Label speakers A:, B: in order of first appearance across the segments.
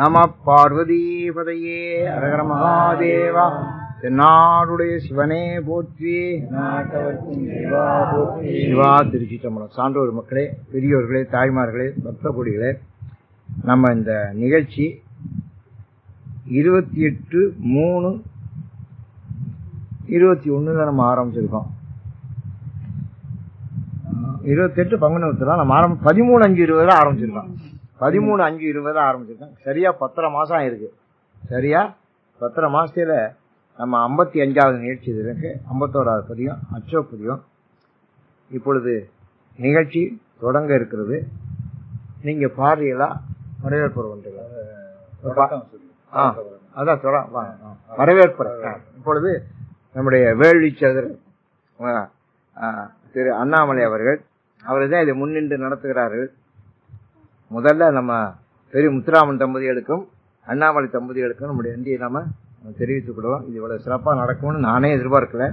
A: நம பார்வதீபதையே அரகர மகாதேவா. தென்னாடுடைய சிவனே போற்றி, சிவா திருச்சிற்றம்பலம். சான்றோர் மக்களே, பெரியோர்களே, தாய்மார்களே, பக்த கொடிகளே, நம்ம இந்த நிகழ்ச்சி 28/3/21 நம்ம ஆரம்பிச்சிருக்கோம். 28 பங்குனி உத்திரம் நம்ம 13/5/20 ஆரம்பிச்சிருக்கோம். 13/5/20 ஆரம்பிச்சிருக்கோம். சரியா 10 மாசம் இருக்கு. சரியா 10 மாசத்துல நம்ம 55வது நிகழ்ச்சி இருக்கு. 51வது பதியம் அச்சோ பதியம். இப்பொழுது நிகழ்ச்சி தொடங்க இருக்கிறது. நீங்க பாருங்களா? வரவேற்பு ஒன்றுங்களா? அதான் வரவேற்பு. இப்பொழுது நம்முடைய வேள்வி சதுர் திரு அண்ணாமலை அவர்கள் தான் இதை முன்னின்று நடத்துகிறார்கள். முதல்ல நம்ம பெரிய முத்துராமன் தம்பதிகளுக்கும் அண்ணாமலை தம்பதிகளுக்கும் நம்முடைய நன்றியை நாம தெரிவித்துக் கொள்வோம். இது இவ்வளவு சிறப்பா நடக்கும்னு நானே எதிர்பார்க்கல.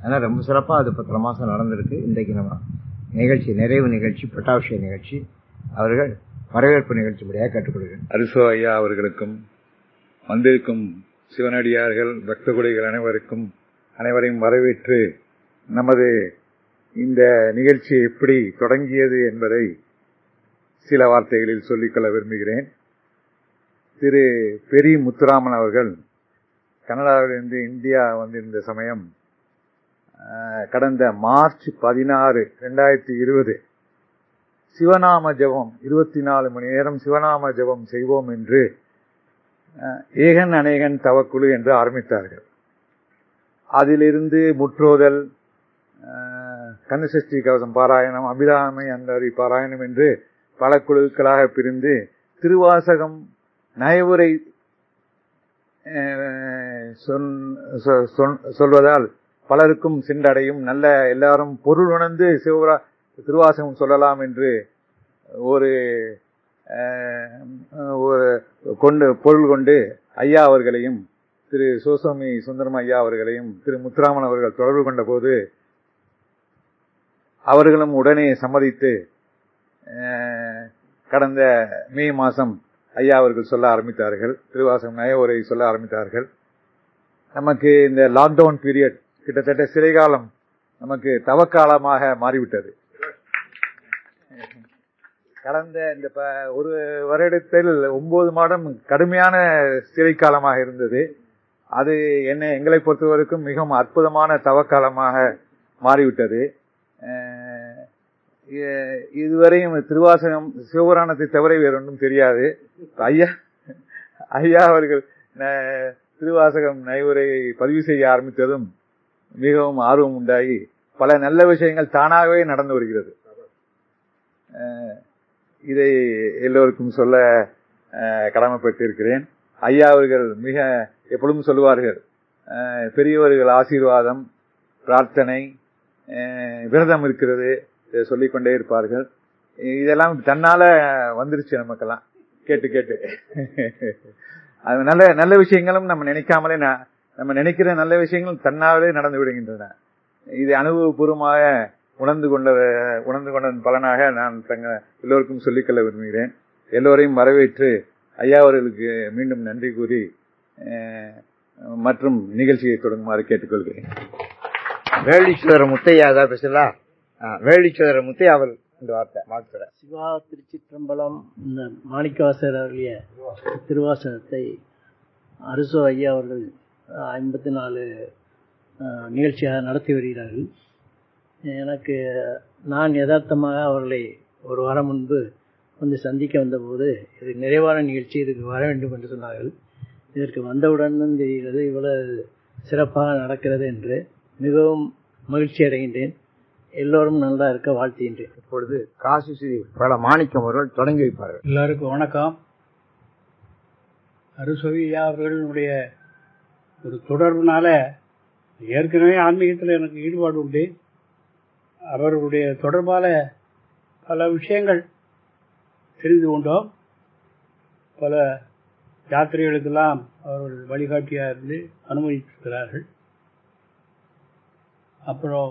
A: ஆனா ரொம்ப சிறப்பா அது 10 மாசம் நடந்திருக்கு. இன்றைக்கு நம்ம நிகழ்ச்சி நிறைவு நிகழ்ச்சி பட்டாபிஷேக நிகழ்ச்சி. அவர்கள் வரவேற்பு நிகழ்ச்சி முறையாக கேட்டுக்கொள்கிறேன்.
B: அரிசோ ஐயா அவர்களுக்கும் வந்திருக்கும் சிவனடியார்கள் பக்த கொடிகள் அனைவரையும் வரவேற்று நமது இந்த நிகழ்ச்சி எப்படி தொடங்கியது என்பதை சில வார்த்தைகளில் சொல்லிக்கொள்ள விரும்புகிறேன். திரு பெரிய முத்துராமன் அவர்கள் கனடாவிலிருந்து இந்தியா வந்திருந்த சமயம் கடந்த மார்ச் 16, 2020 சிவநாம ஜபம் 24 மணி நேரம் சிவநாம ஜபம் செய்வோம் என்று ஏகன் அநேகன் தவக்குழு என்று ஆரம்பித்தார்கள். அதிலிருந்து முற்றோதல், கந்தசஷ்டி கவசம் பாராயணம், அபிராமி அந்தாதி பாராயணம் என்று பல குழுக்களாக பிரிந்து திருவாசகம் நயவுரை சொல்வதால் பலருக்கும் சென்றடையும், நல்ல எல்லாரும் பொருள் உணர்ந்து திருவாசகம் சொல்லலாம் என்று ஒரு பொருள் கொண்டு ஐயா அவர்களையும் திரு சோசோமி சுந்தரம் ஐயா அவர்களையும் திரு முத்துராமன் அவர்கள் தொடர்பு கொண்ட போது அவர்களும் உடனே சம்மதித்து கடந்த மே மாதம் ஐயா அவர்கள் சொல்ல ஆரம்பித்தார்கள். திருவாசகம் நய உரை சொல்ல ஆரம்பித்தார்கள். நமக்கு இந்த லாக்டவுன் பீரியட் கிட்டத்தட்ட சிறைகாலம் நமக்கு தவக்காலமாக மாறிவிட்டது. கடந்த இந்த ஒரு வருடத்தில் 9 மாதம் கடுமையான சிறைக்காலமாக இருந்தது. அது எங்களை பொறுத்தவரைக்கும் மிகவும் அற்புதமான தவக்காலமாக மாறிவிட்டது. இதுவரையும் திருவாசகம் சிவபுராணத்தை தவிர வேறு ஒன்றும் தெரியாது. ஐயா அவர்கள் திருவாசகம் நயவுரையை பதிவு செய்ய ஆரம்பித்ததும் மிகவும் ஆர்வம் உண்டாகி பல நல்ல விஷயங்கள் தானாகவே நடந்து வருகிறது. இதை எல்லோருக்கும் சொல்ல கடமைப்பட்டிருக்கிறேன். ஐயா அவர்கள் மிக எப்பொழுதும் சொல்லுவார்கள், பெரியவர்கள் ஆசீர்வாதம், பிரார்த்தனை, விரதம் இருக்கிறது சொல்லிக்கொண்டே இருப்பார்கள். இதெல்லாம் தன்னால வந்துருச்சு நமக்கெல்லாம் கேட்டு கேட்டு. அது நல்ல விஷயங்களும் நம்ம நினைக்காமலே நம்ம நினைக்கிற நல்ல விஷயங்களும் தன்னாலே நடந்து விடுகின்றன. இது அனுபவபூர்வமாக உணர்ந்து கொண்டதன் பலனாக நான் எல்லோருக்கும் சொல்லிக்கொள்ள விரும்புகிறேன். எல்லோரையும் வரவேற்று ஐயா அவர்களுக்கு மீண்டும் நன்றி கூறி மற்றும் நிகழ்ச்சியை தொடங்குமாறு கேட்டுக்கொள்கிறேன்.
A: வேளிச்சுவர முத்தையா தான் பேசலாம். வேளிச்சுவர முத்தையா அவர் இந்த வார்த்தை மாற்றுற
C: சிவா திருச்சிற்றம்பலம். இந்த மாணிக்கவாசகர் அவருடைய திருவாசகத்தை அரிசோ ஐயா அவர்கள் 54 நிகழ்ச்சியாக நடத்தி வருகிறார்கள். நான் யதார்த்தமாக அவர்களை ஒரு வாரம் முன்பு வந்து சந்திக்க வந்தபோது இது நிறைவான நிகழ்ச்சி, இதுக்கு வர வேண்டும் என்று சொன்னார்கள். இதற்கு வந்தவுடன் தெரிகிறது இவ்வளவு சிறப்பாக நடக்கிறது என்று. மிகவும் மகிழ்ச்சி அடைகின்றேன். எல்லோரும் நல்லா இருக்க வாழ்த்துகின்றேன்.
A: இப்பொழுது காசி ஸ்ரீ பல மாணிக்கம் அவர்கள் தொடங்கி வைப்பார்கள்.
D: எல்லாருக்கும் வணக்கம். அருசோவியா அவர்களுடைய ஒரு தொடர்புனால ஏற்கனவே ஆன்மீகத்தில் எனக்கு ஈடுபாடு உண்டு. அவர்களுடைய தொடர்பால் பல விஷயங்கள் தெரிந்து கொண்டோம். பல யாத்திரைகளுக்கெல்லாம் அவர்கள் வழிகாட்டியாக இருந்து அனுமதித்திருக்கிறார்கள். அப்புறம்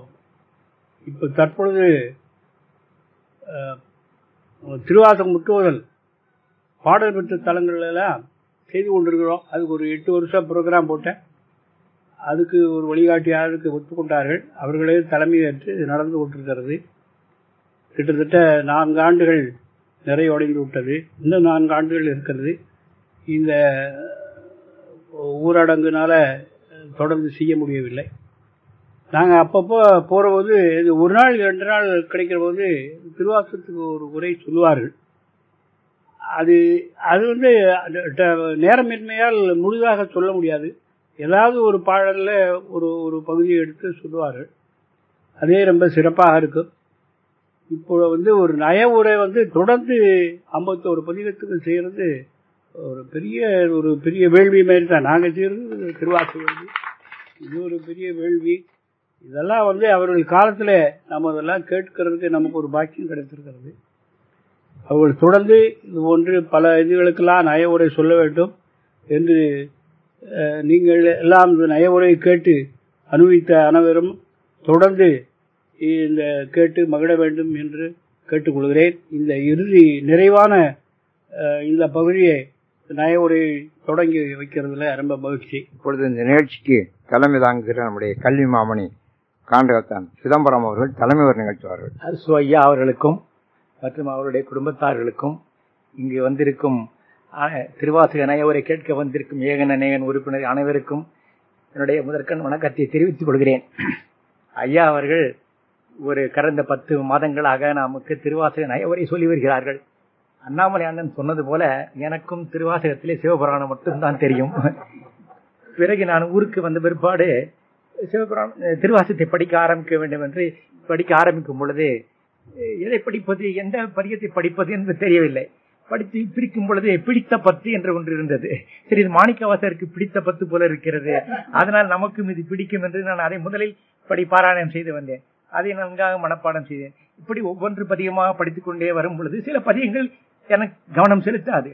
D: இப்போ தற்பொழுது திருவாசகம் முற்றுவதல் பாடல் பெற்ற தலங்கள்லாம் செய்து கொண்டிருக்கிறோம். அதுக்கு ஒரு 8 வருஷம் ப்ரோக்ராம் போட்டேன். அதுக்கு ஒரு வழிகாட்டியாளருக்கு ஒத்துக்கொண்டார்கள். அவர்களே தலைமையேற்று இது நடந்து கொண்டிருக்கிறது. கிட்டத்தட்ட 4 ஆண்டுகள் நிறைவடைந்து விட்டது. இன்னும் 4 ஆண்டுகள் இருக்கிறது. இந்த ஊரடங்குனால தொடர்ந்து செய்ய முடியவில்லை. நாங்கள் அப்பப்போ போகிறபோது ஒரு நாள் 2 நாள் கிடைக்கிற போது திருவாசகத்துக்கு ஒரு உரை சொல்லுவார்கள். அது வந்து நேரமின்மையால் முழுதாக சொல்ல முடியாது. ஏதாவது ஒரு பாடலில் ஒரு பகுதியை எடுத்து சொல்லுவார்கள். அதே ரொம்ப சிறப்பாக இருக்கும். இப்போ வந்து ஒரு நய உரை வந்து தொடர்ந்து 51 பதிகத்துக்கு செய்கிறது ஒரு பெரிய வேள்வி மாதிரி தான். நாங்கள் செய்கிறது திருவாசக வேள்வி. இது ஒரு பெரிய வேள்வி. இதெல்லாம் வந்து அவர்கள் காலத்தில் நம்ம இதெல்லாம் கேட்கறதுக்கு நமக்கு ஒரு பாக்கியம் கிடைத்திருக்கிறது. அவர்கள் தொடர்ந்து இது போன்று பல இதுகளுக்கெல்லாம் நய உரை சொல்ல வேண்டும் என்று நீங்கள் எல்லாம் இந்த நய உரையை கேட்டு அனுபவித்த அனைவரும் தொடர்ந்து இந்த கேட்டு மகிழ வேண்டும் என்று கேட்டுக்கொள்கிறேன். இந்த இறுதி நிறைவான இந்த பகுதியை நய உரையை தொடங்கி வைக்கிறதுல ரொம்ப மகிழ்ச்சி.
A: இப்பொழுது இந்த நிகழ்ச்சிக்கு தலைமை தாங்குகிற நம்முடைய கல்வி மாமணி காண்டகத்தான் சிதம்பரம் அவர்கள் தலைமை ஒரு நிகழ்த்துவார்கள்.
C: அரசு ஐயா அவர்களுக்கும் மற்றும் அவருடைய குடும்பத்தார்களுக்கும் இங்கு வந்திருக்கும் திருவாசக நயவரை கேட்க வந்திருக்கும் ஏகன் அநேகன் உறுப்பினர் அனைவருக்கும் என்னுடைய முதற்கண் வணக்கத்தை தெரிவித்துக் கொள்கிறேன். ஐயா அவர்கள் கடந்த 10 மாதங்களாக நமக்கு திருவாசக நயவரை சொல்லி வருகிறார்கள். அண்ணாமலை அண்ணன் சொன்னது போல எனக்கும் திருவாசகத்திலே சிவபுராணம் மட்டும்தான் தெரியும். பிறகு நான் ஊருக்கு வந்த பிற்பாடு திருவாசகத்தை படிக்க ஆரம்பிக்க வேண்டும் என்று படிக்க ஆரம்பிக்கும் பொழுது எதை படிப்பது, எந்த பதியத்தை படிப்பது என்று தெரியவில்லை. படித்து பிரிக்கும் பொழுது பிடித்த பத்து என்று ஒன்று இருந்தது. சரி, இது மாணிக்கவாசகருக்கு பிடித்த பத்து போல இருக்கிறது, அதனால் நமக்கும் இது பிடிக்கும் என்று நான் அதை முதலில் பாராயணம் செய்து வந்தேன். அதை நன்காக மனப்பாடம் செய்தேன். இப்படி ஒவ்வொன்று பதியமாக படித்துக் கொண்டே வரும் பொழுது சில பதியங்கள் எனக்கு கவனம் செலுத்தாது.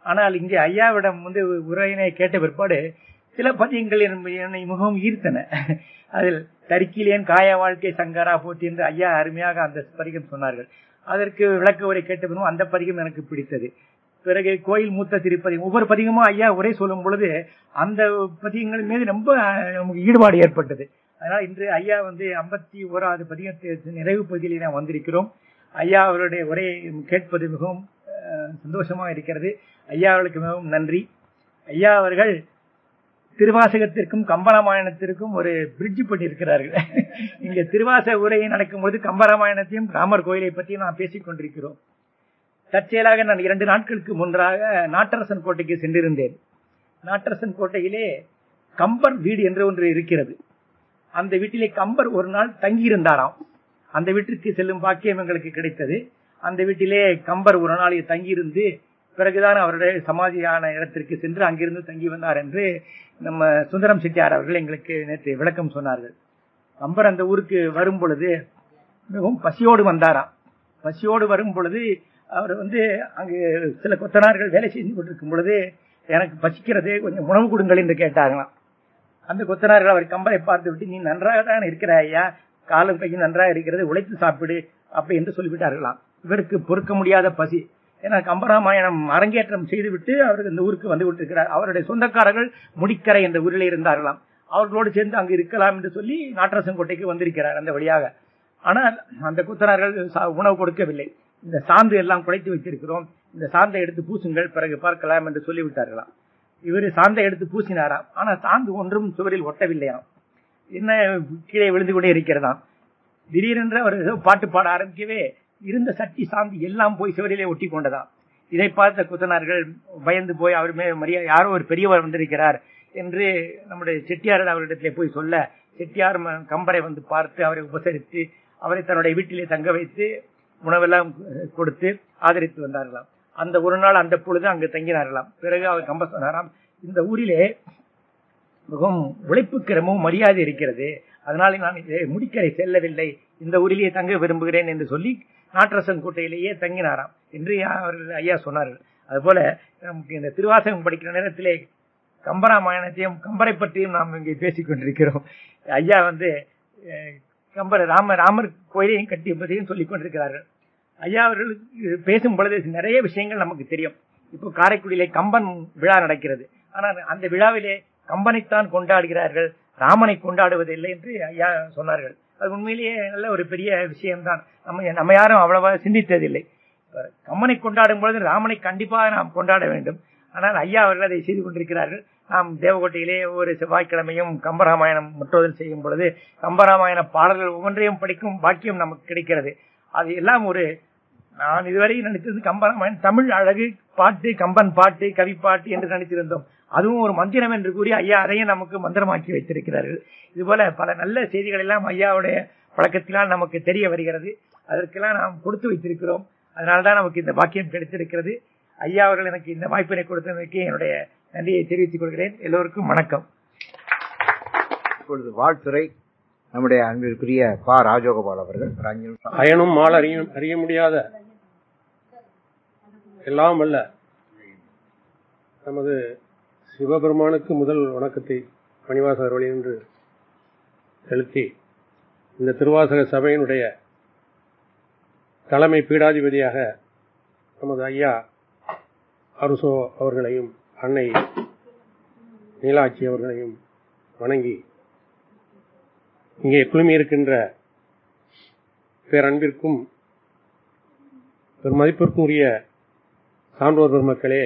C: ஆனால் இங்கே ஐயாவிடம் வந்து உரையினை கேட்ட பிற்பாடு சில பதியங்கள் என்னை மிகவும் ஈர்த்தன. அதில் தரிக்கிலேன் காய வாழ்க்கை சங்கரா போட்டி என்று ஐயா அருமையாக அந்த பதிகம் சொன்னார்கள். அதற்கு விளக்க உரை கேட்ட பிறகு அந்த பதிகம் எனக்கு பிடித்தது. பிறகு கோயில் மூத்த திருப்பதிகம், ஒவ்வொரு பதிகமும் ஐயா உரை சொல்லும் பொழுது அந்த பதிகங்கள் மீது ரொம்ப நமக்கு ஈடுபாடு ஏற்பட்டது. அதனால் இன்று ஐயா வந்து 51வது பதிகத்தை நிறைவு பகுதியிலே நாம் வந்திருக்கிறோம். ஐயா அவருடைய உரையை கேட்பது மிகவும் சந்தோஷமாக இருக்கிறது. ஐயா அவர்களுக்கு மிகவும் நன்றி. ஐயா அவர்கள் திருவாசகத்திற்கும் கம்பராமாயணத்திற்கும் ஒரு பிரிட்ஜ் பண்ணியிருக்கிறார்கள். இங்க திருவாசக உரையை நடக்கும்போது கம்பராமாயணத்தையும் ராமர் கோயிலை பற்றி நாம் பேசிக் கொண்டிருக்கிறோம். தற்செயலாக நான் 2 நாட்களுக்கு முன்பாக நாட்டரசன் கோட்டைக்கு சென்றிருந்தேன். நாட்டரசன் கோட்டையிலே கம்பர் வீடு என்று ஒன்று இருக்கிறது. அந்த வீட்டிலே கம்பர் ஒரு நாள் தங்கியிருந்தாராம். அந்த வீட்டிற்கு செல்லும் பாக்கியம் எங்களுக்கு கிடைத்தது. அந்த வீட்டிலே கம்பர் ஒரு நாள் தங்கியிருந்து பிறகுதான் அவருடைய சமாதியான இடத்திற்கு சென்று அங்கிருந்து தங்கி வந்தார் என்று நம்ம சுந்தரம் செட்டியார் அவர்கள் எங்களுக்கு நேற்று விளக்கம் சொன்னார்கள். கம்பர் அந்த ஊருக்கு வரும் பொழுது மிகவும் பசியோடு வந்தாராம். பசியோடு வரும் பொழுது அவர் வந்து அங்கு சில கொத்தனார்கள் வேலை செய்து கொண்டிருக்கும் பொழுது எனக்கு பசிக்கிறது, கொஞ்சம் உணவு கொடுங்கள் என்று கேட்டார்களாம். அந்த கொத்தனார்கள் அவர் கம்பரை பார்த்து விட்டு, நீ நன்றாக தான் இருக்கிற ஐயா, காலும் கையும் நன்றாக இருக்கிறது, உழைத்து சாப்பிடு அப்படி என்று சொல்லிவிட்டார்களாம். இவருக்கு பொறுக்க முடியாத பசி. ஏன்னா கம்பராமாயணம் அரங்கேற்றம் செய்துவிட்டு அவருக்கு இந்த ஊருக்கு வந்து விட்டிருக்கிறார். அவருடைய சொந்தக்காரர்கள் முடிக்கரை என்ற ஊரில் இருந்தார்களாம். அவர்களோடு சேர்ந்து அங்கு இருக்கலாம் என்று சொல்லி நாட்டரசன் கோட்டைக்கு வந்திருக்கிறார் அந்த வழியாக. ஆனால் அந்த குத்தனார்கள் உணவு கொடுக்கவில்லை. இந்த சாந்து எல்லாம் குழைத்து வைத்திருக்கிறோம், இந்த சாந்தை எடுத்து பூசுங்கள், பிறகு பார்க்கலாம் என்று சொல்லிவிட்டார்களாம். இவர் சாந்தை எடுத்து பூசினாராம். ஆனால் சாந்து ஒன்றும் சுவரில் ஒட்டவில்லையாம். என்ன கீழே விழுந்து கொண்டே இருக்கிறதாம். திடீரென்று அவர் பாட்டு பாட ஆரம்பிக்கவே இருந்த சட்டி சாந்தி எல்லாம் போய் சுவரிலே ஒட்டி கொண்டதாம். இதை பார்த்த குத்தனார்கள் பயந்து போய் அவர் மரியாதை, யாரோ ஒரு பெரியவர் வந்திருக்கிறார் என்று நம்முடைய செட்டியார் அவரிடத்திலே போய் சொல்ல, செட்டியார் கம்பரை வந்து பார்த்து அவரை உபசரித்து அவரை தன்னுடைய வீட்டிலே தங்க வைத்து உணவெல்லாம் கொடுத்து ஆதரித்து வந்தார்களாம். அந்த ஒரு நாள் அந்த பொழுது அங்கு தங்கினார்களாம். பிறகு அவர் கம்ப சொன்னாராம், இந்த ஊரிலே மிகவும் உழைப்புக்கு ரொம்பவும் மரியாதை இருக்கிறது, அதனால நான் முடிக்கரை செல்லவில்லை, இந்த ஊரிலேயே தங்க விரும்புகிறேன் என்று சொல்லி நாட்டரசன் கோட்டையிலேயே தங்கினாராம் என்று அவர்கள் ஐயா சொன்னார்கள். அதுபோல நமக்கு இந்த திருவாசகம் படிக்கிற நேரத்திலே கம்பராமாயணத்தையும் கம்பரை பற்றியும் நாம் இங்கே பேசிக் கொண்டிருக்கிறோம். ஐயா வந்து ராமர் கோயிலையும் கட்டிய பற்றியும் சொல்லிக் கொண்டிருக்கிறார்கள். ஐயா அவர்களுக்கு பேசும் பொழுது நிறைய விஷயங்கள் நமக்கு தெரியும்.
E: இப்போ காரைக்குடியிலே கம்பன் விழா நடக்கிறது. ஆனால் அந்த விழாவிலே கம்பனைத்தான் கொண்டாடுகிறார்கள், ராமனை கொண்டாடுவதில்லை என்று ஐயா சொன்னார்கள். அது உண்மையிலேயே நல்ல ஒரு பெரிய விஷயம்தான். நம்ம யாரும் அவ்வளவா சிந்தித்ததில்லை. கம்பனை கொண்டாடும் பொழுது ராமனை கண்டிப்பாக நாம் கொண்டாட வேண்டும். ஆனால் ஐயா அவர்கள் அதை செய்து கொண்டிருக்கிறார்கள். நாம் தேவகோட்டையிலே ஒவ்வொரு செவ்வாய்க்கிழமையும் கம்பராமாயணம் முற்றோதல் செய்யும் பொழுது கம்பராமாயண பாடல்கள் ஒவ்வொன்றையும் படிக்கும் பாக்கியம் நமக்கு கிடைக்கிறது. அது எல்லாம் நான் இதுவரை நினைத்தது கம்பராமாயணம் தமிழ் அழகு பாட்டு, கம்பன் பாட்டு, கவி பாட்டு என்று நினைத்திருந்தோம். அதுவும் ஒரு மந்திரம் என்று கூறி ஐயா அதையும் நமக்கு மந்திரமாக்கி வைத்திருக்கிறார்கள். இதுபோல பல நல்ல செய்திகள் எல்லாம் ஐயாவுடைய பழக்கத்தினால் நமக்கு தெரிய வருகிறது. அதற்கெல்லாம் நாம் கொடுத்து வைத்திருக்கிறோம். அதனால்தான் நமக்கு இந்த பாக்கியம் கிடைத்திருக்கிறது. ஐயா அவர்கள் எனக்கு இந்த வாய்ப்பினை கொடுத்ததற்கு என்னுடைய நன்றியை தெரிவித்துக் கொள்கிறேன். எல்லோருக்கும் வணக்கம்.
A: இப்பொழுது வாழ்த்துறை நம்முடைய அன்பிற்குரிய பா ராஜகோபால் அவர்கள்.
F: அயனும் மால் அறிய முடியாத எல்லாம் அல்ல நமது சிவபெருமானுக்கு முதல் வணக்கத்தை மணிவாசகர் வழி என்று செலுத்தி, இந்த திருவாசக சபையினுடைய தலைமை பீடாதிபதியாக நமது ஐயா அருசோ அவர்களையும் அன்னை நீலாட்சி அவர்களையும் வணங்கி, இங்கே குழுமியிருக்கின்ற பேரன்பிற்கும் பெருமதிப்பிற்கும் உரிய சான்றோர் பெருமக்களே,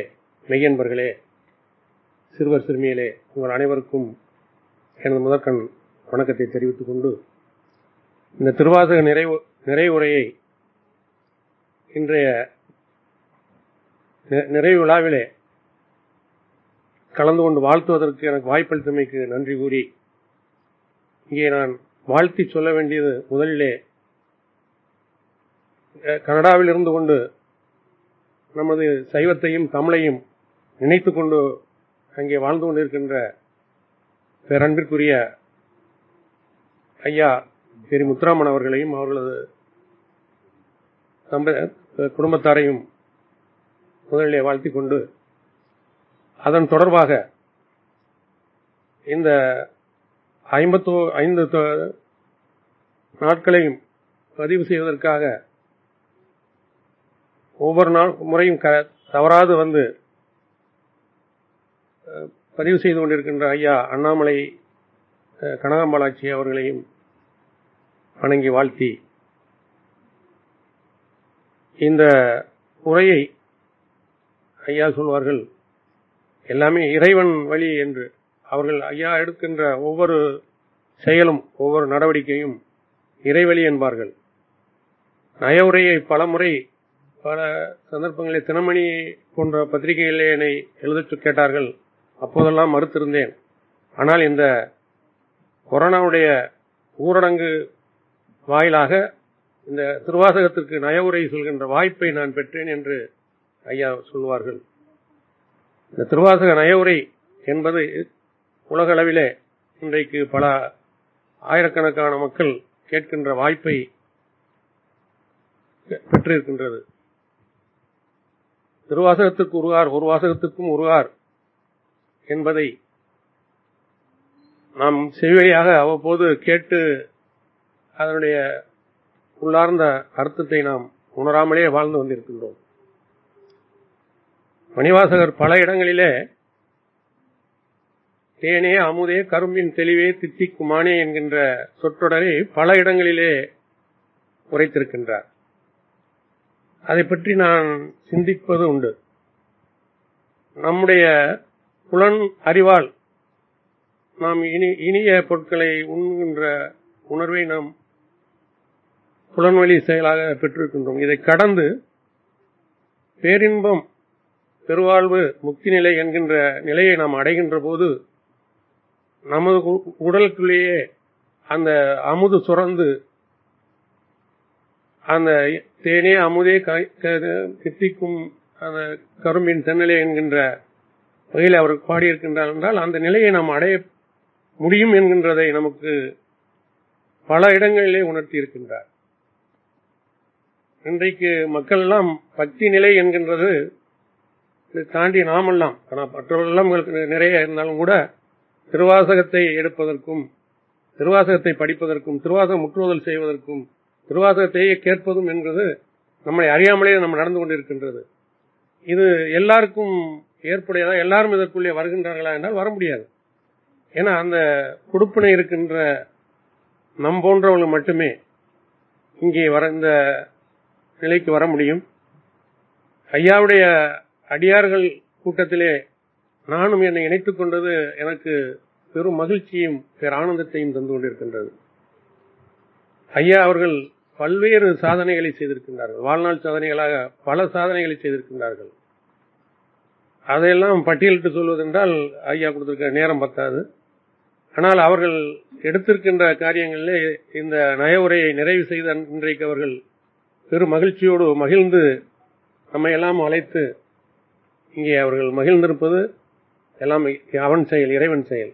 F: மெய்யன்பர்களே, சிறுவர் சிறுமிகளே, உங்கள் அனைவருக்கும் எனது முதற்கண் வணக்கத்தை தெரிவித்துக் கொண்டு, இந்த திருவாசக நிறைவுரையை இன்றைய நிறைவு விழாவிலே கலந்து கொண்டு வாழ்த்துவதற்கு எனக்கு வாய்ப்பளித்தமைக்கு நன்றி கூறி, இங்கே நான் வாழ்த்தி சொல்ல வேண்டியது, முதலிலே கனடாவில் இருந்து கொண்டு நமது சைவத்தையும் தமிழையும் நினைத்து கொண்டு அங்கே வாழ்ந்து கொண்டிருக்கின்ற பேரன்பிற்குரிய ஐயா பெரி முத்துராமன் அவர்களையும் அவர்களது குடும்பத்தாரையும் முதலிலே வாழ்த்திக் கொண்டு, அதன் தொடர்பாக இந்த 55 நாட்களையும் பதிவு செய்வதற்காக ஒவ்வொரு முறையும் தவறாது வந்து பதிவு செய்து கொண்டிருக்கின்ற ஐயா அண்ணாமலை கனகாம்பாளாட்சி அவர்களையும் வணங்கி வாழ்த்தி, இந்த உரையை ஐயா சொல்வார்கள் எல்லாமே இறைவன் வழி என்று. அவர்கள் ஐயா எடுக்கின்ற ஒவ்வொரு செயலும் ஒவ்வொரு நடவடிக்கையும் இறைவழி என்பார்கள். நயவுரையை பலமுறை பல சந்தர்ப்பங்களில் தினமணி போன்ற பத்திரிகைகளிலே என்னை எழுதச் கேட்டார்கள். அப்போதெல்லாம் மறுத்திருந்தேன். ஆனால் இந்த கொரோனாவுடைய ஊரடங்கு வாயிலாக இந்த திருவாசகத்திற்கு நயவுரை சொல்கின்ற வாய்ப்பை நான் பெற்றேன் என்று ஐயா சொல்வார்கள். இந்த திருவாசக நயவுரை என்பது உலக அளவிலே இன்றைக்கு பல ஆயிரக்கணக்கான மக்கள் கேட்கின்ற வாய்ப்பை பெற்றிருக்கின்றது. திருவாசகத்திற்கு உருவார், ஒரு வாசகத்திற்கும் உருவார் என்பதை நாம் செவியாக அவ்வப்போது கேட்டு அதனுடைய உள்ளார்ந்த அர்த்தத்தை நாம் உணராமலே வாழ்ந்து வந்திருக்கின்றோம். மணிவாசகர் பல இடங்களிலே தேனே அமுதே கரும்பின் தெளிவே தித்திக்குமானே என்கின்ற சொற்றொடரை பல இடங்களிலே உரைத்திருக்கின்றார். அதை பற்றி நான் சிந்திப்பது உண்டு. நம்முடைய புலன் அறிவால் நாம் இனிய பொருட்களை உண்கின்ற உணர்வை நாம் புலன்வழி செயலாக பெற்றிருக்கின்றோம். இதை கடந்து பேரின்பம், பெருவாழ்வு, முக்தி நிலை என்கின்ற நிலையை நாம் அடைகின்ற போது நமது உடலுக்குள்ளேயே அந்த அமுது சுரந்து அந்த தேனே அமுதே தித்திக்கும் அந்த கரும்பின் தென்னலை என்கின்ற வகையில் அவர் பாடியிருக்கின்றார் என்றால் அந்த நிலையை நாம் அடைய முடியும் என்கின்றதை நமக்கு பல இடங்களிலே உணர்த்தி இருக்கின்றார். இன்றைக்கு மக்கள் எல்லாம் பக்தி நிலை என்கின்றது தாண்டி நாமெல்லாம், ஆனால் மற்றவர்களெல்லாம் நிறைய இருந்தாலும் கூட திருவாசகத்தை எடுப்பதற்கும் திருவாசகத்தை படிப்பதற்கும் திருவாசகம் முற்றுவதல் செய்வதற்கும் திருவாசகத்தையே கேட்பதும் என்பது நம்மை அறியாமலே நம்ம நடந்து கொண்டிருக்கின்றது. இது எல்லாருக்கும் ஏற்புடையதா, எல்லாரும் இதற்குள்ளே வருகின்றார்களா என்றால் வர முடியாது. ஏன்னா அந்த கொடுப்பினை இருக்கின்ற நம் போன்றவர்கள் மட்டுமே இங்கே இந்த நிலைக்கு வர முடியும். ஐயாவுடைய அடியார்கள் கூட்டத்திலே நானும் என்னை இணைத்துக் கொண்டது எனக்கு பெரும் மகிழ்ச்சியும் ஆனந்தத்தையும் தந்து கொண்டிருக்கின்றது. ஐயா அவர்கள் பல்வேறு சாதனைகளை செய்திருக்கின்றார்கள். வாழ்நாள் சாதனைகளாக பல சாதனைகளை செய்திருக்கின்றார்கள். அதையெல்லாம் பட்டியலிட்டு சொல்வதென்றால் ஐயா கொடுத்திருக்க நேரம் பத்தாது. ஆனால் அவர்கள் எடுத்திருக்கின்ற காரியங்களிலே இந்த நயவுரையை நிறைவு செய்த இன்றைக்கு அவர்கள் பெரும் மகிழ்ச்சியோடு மகிழ்ந்து நம்மை எல்லாம் அழைத்து இங்கே அவர்கள் மகிழ்ந்திருப்பது எல்லாம் அவன் செயல், இறைவன் செயல்.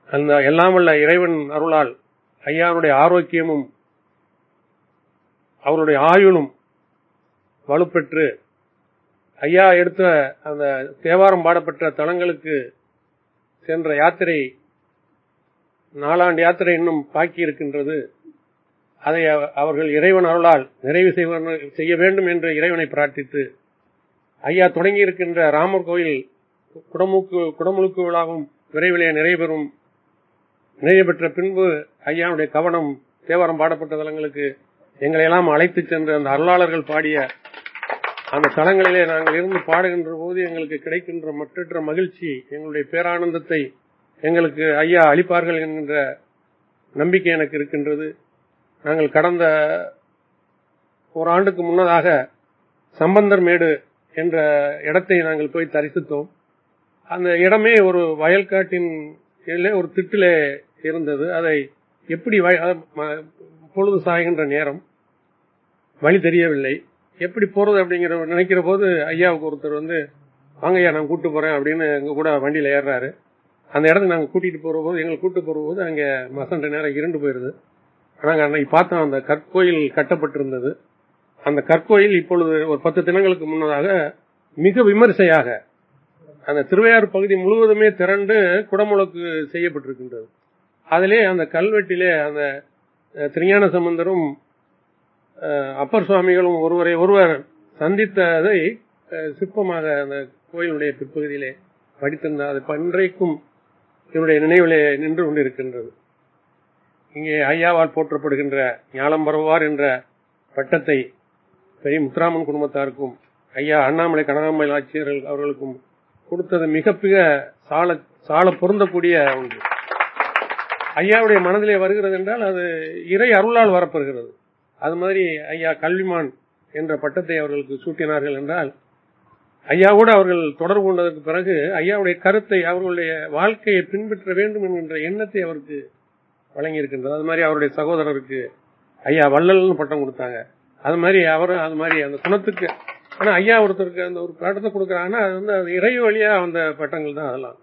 F: அந்த எல்லாம் வல்ல இறைவன் அருளால் ஐயாவுடைய ஆரோக்கியமும் அவருடைய ஆயுளும் வலுப்பெற்று ஐயா எடுத்த அந்த தேவாரம் பாடப்பட்ட தலங்களுக்கு சென்ற யாத்திரை 4 யாத்திரை இன்னும் பாக்கி இருக்கின்றது. அதை அவர்கள் இறைவன் அருளால் நிறைவு செய்ய வேண்டும் என்று இறைவனை பிரார்த்தித்து ஐயா தொடங்கி இருக்கின்ற ராமர் கோயில் குடமுழுக்கு விழாவும் விரைவிலே நிறைவு பெற்ற பின்பு ஐயாவுடைய கவனம் தேவாரம் பாடப்பட்ட தலங்களுக்கு எங்களை எல்லாம் அழைத்து சென்று அந்த அருளாளர்கள் பாடிய அந்த தலங்களிலே நாங்கள் இருந்து பாடுகின்ற போது எங்களுக்கு கிடைக்கின்ற மற்றற்ற மகிழ்ச்சி, எங்களுடைய பேரானந்தத்தை எங்களுக்கு ஐயா அளிப்பார்கள் என்கின்ற நம்பிக்கை எனக்கு இருக்கின்றது. நாங்கள் கடந்த ஓராண்டுக்கு முன்னதாக சம்பந்தர் மேடு என்ற இடத்தை நாங்கள் போய் தரிசித்தோம். அந்த இடமே ஒரு வயல்காட்டின் ஒரு திட்டிலே இருந்தது. அதை எப்படி பொழுது சாய்கின்ற நேரம் வழி தெரியவில்லை, எப்படி போறது அப்படிங்கிற நினைக்கிற போது ஐயாவுக்கு ஒருத்தர் வாங்கய்யா நான் கூட்டு போறேன் அப்படின்னு எங்க கூட வண்டியில ஏறாரு. அந்த இடத்துக்கு நாங்கள் கூட்டிட்டு போற போது எங்களை கூட்டு போற போது அங்க மசண்ட நேரம் இருண்டு போயிருது. நாங்கள் அன்னைக்கு பார்த்தோம், அந்த கற்கோயில் கட்டப்பட்டிருந்தது. அந்த கற்கோயில் இப்பொழுது ஒரு 10 தினங்களுக்கு முன்னதாக மிக விமர்சையாக அந்த திருவையாறு பகுதி முழுவதுமே திரண்டு குடமுழுக்கு செய்யப்பட்டிருக்கின்றது. அதிலே அந்த கல்வெட்டிலே அந்த திருஞான சம்பந்தரும் அப்பர் சுவாமிகளும் ஒருவர் சந்தித்ததை சிற்பமாக அந்த கோயிலுடைய பிற்பகுதியிலே படித்திருந்தார். அது இன்றைக்கும் இவருடைய நினைவிலே நின்று கொண்டிருக்கின்றது. இங்கே ஐயாவால் போற்றப்படுகின்ற ஞாலம்பரவார் என்ற பட்டத்தை பெரிய முத்துராமன் குடும்பத்தாருக்கும் ஐயா அண்ணாமலை கனகாமலை ஆட்சியர்கள் அவர்களுக்கும் கொடுத்தது மிக மிக சால பொருந்தக்கூடிய ஒன்று. ஐயாவுடைய மனதிலே வருகிறது என்றால் அது இறை அருளால் வரப்பெறுகிறது. அது மாதிரி ஐயா கல்விமான் என்ற பட்டத்தை அவர்களுக்கு சூட்டினார்கள் என்றால் ஐயாவோடு அவர்கள் தொடர்பு கொண்டதற்கு பிறகு ஐயாவுடைய கருத்தை, அவர்களுடைய வாழ்க்கையை பின்பற்ற வேண்டும் என்கின்ற எண்ணத்தை அவருக்கு வழங்கி இருக்கின்றது. அது மாதிரி அவருடைய சகோதரருக்கு ஐயா வள்ளல்னு பட்டம் கொடுத்தாங்க. அது மாதிரி அவரும் அது மாதிரி அந்த குணத்துக்கு. ஆனா ஐயா ஒருத்தருக்கு அந்த ஒரு பட்டத்தை கொடுக்கறாங்கன்னா அது அது இறை வழியா அந்த பட்டங்கள் தான். அதெல்லாம்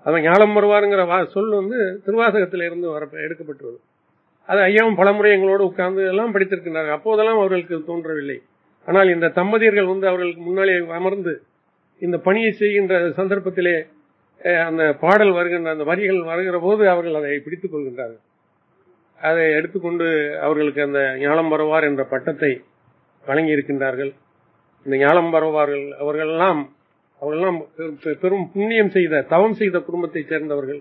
F: அவன் ஞாலம் வருவாருங்கிற சொல் திருவாசகத்தில இருந்து எடுக்கப்பட்டுள்ளது. அது ஐயாவும் பலமுறை எங்களோடு உட்கார்ந்து எல்லாம் படித்திருக்கின்றார்கள். அப்போதெல்லாம் அவர்களுக்கு தோன்றவில்லை. ஆனால் இந்த தம்பதியர்கள் அவர்களுக்கு முன்னாலே அமர்ந்து இந்த பணியை செய்கின்ற சந்தர்ப்பத்திலே அந்த பாடல் வருகின்ற அந்த வரிகள் வருகிற போது அவர்கள் அதை பிடித்துக் கொள்கின்றார்கள். அதை எடுத்துக்கொண்டு அவர்களுக்கு அந்த ஞாலம்பரவார் என்ற பட்டத்தை வழங்கி இருக்கின்றார்கள். இந்த ஞாலம்பரவார்கள் அவர்களெல்லாம் பெரும் புண்ணியம் செய்த, தவம் செய்த குடும்பத்தை சேர்ந்தவர்கள்.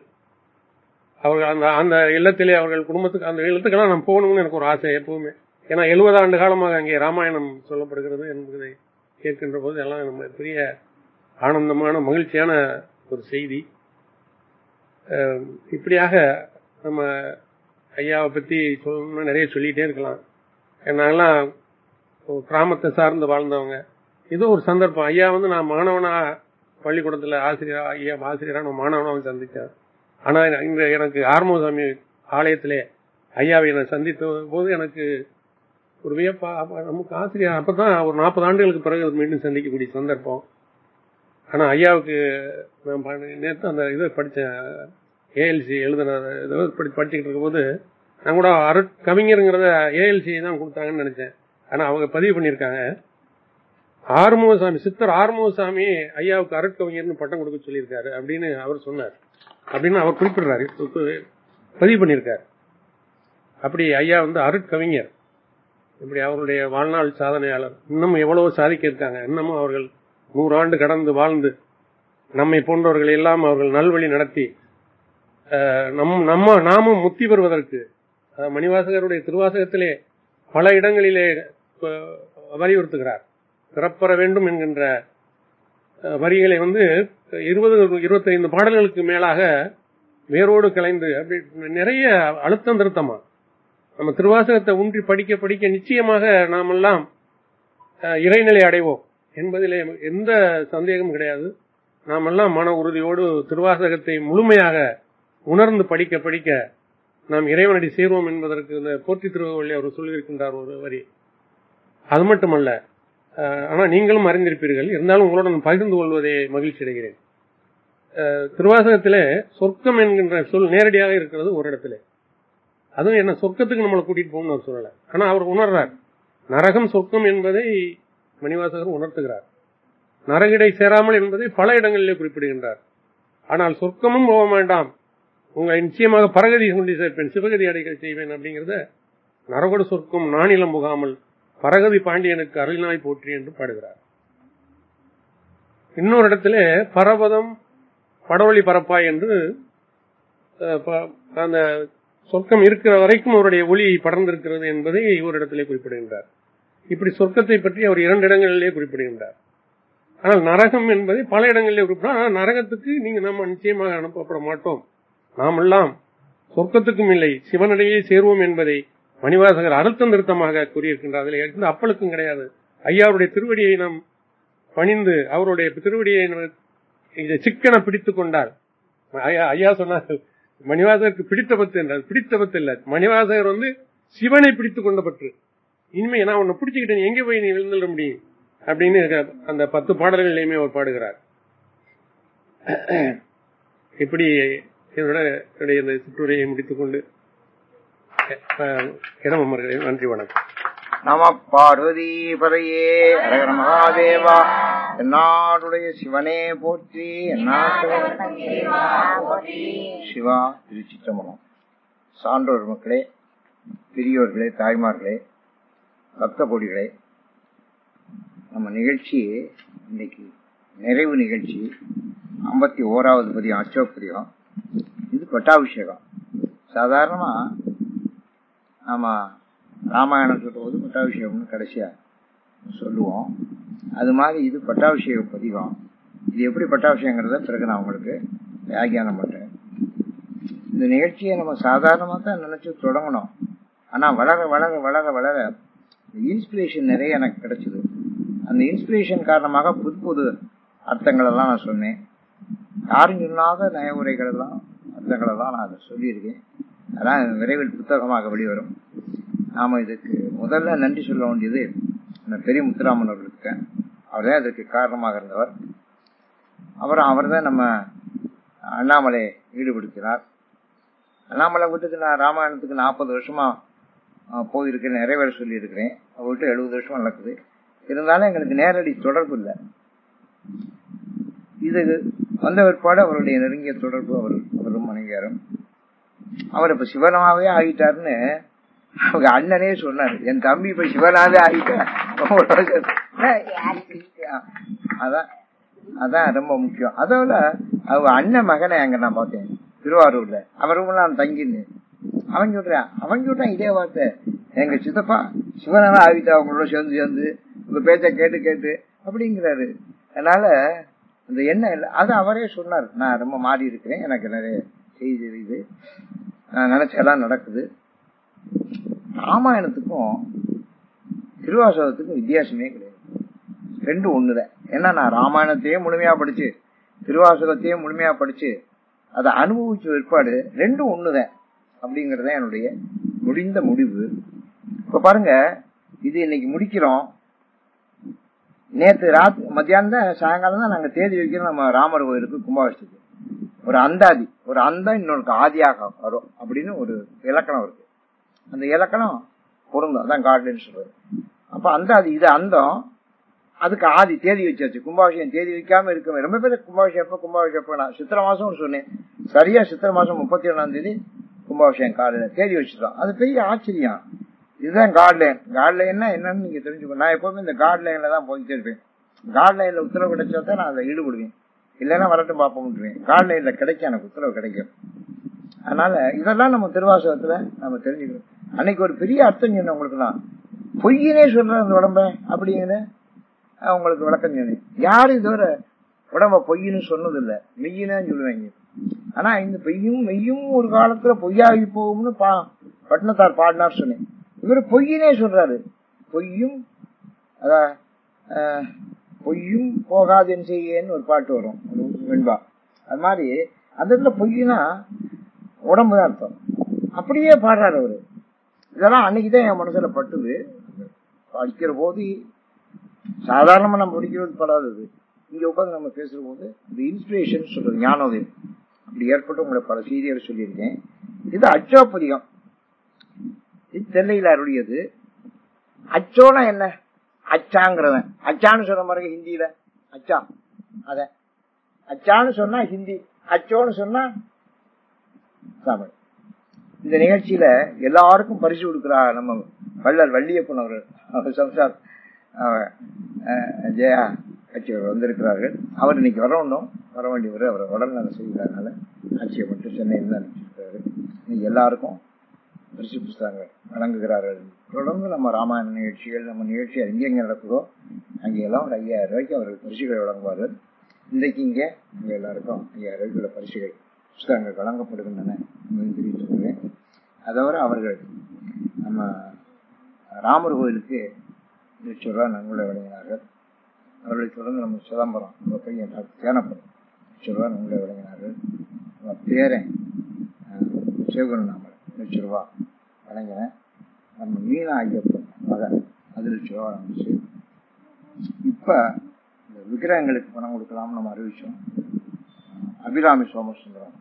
F: அவர்கள் அந்த இல்லத்திலே அவர்கள் குடும்பத்துக்கு அந்த இல்லத்துக்கெல்லாம் நான் போகணும்னு எனக்கு ஒரு ஆசை எப்பவுமே. ஏன்னா 70 ஆண்டு காலமாக அங்கே ராமாயணம் சொல்லப்படுகிறது என்பதை கேட்கின்ற போது எல்லாம் நம்ம பெரிய ஆனந்தமான மகிழ்ச்சியான ஒரு செய்தி. இப்படியாக நம்ம ஐயாவை பத்தி சொல்லணும்னா நிறைய சொல்லிட்டே இருக்கலாம். நாங்கெல்லாம் கிராமத்தை சார்ந்து வாழ்ந்தவங்க. ஏதோ ஒரு சந்தர்ப்பம் ஐயா நான் மாணவனா பள்ளிக்கூடத்துல ஆசிரியரா நான் மாணவனாவை சந்தித்தேன். ஆனா இந்த எனக்கு ஆறுமுகசாமி ஆலயத்திலே ஐயாவை நான் சந்தித்த போது எனக்கு ஒரு வியப்பா, நமக்கு ஆசிரியர் அப்பதான் ஒரு 40 ஆண்டுகளுக்கு பிறகு மீண்டும் சந்திக்கக்கூடிய சந்தர்ப்பம். ஆனா ஐயாவுக்கு நான் நேற்று அந்த இதை படித்தேன், ஏஎல்சி எழுதுன படிச்சுக்கிட்டு இருக்கும் போது நான் கூட கவிஞருங்கிறத ஏஎல்சி தான் கொடுத்தாங்கன்னு நினைச்சேன். ஆனா அவங்க பதிவு பண்ணியிருக்காங்க, ஆறுமுகசாமி சித்தர் ஆறுமுகசாமி ஐயாவுக்கு அருட்கவிஞர்னு பட்டம் கொடுக்க சொல்லியிருக்காரு அப்படின்னு அவர் சொன்னார். அப்படின்னு அவர் குறிப்பிடுறாரு, பதிவு பண்ணியிருக்காரு. அப்படி ஐயா அருட்கவிஞர். இப்படி அவருடைய வாழ்நாள் சாதனையாளர். இன்னும் எவ்வளவோ சாதிக்க இருக்காங்க. இன்னமும் அவர்கள் 100 ஆண்டு கடந்து வாழ்ந்து நம்மை போன்றவர்கள் எல்லாம் அவர்கள் நல்வழி நடத்தி நாமும் முக்தி பெறுவதற்கு மணிவாசகருடைய திருவாசகத்திலே பல இடங்களிலே வலியுறுத்துகிறார். பிறப்பெற வேண்டும் என்கின்ற வரிகளை 20-25 பாடல்களுக்கு மேலாக வேரோடு கலைந்து அப்படி நிறைய அழுத்தம் திருத்தமா நம்ம திருவாசகத்தை ஊன்றி படிக்க படிக்க நிச்சயமாக நாமெல்லாம் இறைநிலை அடைவோம் என்பதிலே எந்த சந்தேகமும் கிடையாது. நாமெல்லாம் மன உறுதியோடு திருவாசகத்தை முழுமையாக உணர்ந்து படிக்க படிக்க நாம் இறைவனடி சேர்வோம் என்பதற்கு இந்த போற்றி திருவள்ளுவர் அவர் சொல்லியிருக்கின்றார் ஒரு வரி. அது மட்டுமல்ல, ஆனால் நீங்களும் அறிந்திருப்பீர்கள், இருந்தாலும் உங்களுடன் பகிர்ந்து கொள்வதே மகிழ்ச்சி அடைகிறேன். திருவாசகத்திலே சொர்க்கம் என்கின்ற சொல் நேரடியாக இருக்கிறது ஒரு இடத்துல. அதுவும் என்ன சொர்க்கத்துக்கு நம்மளை கூட்டிட்டு போகணும்னு அவர் சொல்லல. ஆனா அவர் உணர்றார், நரகம் சொர்க்கம் என்பதை மணிவாசகர் உணர்த்துகிறார். நரகிடை சேராமல் என்பதை பல இடங்களிலே குறிப்பிடுகின்றார். ஆனால் சொர்க்கமும் போக வேண்டாம், உங்களை நிச்சயமாக பரகதி கொண்டு சேர்ப்பேன், சிவகதி அடைகள் செய்வேன் அப்படிங்கிறத நரகோடு சொர்க்கம் நானிலம் புகாமல் பரகதி பாண்டியனுக்கு அருளினாய் போற்றி என்று பாடுகிறார். இன்னொரு இடத்துல பரவதம் படவழி பரப்பாய் என்று அந்த சொர்க்கம் இருக்கிற வரைக்கும் அவருடைய ஒளி படர்ந்திருக்கிறது என்பதை ஒரு இடத்திலே குறிப்பிடுகின்றார். இப்படி சொர்க்கத்தை பற்றி அவர் 2 இடங்களிலே குறிப்பிடுகின்றார். ஆனால் நரகம் என்பதை பல இடங்களிலே குறிப்பிட்டார். ஆனால் நரகத்துக்கு நம்ம நிச்சயமாக அனுப்பப்பட மாட்டோம், நாமெல்லாம் சொர்க்கத்துக்கும் இல்லை சிவனடையே சேருவோம் என்பதை மணிவாசகர் அழுத்தம் திருத்தமாக கூறியிருக்கின்றார். அதில் அப்பளுக்கும் கிடையாது. ஐயாவுடைய திருவடியை நாம் பணிந்து அவருடைய திருவடியை இதை சிக்கன பிடித்துக் கொண்டால், ஐயா சொன்னார்கள் மணிவாசகருக்கு பிடித்த பத்து என்றால் பிடித்த பத்து இல்ல, மணிவாசகர் சிவனை பிடித்துக் கொண்ட பற்று. இனிமே நான் உன்னை பிடிச்சுக்கிட்டேன், எங்கே போய் நீ விழுந்துட முடியும் அப்படின்னு அந்த 10 பாடல்களையுமே அவர் பாடுகிறார். இப்படி என்னுடைய இந்த சிற்றுரையை முடித்துக் கொண்டு இடமர்களே நன்றி வணக்கம்.
A: நம பார்வதி பதையே ஹரஹர மகாதேவா. என்னாடுடைய சிவனே போற்றி, சிவா திருச்சிற்றம்பலம். சான்றோர் மக்களே, பெரியோர்களே, தாய்மார்களே, பக்த கோடிகளே, நம்ம நிகழ்ச்சி இன்னைக்கு நிறைவு நிகழ்ச்சி 51வது பதியம் அச்சோப்பதியம். இது பட்டாபிஷேகம். சாதாரணமா நாம ராமாயணம் சொல்லும்போது பட்டாபிஷேகம்னு கடைசியா சொல்லுவோம். அது மாதிரி இது பட்டாபிஷேக பதிகம். இது எப்படி பட்டாபிஷேகங்கிறத பிறகு நான் உங்களுக்கு வியாக்கியானம் பண்றேன். இந்த நிகழ்ச்சியை நம்ம சாதாரணமா தான் நினைச்சு தொடங்கணும். ஆனா வளர வளர வளர வளர இன்ஸ்பிரேஷன் நிறைய எனக்கு கிடைச்சது. அந்த இன்ஸ்பிரேஷன் காரணமாக புது புது அர்த்தங்கள் எல்லாம் நான் சொன்னேன். யாரும் சொல்லாத நய உரைகள் எல்லாம் அர்த்தங்கள் எல்லாம் நான் அதை சொல்லியிருக்கேன். அதான் விரைவில் புத்தகமாக வெளிவரும். நாம இதுக்கு முதல்ல நன்றி சொல்ல வேண்டியது பெரிய முத்துராமன் அவர்களுக்கு. அவர் தான் இதற்கு காரணமாக இருந்தவர். அவர் தான் நம்ம அண்ணாமலை ஈடுபடுத்தினார். அண்ணாமலை வீட்டுக்கு நான் ராமாயணத்துக்கு 40 வருஷமா போயிருக்கேன், நிறைவேற சொல்லி இருக்கிறேன். அவர் விட்டு 70 வருஷமா நடக்குது. இருந்தாலும் எங்களுக்கு நேரடி தொடர்பு இல்லை. இது வந்த பிற்பாடு அவருடைய நெருங்கிய தொடர்பு அவரும் மனைவியாரும். அவர் இப்ப சிவனாவே ஆகிட்டாருன்னு அவங்க அண்ணனே சொன்னாரு. என் தம்பி இப்ப சிவனாவே ஆகிட்டார். அதான் ரொம்ப முக்கியம். அதோட அவங்க அண்ணன் மகனை அங்க நான் பார்த்தேன் திருவாரூர்ல. அவரும் நான் தங்கின்னு அவன் சொல்றான் இதே வார்த்தை, எங்க சித்தப்பா சிவனாவே ஆகிட்டா அவங்களோட சேர்ந்து உங்க பேச்ச கேட்டு அப்படிங்கிறாரு. அதனால அந்த எண்ணம் இல்லை, அது அவரே சொன்னார். நான் ரொம்ப மாறி இருக்கிறேன், எனக்கு நிறைய செய்தி தெரியுது, நான் நினைச்செல்லாம் நடக்குது. ராமாயணத்துக்கும் திருவாசகத்துக்கும் வித்தியாசமே கிடையாது, ரெண்டும் ஒண்ணுதான். ஏன்னா நான் ராமாயணத்தையும் முழுமையா படிச்சு திருவாசகத்தையும் முழுமையா படிச்சு அதை அனுபவிச்ச ஏற்பாடு ரெண்டும் ஒண்ணுதான் அப்படிங்கறத என்னுடைய முடிந்த முடிவு. இப்ப பாருங்க, இது இன்னைக்கு முடிக்கிறோம். நேற்று மத்தியானம் தான் சாயங்காலம் தான் நாங்க தேதி வைக்கிறோம் நம்ம ராமர் கோயிலுக்கு கும்பாபிஷேகத்துக்கு. ஒரு அந்தாதி, ஒரு அந்தம் இன்னொருக்கு ஆதியாக வரும் அப்படின்னு ஒரு இலக்கணம் இருக்கு. அந்த இலக்கணம் பொருந்தும், அதான் காட்லின்னு சொல்றது. அப்ப அந்தாதி இது அந்தம், அதுக்கு ஆதி தேதி வச்சாச்சு. கும்பாபிஷேகம் தேதி வைக்காம இருக்க ரொம்ப பேர் கும்பாபிஷேகம் நான் சித்திரை மாசம் சொன்னேன். சரியா சித்திரை மாசம் 31ஆம் தேதி கும்பாபிஷேகம் காலையில தேதி வச்சுட்டோம். அது பெரிய ஆச்சரியம். இதுதான் காட்லைன். காட்லைன்னா என்னன்னு நீங்க தெரிஞ்சுக்கணும். நான் எப்பவுமே இந்த காட்லைன்ல தான் போயிட்டே இருப்பேன். காட்லைன்ல உத்தரவு கிடைச்சா தான் நான் அதை ஈடுபடுவேன், இல்லைன்னா வரட்டும் பார்ப்போம். காட்லைன்ல கிடைக்கும், எனக்கு உத்தரவு கிடைக்கும். அதனால இதெல்லாம் நம்ம திருவாசகத்துல நம்ம தெரிஞ்சுக்கணும். அன்னைக்கு ஒரு பெரிய அர்த்தம் சொன்ன உங்களுக்குலாம், பொய்யினே சொல்ற அந்த உடம்ப அப்படிங்கிற உங்களுக்கு விளக்கம் சொன்னேன். யாரும் இதுவரை உடம்ப பொய்ன்னு சொன்னது இல்லை, மெய்யினு சொல்லுவாங்க. ஆனா இந்த பொய்யும் மெய்யும் ஒரு காலத்துல பொய்யாகி போகும்னு பட்டினத்தார் பாடினார் சொன்னேன். இவரு பொய்யினே சொல்றாரு. பொய்யும் அதான் பொய்யும் போகாது என் செய்யன்னு ஒரு பாட்டு வரும் வெண்பா. அது மாதிரி அந்த இடத்துல பொய்னா உடம்பு தான் அர்த்தம். அப்படியே பாடுறாரு அவரு. இதெல்லாம் அன்னைக்குதான் என் மனசுல பட்டுது. படிக்கிற போது சாதாரணமா நம்ம படிக்கிறது படாதது, இங்க உட்காந்து நம்ம பேசுற போது இந்த இன்ஸ்பிரேஷன் சொல்றது ஞானோதயம் அப்படி ஏற்பட்டு உங்களை பல செய்திகளை சொல்லியிருக்கேன். இது அச்சோப்பதிகம், இது தென்னையில அருளியது. அச்சோனா என்ன? அச்சாங்கிறவன் அச்சான்னு சொல்ற மாதிரி ஹிந்தியில அச்சா, அத அச்சான்னு சொன்னா ஹிந்தி, அச்சோன்னு சொன்னா தமிழ். இந்த நிகழ்ச்சியில எல்லாருக்கும் பரிசு கொடுக்கிறா நம்ம வள்ளல் வள்ளியப்பன் அவர் சம்சார் ஜெயா கட்சியவர் வந்திருக்கிறார்கள். அவர் இன்னைக்கு வரணும், வர வேண்டியவர். அவர் உடல்நல செய்வதனால ஆட்சியை மட்டும் சென்னையில் தான் அனுப்பிச்சிருக்கிறாரு. இன்னைக்கு எல்லாருக்கும் பரிசு புஸ்தகங்கள் வழங்குகிறார்கள். தொடர்ந்து நம்ம ராமாயண நிகழ்ச்சிகள், நம்ம நிகழ்ச்சி எங்கெங்க நடக்குதோ அங்கெல்லாம் ஒரு 5000 ரூபாய்க்கு அவர்கள் பரிசுகளை வழங்குவார்கள். இன்றைக்கு இங்கே எல்லாருக்கும் 5000 ரூபாய்க்குள்ள பரிசுகள் புஸ்தகங்கள் வழங்கப்படுகின்றன தெரிவித்துள்ளேன். அதோட அவர்கள் நம்ம ராமர் கோயிலுக்கு 1,00,000 ரூபாய் நன்கொடை வழங்கினார்கள். அவர்களை தொடர்ந்து நம்ம சிதம்பரம் நம்ம பையன் தேனப்படும் 1,00,000 ரூபாய் நன்கொடை வழங்கினார்கள். நம்ம பேரன் சிவகுரு நாமல் 1,00,000 ரூபாய் வழங்கினேன். நம்ம மீனா ஐயப்பன் மகன் அது 1,00,000 ரூபாய் வழங்கிச்சு. இப்ப இந்த விக்கிரகங்களுக்கு பணம் கொடுக்கலாம்னு நம்ம அறிவிச்சோம். அபிராமி சோமசுந்தரம்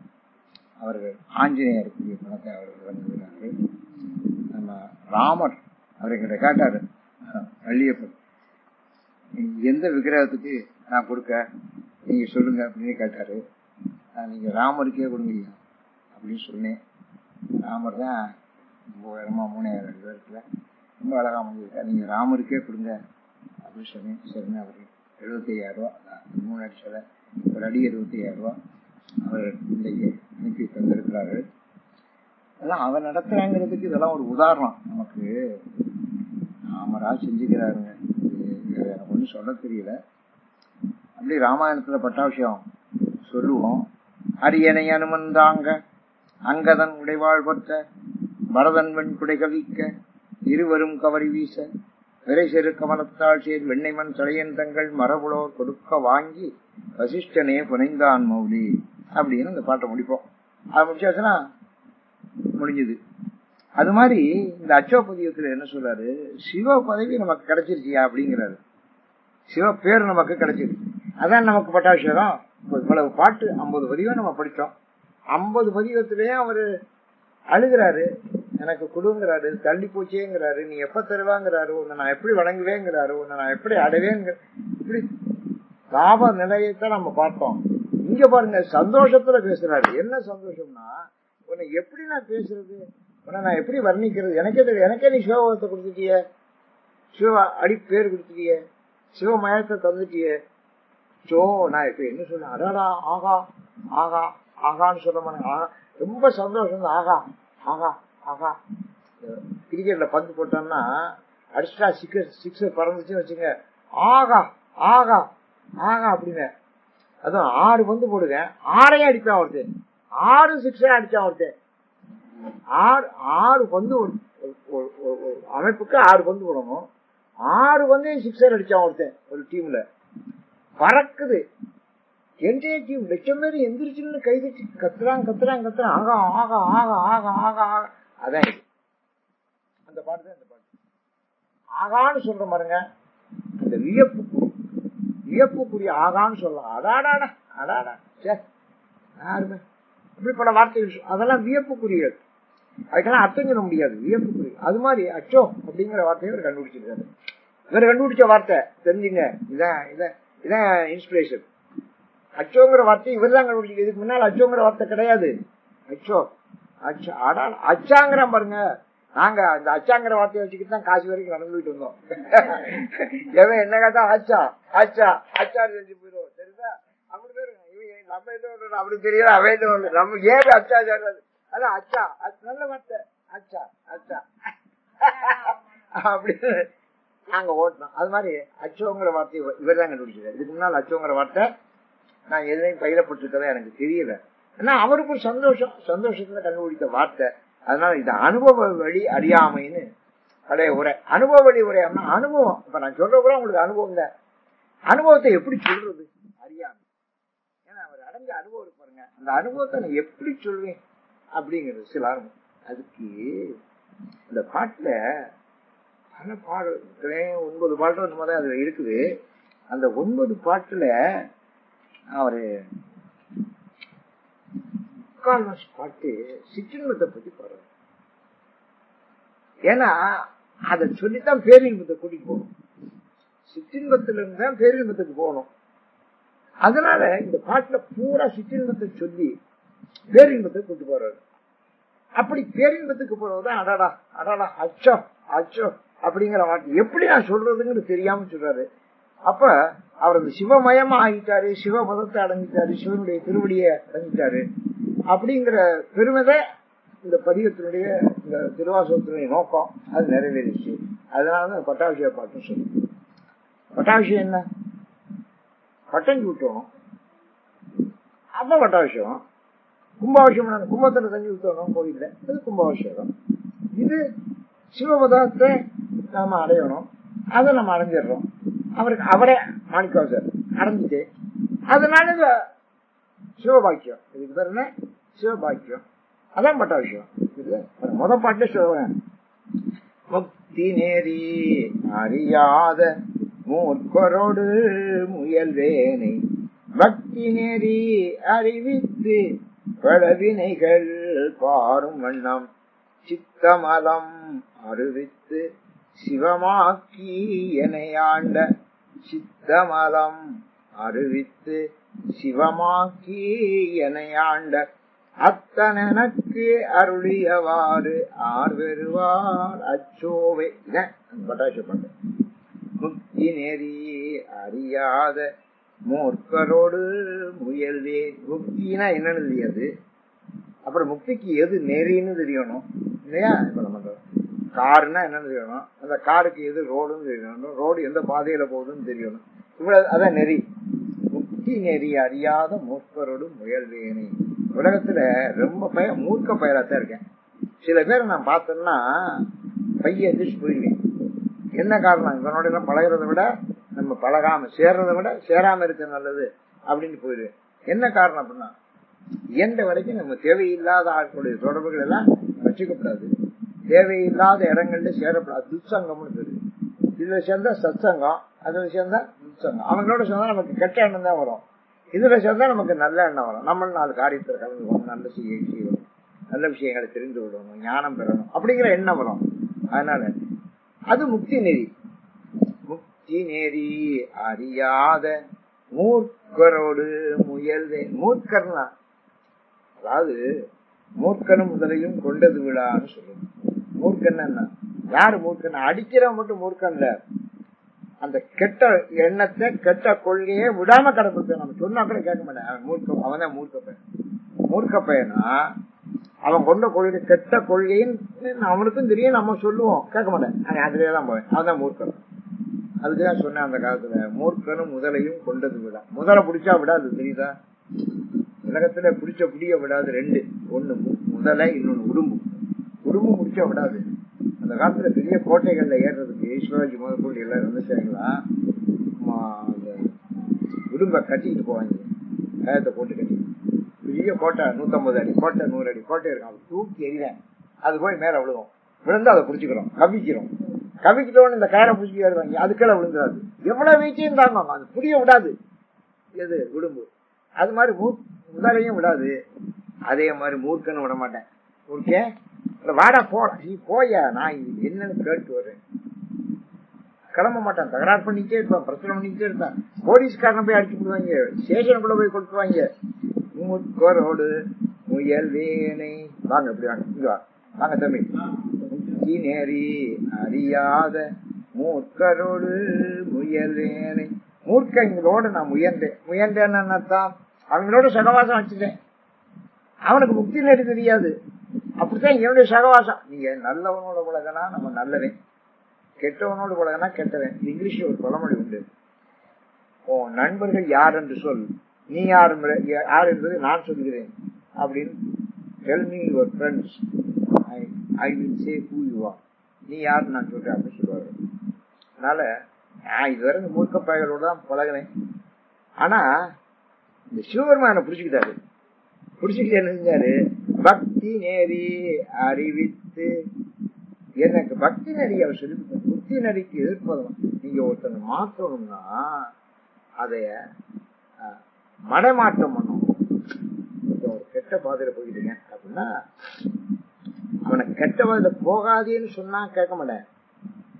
A: அவர்கள் ஆஞ்சநேயருக்குரிய பணத்தை அவர்கள் வழங்குகிறார்கள். நம்ம ராமர் அவர்கிட்ட கேட்டாரு வள்ளியப்பன், எந்த விக்கிரகத்துக்கு நான் கொடுக்க நீங்க சொல்லுங்க அப்படின்னு கேட்டாரு. நீங்க ராமருக்கே கொடுங்க அப்படின்னு சொன்னேன். ராமர் தான் 3000 பேருக்குல ரொம்ப அழகா முடிஞ்சிருக்கா, நீங்க ராமருக்கே கொடுங்க அப்படின்னு சொன்னேன். சரின்னு அவர் 75,000 ரூபா, 3 அடி சிலை, ஒரு அடி 75,000 ரூபா அவர் இன்றைக்கு அனுப்பி தந்திருக்கிறார்கள். அதெல்லாம் அவன் நடத்துறாங்கிறதுக்கு இதெல்லாம் ஒரு உதாரணம். நமக்கு ராமரா செஞ்சுக்கிறாருங்க, எனக்கு ஒன்றும் சொல்ல தெரியல. அப்படி ராமாயணத்துல பட்டாபிஷேகம் சொல்லுவோம். அரியணை அனுமந்தாங்க அங்கதன் உடைவாழ் பற்ற பரதன் வெண் குடை கவிக்க இருவரும் கவரி வீச விரை செரு கமலத்தாள் சேர் வெண்ணைமண் தலையன் தங்கள் மரபுலோர் கொடுக்க வாங்கி வசிஷ்டனே புனைந்தான் மௌலி அப்படின்னு அந்த பாட்டை முடிப்போம். அது முடிச்சாச்சுன்னா முடிஞ்சது. அது மாதிரி இந்த அச்சோபதியத்துல என்ன சொல்றாரு, சிவ பதவி நமக்கு கிடைச்சிருச்சியா அப்படிங்கிறாரு. சிவ பேர் நமக்கு கிடைச்சிருக்கு, அதான் நமக்கு பட்டாபிஷேகம். இவ்வளவு பாட்டு 50 பதிகம் நம்ம படித்தோம். 50 பதிகத்திலேயே அவரு அழுகிறாரு, எனக்கு கொடுங்கிறாரு, தள்ளி போச்சேங்கிறாரு, நீ எப்ப தருவாங்கிறாரு, உன்னை நான் எப்படி வணங்குவேங்கிறாரு, உன்னை நான் எப்படி அடைவேங்கிற, இப்படி லாப நிலையத்தான் நம்ம பார்த்தோம். இங்க பாருங்க சந்தோஷத்துல பேசுறாரு. என்ன சந்தோஷம்னா, உன்னை எப்படி நான் பேசுறது, உன்னை நான் எப்படி வர்ணிக்கிறது, எனக்கே தெரியும். எனக்கே நீ சிவபத்தை கொடுத்துட்டிய, சிவ அடி பேர் கொடுத்துட்டிய, சிவமயத்தை தந்துட்டிய. சோ நான் இப்ப என்ன சொல்றேன், அடாடா ஆகா ஆகா ஆகான்னு சொல்ல மாட்டேங்க. ஆகா ரொம்ப சந்தோஷம். ஆகா ஆகா ஆகா. கிரிக்கெட்ல பந்து போட்டோம்னா அடிச்சா சிக்ஸர் பறந்துச்சுன்னு வச்சுங்க, ஆகா ஆகா ஆகா அப்படின்னு. அதுவும் 6 பந்து போடுங்க, 6ஐயும் அடிப்பான் ஒருத்தன், 6 சிக்ஸர் அடிச்சான் ஒருத்தன். 6 பந்து அமைப்புக்கு 6 பந்து போடணும், 6 பந்தையும் சிக்ஸர் அடிச்சான் ஒருத்தன். ஒரு டீம்ல பறக்குது, என்டைய டீம் 1,00,000 பேர் எந்திரிச்சுன்னு கை தட்டி கத்துறான் கத்துறான் கத்துறான், ஆகா ஆகா ஆகா ஆகா ஆகா ஆகா. அதான் அந்த பாட்டு தான் இந்த பாட்டு. ஆகான்னு சொல்ற பாருங்க, இந்த வியப்புக்குரிய ஆகான்னு சொல்லலாம். அடாடாடா அடாடா சரி யாருமே இப்படி பல வார்த்தைகள், அதெல்லாம் வியப்புக்குரியது. அதுக்கெல்லாம் அர்த்தம் சொல்ல முடியாது, வியப்புக்குரிய. அது மாதிரி அச்சோ அப்படிங்கிற வார்த்தையை இவர் கண்டுபிடிச்சிருக்காரு. இவர் கண்டுபிடிச்ச வார்த்தை தெரிஞ்சுங்க, இதான் இன்ஸ்பிரேஷன். அச்சோங்கிற வார்த்தை இவர் தான் கண்டுபிடிச்சு. இதுக்கு முன்னால் அச்சோங்கிற வார்த்தை கிடையாது. அச்சோ அச்சா அடாடா அச்சாங்கிறான் பாருங்க. நாங்க அந்த அச்சாங்கிற வார்த்தையை வச்சுக்கிட்டு தான் காசு வரைக்கும் நடந்துகிட்டு இருந்தோம். எவன் என்ன கேட்டா ஆச்சா ஆச்சா ஆச்சா செஞ்சு போயிடுவோம். சரிதா? அப்படி பேருங்க நம்ம எதுவும் அப்படி தெரியல, அவன் எதுவும் நம்ம ஏன் அச்சா சொல்றது? அதான் அச்சா நல்ல வார்த்தை அச்சா அச்சா அப்படின்னு நாங்க ஓட்டணும். அது மாதிரி அச்சோங்கிற வார்த்தை இவர் தான் கண்டுபிடிச்சாரு. இதுக்கு முன்னால் அச்சோங்கிற வார்த்தை நான் எதுலையும் பயிரப்பட்டிருக்கதா எனக்கு தெரியல. ஏன்னா அவருக்கு ஒரு சந்தோஷத்துல கண்டுபிடித்த வார்த்தை. அதனால இது அனுபவ வழி அறியாமைன்னு பழைய உரை. அனுபவ வழி உரை அனுபவம். இப்ப நான் சொல்ற கூட உங்களுக்கு அனுபவம் தான். அனுபவத்தை எப்படி சொல்றது? அறியாமை. ஏன்னா அவர் அடைஞ்ச அனுபவம் இருப்பாருங்க, அந்த அனுபவத்தை நான் எப்படி சொல்வேன் அப்படிங்கிறது சில அனுபவம். அதுக்கு இந்த பாட்டுல பல பாடல் 9 பாட்டு மாதிரி அதுல இருக்குது. அந்த 9 பாட்டுல அவரு முக்கால்வாசி பாட்டு சிற்றின்பத்தை பத்தி பாடுறாரு. ஏன்னா அதை சொல்லித்தான் பேரின்பத்தை கூட்டிட்டு போகணும். சிற்றின்பத்திலிருந்து தான் பேரின்பத்துக்கு போகணும். அதனால இந்த பாட்டுல பூரா சிற்றின்பத்தை சொல்லி பேரின்பத்தை கூட்டு போறாரு. அப்படி பேரின்பத்துக்கு போறதுதான் அடாடா அடாடா அச்சோ அச்சோ அப்படிங்கிற வார்த்தை எப்படி நான் சொல்றதுங்கிறது தெரியாம சொல்றாரு. அப்ப அவர் அந்த சிவமயமா ஆகிட்டாரு, சிவபதத்தை அடைஞ்சிட்டாரு, சிவனுடைய திருவடியை அடைஞ்சிட்டாரு அப்படிங்கிற பெருமைதை இந்த பதிகத்தினுடைய இந்த திருவாசகத்தினுடைய நோக்கம் அது நிறைவேறிச்சு. அதனாலதான் பட்டாபிஷேக பாட்டு சொல்லு. பட்டாபிஷேகம் என்ன? பட்டம் சூட்டணும். அப்ப பட்டாபிஷேகம். கும்பாபிஷேகம் கும்பத்துல தண்ணி ஊற்றணும் கோயில்ல, அது கும்பாபிஷேகம். இது சிவபதத்தை நாம அடையணும், அதை நம்ம அடைஞ்சிடறோம். அவருக்கு அவரே மாணிக்கவாசர் அடைஞ்சிட்டு அதனால சிவபாக்கியம். இதுக்கு பேர் என்ன? சிவபாக்கியம். அதான் பட்டாபிஷேகம். முதல் பாட்டு சொல்லுவேன். முக்தி நெறி அறியாத மூர்க்கரோடு முயல்வேனை பக்தி நெறி அறிவித்து பழவினைகள் பாரும் வண்ணம் சித்தமலம் அறிவித்து சிவமாக்கி எனையாண்ட சித்தமலம் அறிவித்து சிவமாக்கி எனையாண்ட அத்தனக்கு அருளியவாறு ஆர்வெருவார் அச்சோவை. பட்டாசப்பட்ட முக்தி நெறி அறியாத மூர்க்கரோடு முயல்வே. முக்தினா என்னன்னு தெரியாது, அப்புறம் முக்திக்கு எது நெறின்னு தெரியணும் இல்லையா? இப்ப நம்ம காருன்னா என்னன்னு தெரியணும், அந்த காருக்கு எது ரோடுன்னு தெரியணும், ரோடு எந்த பாதையில போகுதுன்னு தெரியணும். இவ்வளவு அதான் நெறி. முக்தி நெறி அறியாத மூர்க்கரோடு முயல்வேனே. உலகத்துல ரொம்ப மூர்க்க பயலாத்தான் இருக்கேன். சில பேரை நான் பார்த்தேன்னா பைய எதிர்த்து போயிருவேன். என்ன காரணம்? இவனோட எல்லாம் பழகிறத விட நம்ம பழகாம சேர்றதை விட சேராம இருக்க நல்லது அப்படின்னு போயிருவேன். என்ன காரணம் அப்படின்னா, எந்த வரைக்கும் நம்ம தேவையில்லாத ஆட்களுடைய தொடர்புகள் எல்லாம் வச்சுக்கப்படாது, தேவையில்லாத இடங்கள்ல சேரப்படாது. துச்சங்கம்னு தெரியும். இதுல சேர்ந்தா சத்சங்கம், அதுல சேர்ந்தா துச்சங்கம். அவங்களோட சேர்ந்தா நமக்கு கெட்ட எண்ணம் தான் வரும், இதுல சேர்ந்தா நமக்கு நல்ல எண்ணம் வரும். நம்ம 4 காரியத்தில் கலந்துக்கணும், நல்ல செய்யணும், நல்ல விஷயங்களை தெரிந்து விடணும், ஞானம் பெறணும் அப்படிங்கிற எண்ணம் வரும். அதனால அது முக்தி நெறி. முக்தி நெறி அறியாத மூர்க்கரோடு முயல்வே. மூர்க்கர்னா அதாவது மூர்க்கனும் முதலையும் கொண்டது விழான்னு சொல்லுவோம். மூர்க்கன் என்ன? யாரு மூர்க்கன்? அடிக்கிறவன் மட்டும் மூர்க்கன் இல்ல, அந்த கெட்ட எண்ணத்தை கெட்ட கொள்கையை விடாம கடப்பிடிச்ச. நம்ம சொன்னா கூட கேட்க மாட்டேன். அவன் தான் மூர்க்க பையன். மூர்க்க பையனா அவன் கொண்ட கொள்கை கெட்ட கொள்கைன்னு அவனுக்கும் தெரியும், நம்ம சொல்லுவோம், கேட்க மாட்டேன், அதுலதான் போவேன். அவன்தான் மூர்க்கன். அதுக்குதான் சொன்னேன் அந்த காலத்துல, மூர்க்கனும் முதலையும் கொண்டது விடா. முதலை பிடிச்சா விடாது, தெரியுதா? உலகத்துல பிடிச்ச பிடிய விடாது 2. ஒண்ணு முதலை, இன்னொன்னு உடும்பு. உடும்பு பிடிச்சா விடாது. அந்த காலத்துல பெரிய கோட்டைகள்ல ஏறுறதுக்கு சிவாஜி முதற்கொண்டு எல்லாம் இருந்துச்சாங்களா, அந்த உடும்பை கட்டிட்டு போவாங்க, கயத்தை போட்டு கட்டி. பெரிய கோட்டை 150 அடி கோட்டை, 100 அடி கோட்டை இருக்கும். அது தூக்கி எறிவேன், அது போய் மேல விழுவோம். விழுந்து அதை பிடிச்சிக்கிறோம், கவிக்கிறோம். கவிக்கிட்டோன்னு இந்த கயரை பிடிச்சி ஏறுவாங்க, அதுக்கெல்லாம் விழுந்துடாது. எவ்வளவு வீச்சையும் தாங்க, அது புடிய விடாது. எது? உடும்பு. அது மாதிரி முதலையும் விடாது. அதே மாதிரி மூர்க்கன்னு விட மாட்டேன். மூர்க்கேன் வாடா போட, நீ போயா, நான் என்னன்னு கேட்டு வர்றேன். கிளம்ப மாட்டான், தகராறு பண்ணிக்கிட்டே இருப்பான், பிரச்சனை பண்ணிக்கிட்டே இருப்பான். போலீஸ்காரனை போய் அடிச்சு விடுவாங்க, ஸ்டேஷனுக்குள்ள போய் கொடுத்துருவாங்க. மூர்க்கரோடு முயல் வேனை. வாங்க இப்படி வாங்க, இங்க வாங்க தம்பி. பக்தி நெறி அறியாத மூர்க்கரோடு முயல்வேனை. மூர்க்கங்களோடு நான் முயன்றேன்னு அர்த்தம், அவங்களோட சகவாசம் வச்சுட்டேன். அவனுக்கு முக்தி நெறி தெரியாது, அப்படித்தான் என்னுடைய சகவாசம். நீங்க நல்லவனோட பழகனா நம்ம நல்லவன், கெட்டவனோடு பழகனா கெட்டவன். இங்கிலீஷ்ல ஒரு பழமொழி உண்டு, உன் நண்பர்கள் யார் என்று சொல், நீ யார் என்பதை நான் சொல்கிறேன் அப்படின்னு. Tell me your friends, I will say who you are. நீ யாருன்னு நான் சொல்றேன் அப்படின்னு சொல்லுவாரு. அதனால நான் இதுவரை இந்த மூர்க்க பயங்களோட தான் பழகினேன். ஆனா இந்த சிவபெருமான புடிச்சுக்கிட்டாரு. புடிச்சுக்கிட்டு என்ன செஞ்சாரு, பக்தி நெறி அறிவித்து எனக்கு பக்தி நெறி அவர் சொல்லி. புத்தி நெறிக்கு எதிர்ப்பதும் நீங்க ஒருத்தனை மாற்றணும்னா அதைய மடைமாற்றம் பண்ணும். ஒரு கெட்ட பாதையில போயிட்டீங்க அப்படின்னா அவனை கெட்ட பாதையில போகாதேன்னு சொன்னா கேட்க மாட்டேன்,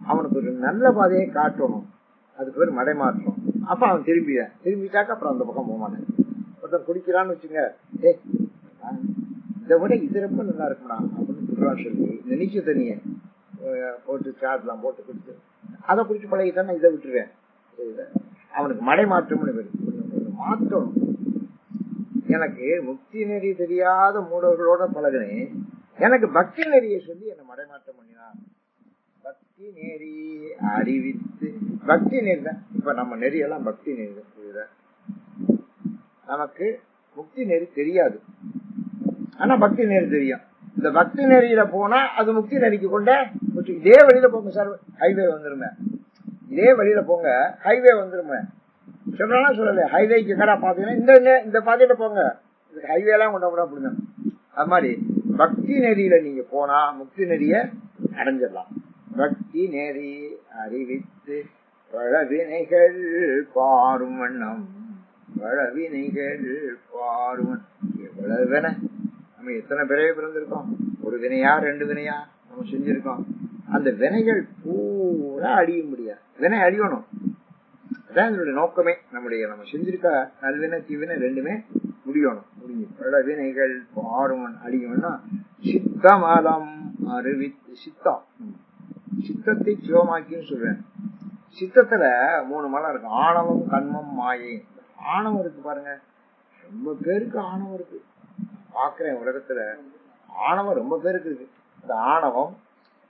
A: அவனுக்கு ஒரு நல்ல பாதையை காட்டணும். அதுக்கு பேர் மடைமாற்றம். அப்ப அவன் திரும்பிட்டாக்க அப்புறம் அந்த பக்கம் போக மாட்டேன். ஒருத்தன் குடிக்கிறான்னு வச்சுங்க, இதை விட இது ரொம்ப நல்லா இருக்கும்டா அப்படின்னு சொல்றான்னு சொல்லி நினைச்ச தண்ணிய போட்டு சாட்லாம் போட்டு குடிச்சு அதை குடிச்சு பழகிட்டான், இதை விட்டுருவேன். அவனுக்கு மடைமாற்றம்னு பேரு. மாற்றணும். எனக்கு முக்தி நெறி தெரியாத மூடர்களோட பழகினேன், எனக்கு பக்தி நெறியை சொல்லி என்ன மடைமாற்றம் பண்ணினான். பக்தி நெறி அறிவித்து, பக்தி நெறி தான் இப்ப நம்ம நெறியெல்லாம் பக்தி நெறி தான். புரியுதா? நமக்கு முக்தி நெறி தெரியாது, ஆனா பக்தி நெறி தெரியும். இந்த பக்தி நெறியில போனா அது முக்தி நெறிக்கு கொண்ட. இதே வழியில போங்க சார், ஹைவே வந்துருமே, இதே வழியில போங்க ஹைவே வந்துருமே. சொல்றா சொல்லல, ஹைவேக்கு கடை பாத்தீங்கன்னா இந்த பாதையில போங்க, இதுக்கு ஹைவே எல்லாம் கொண்ட கூட அப்படிங்க. அது மாதிரி பக்தி நெறியில நீங்க போனா முக்தி நெறிய அடைஞ்சிடலாம். பக்தி நெறி அறிவித்து பழவினைகள் பாரும் வண்ணம், பழவினைகள் பாரும். எவ்வளவு வேண நம்ம எத்தனை பிறவை பிறந்திருக்கோம், ஒரு வினையா 2 வினையா நம்ம செஞ்சிருக்கோம். அந்த வினைகள் பூரா அழிய முடியாது, வினை அழியணும். அதான் என்னுடைய நோக்கமே. நம்ம செஞ்சிருக்க நல்வினை தீவினை 2மே முடியணும். முடிஞ்சு பழவினைகள் பாருமன் அழியும்னா சித்தமலம் அறிவித்து. சித்தத்தை சிவமாக்கின்னு சொல்றேன். சித்தத்துல 3 மலம் இருக்கு, ஆணவம் கண்மம் மாயை. ஆணவம் இருக்கு பாருங்க, ரொம்ப பேருக்கு ஆணவம் இருக்கு. பாக்குறேன் உலகத்துல ஆணவம் ரொம்ப பேருக்கு இருக்கு. இந்த ஆணவம்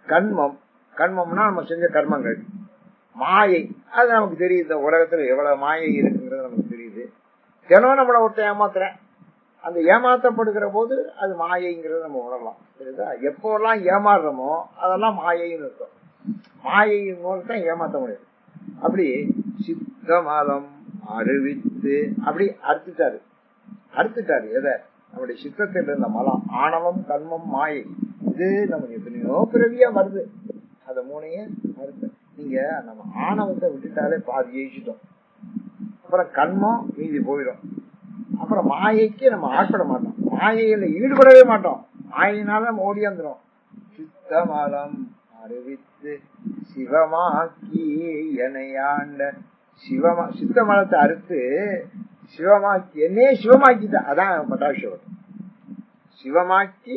A: கண்மம், கண்மம்னா நம்ம செஞ்ச கர்மங்கள், மாயை அது நமக்கு தெரியுது. இந்த உலகத்துல எவ்வளவு மாயை இருக்குங்கிறது நமக்கு தெரியுது. தினம் நம்மளை ஒருத்தன் ஏமாத்துறேன், அந்த ஏமாத்தப்படுகிற போது அது மாயைங்கிறத நம்ம உணரலாம். சரிதா? எப்போல்லாம் ஏமாறுறோமோ அதெல்லாம் மாயைன்னு இருக்கும். மாயையின் மூலத்தான் ஏமாத்த முடியும். அப்படி சித்தமலம் அறிவித்து அப்படி அறுத்துட்டாரு. எதை? நம்முடைய சித்தத்தில் இருந்த மலம், ஆணவம் கண்மம் மாயை. இது நம்ம எத்தனையோ பிறவியா வருது. அத 3ஐயும் மறுத்து நீங்க நம்ம ஆணவத்தை விட்டுட்டாலே பாதி ஜெயிச்சிட்டோம். அப்புறம் கண்மம் மீதி போயிடும். அப்புறம் மாயைக்கு நம்ம ஆட்பட மாட்டோம், மாயையில ஈடுபடவே மாட்டோம், மாயினால நம்ம ஓடியாந்துரும். சித்தமலம் அறிவித்து சிவமாக்கி எனையாண்ட. சித்தமலத்தை அறுத்து சிவமாக்கி என்னையே சிவமாக்கிட்டா. அதான் பட்டாபிஷேகம். சிவமாக்கி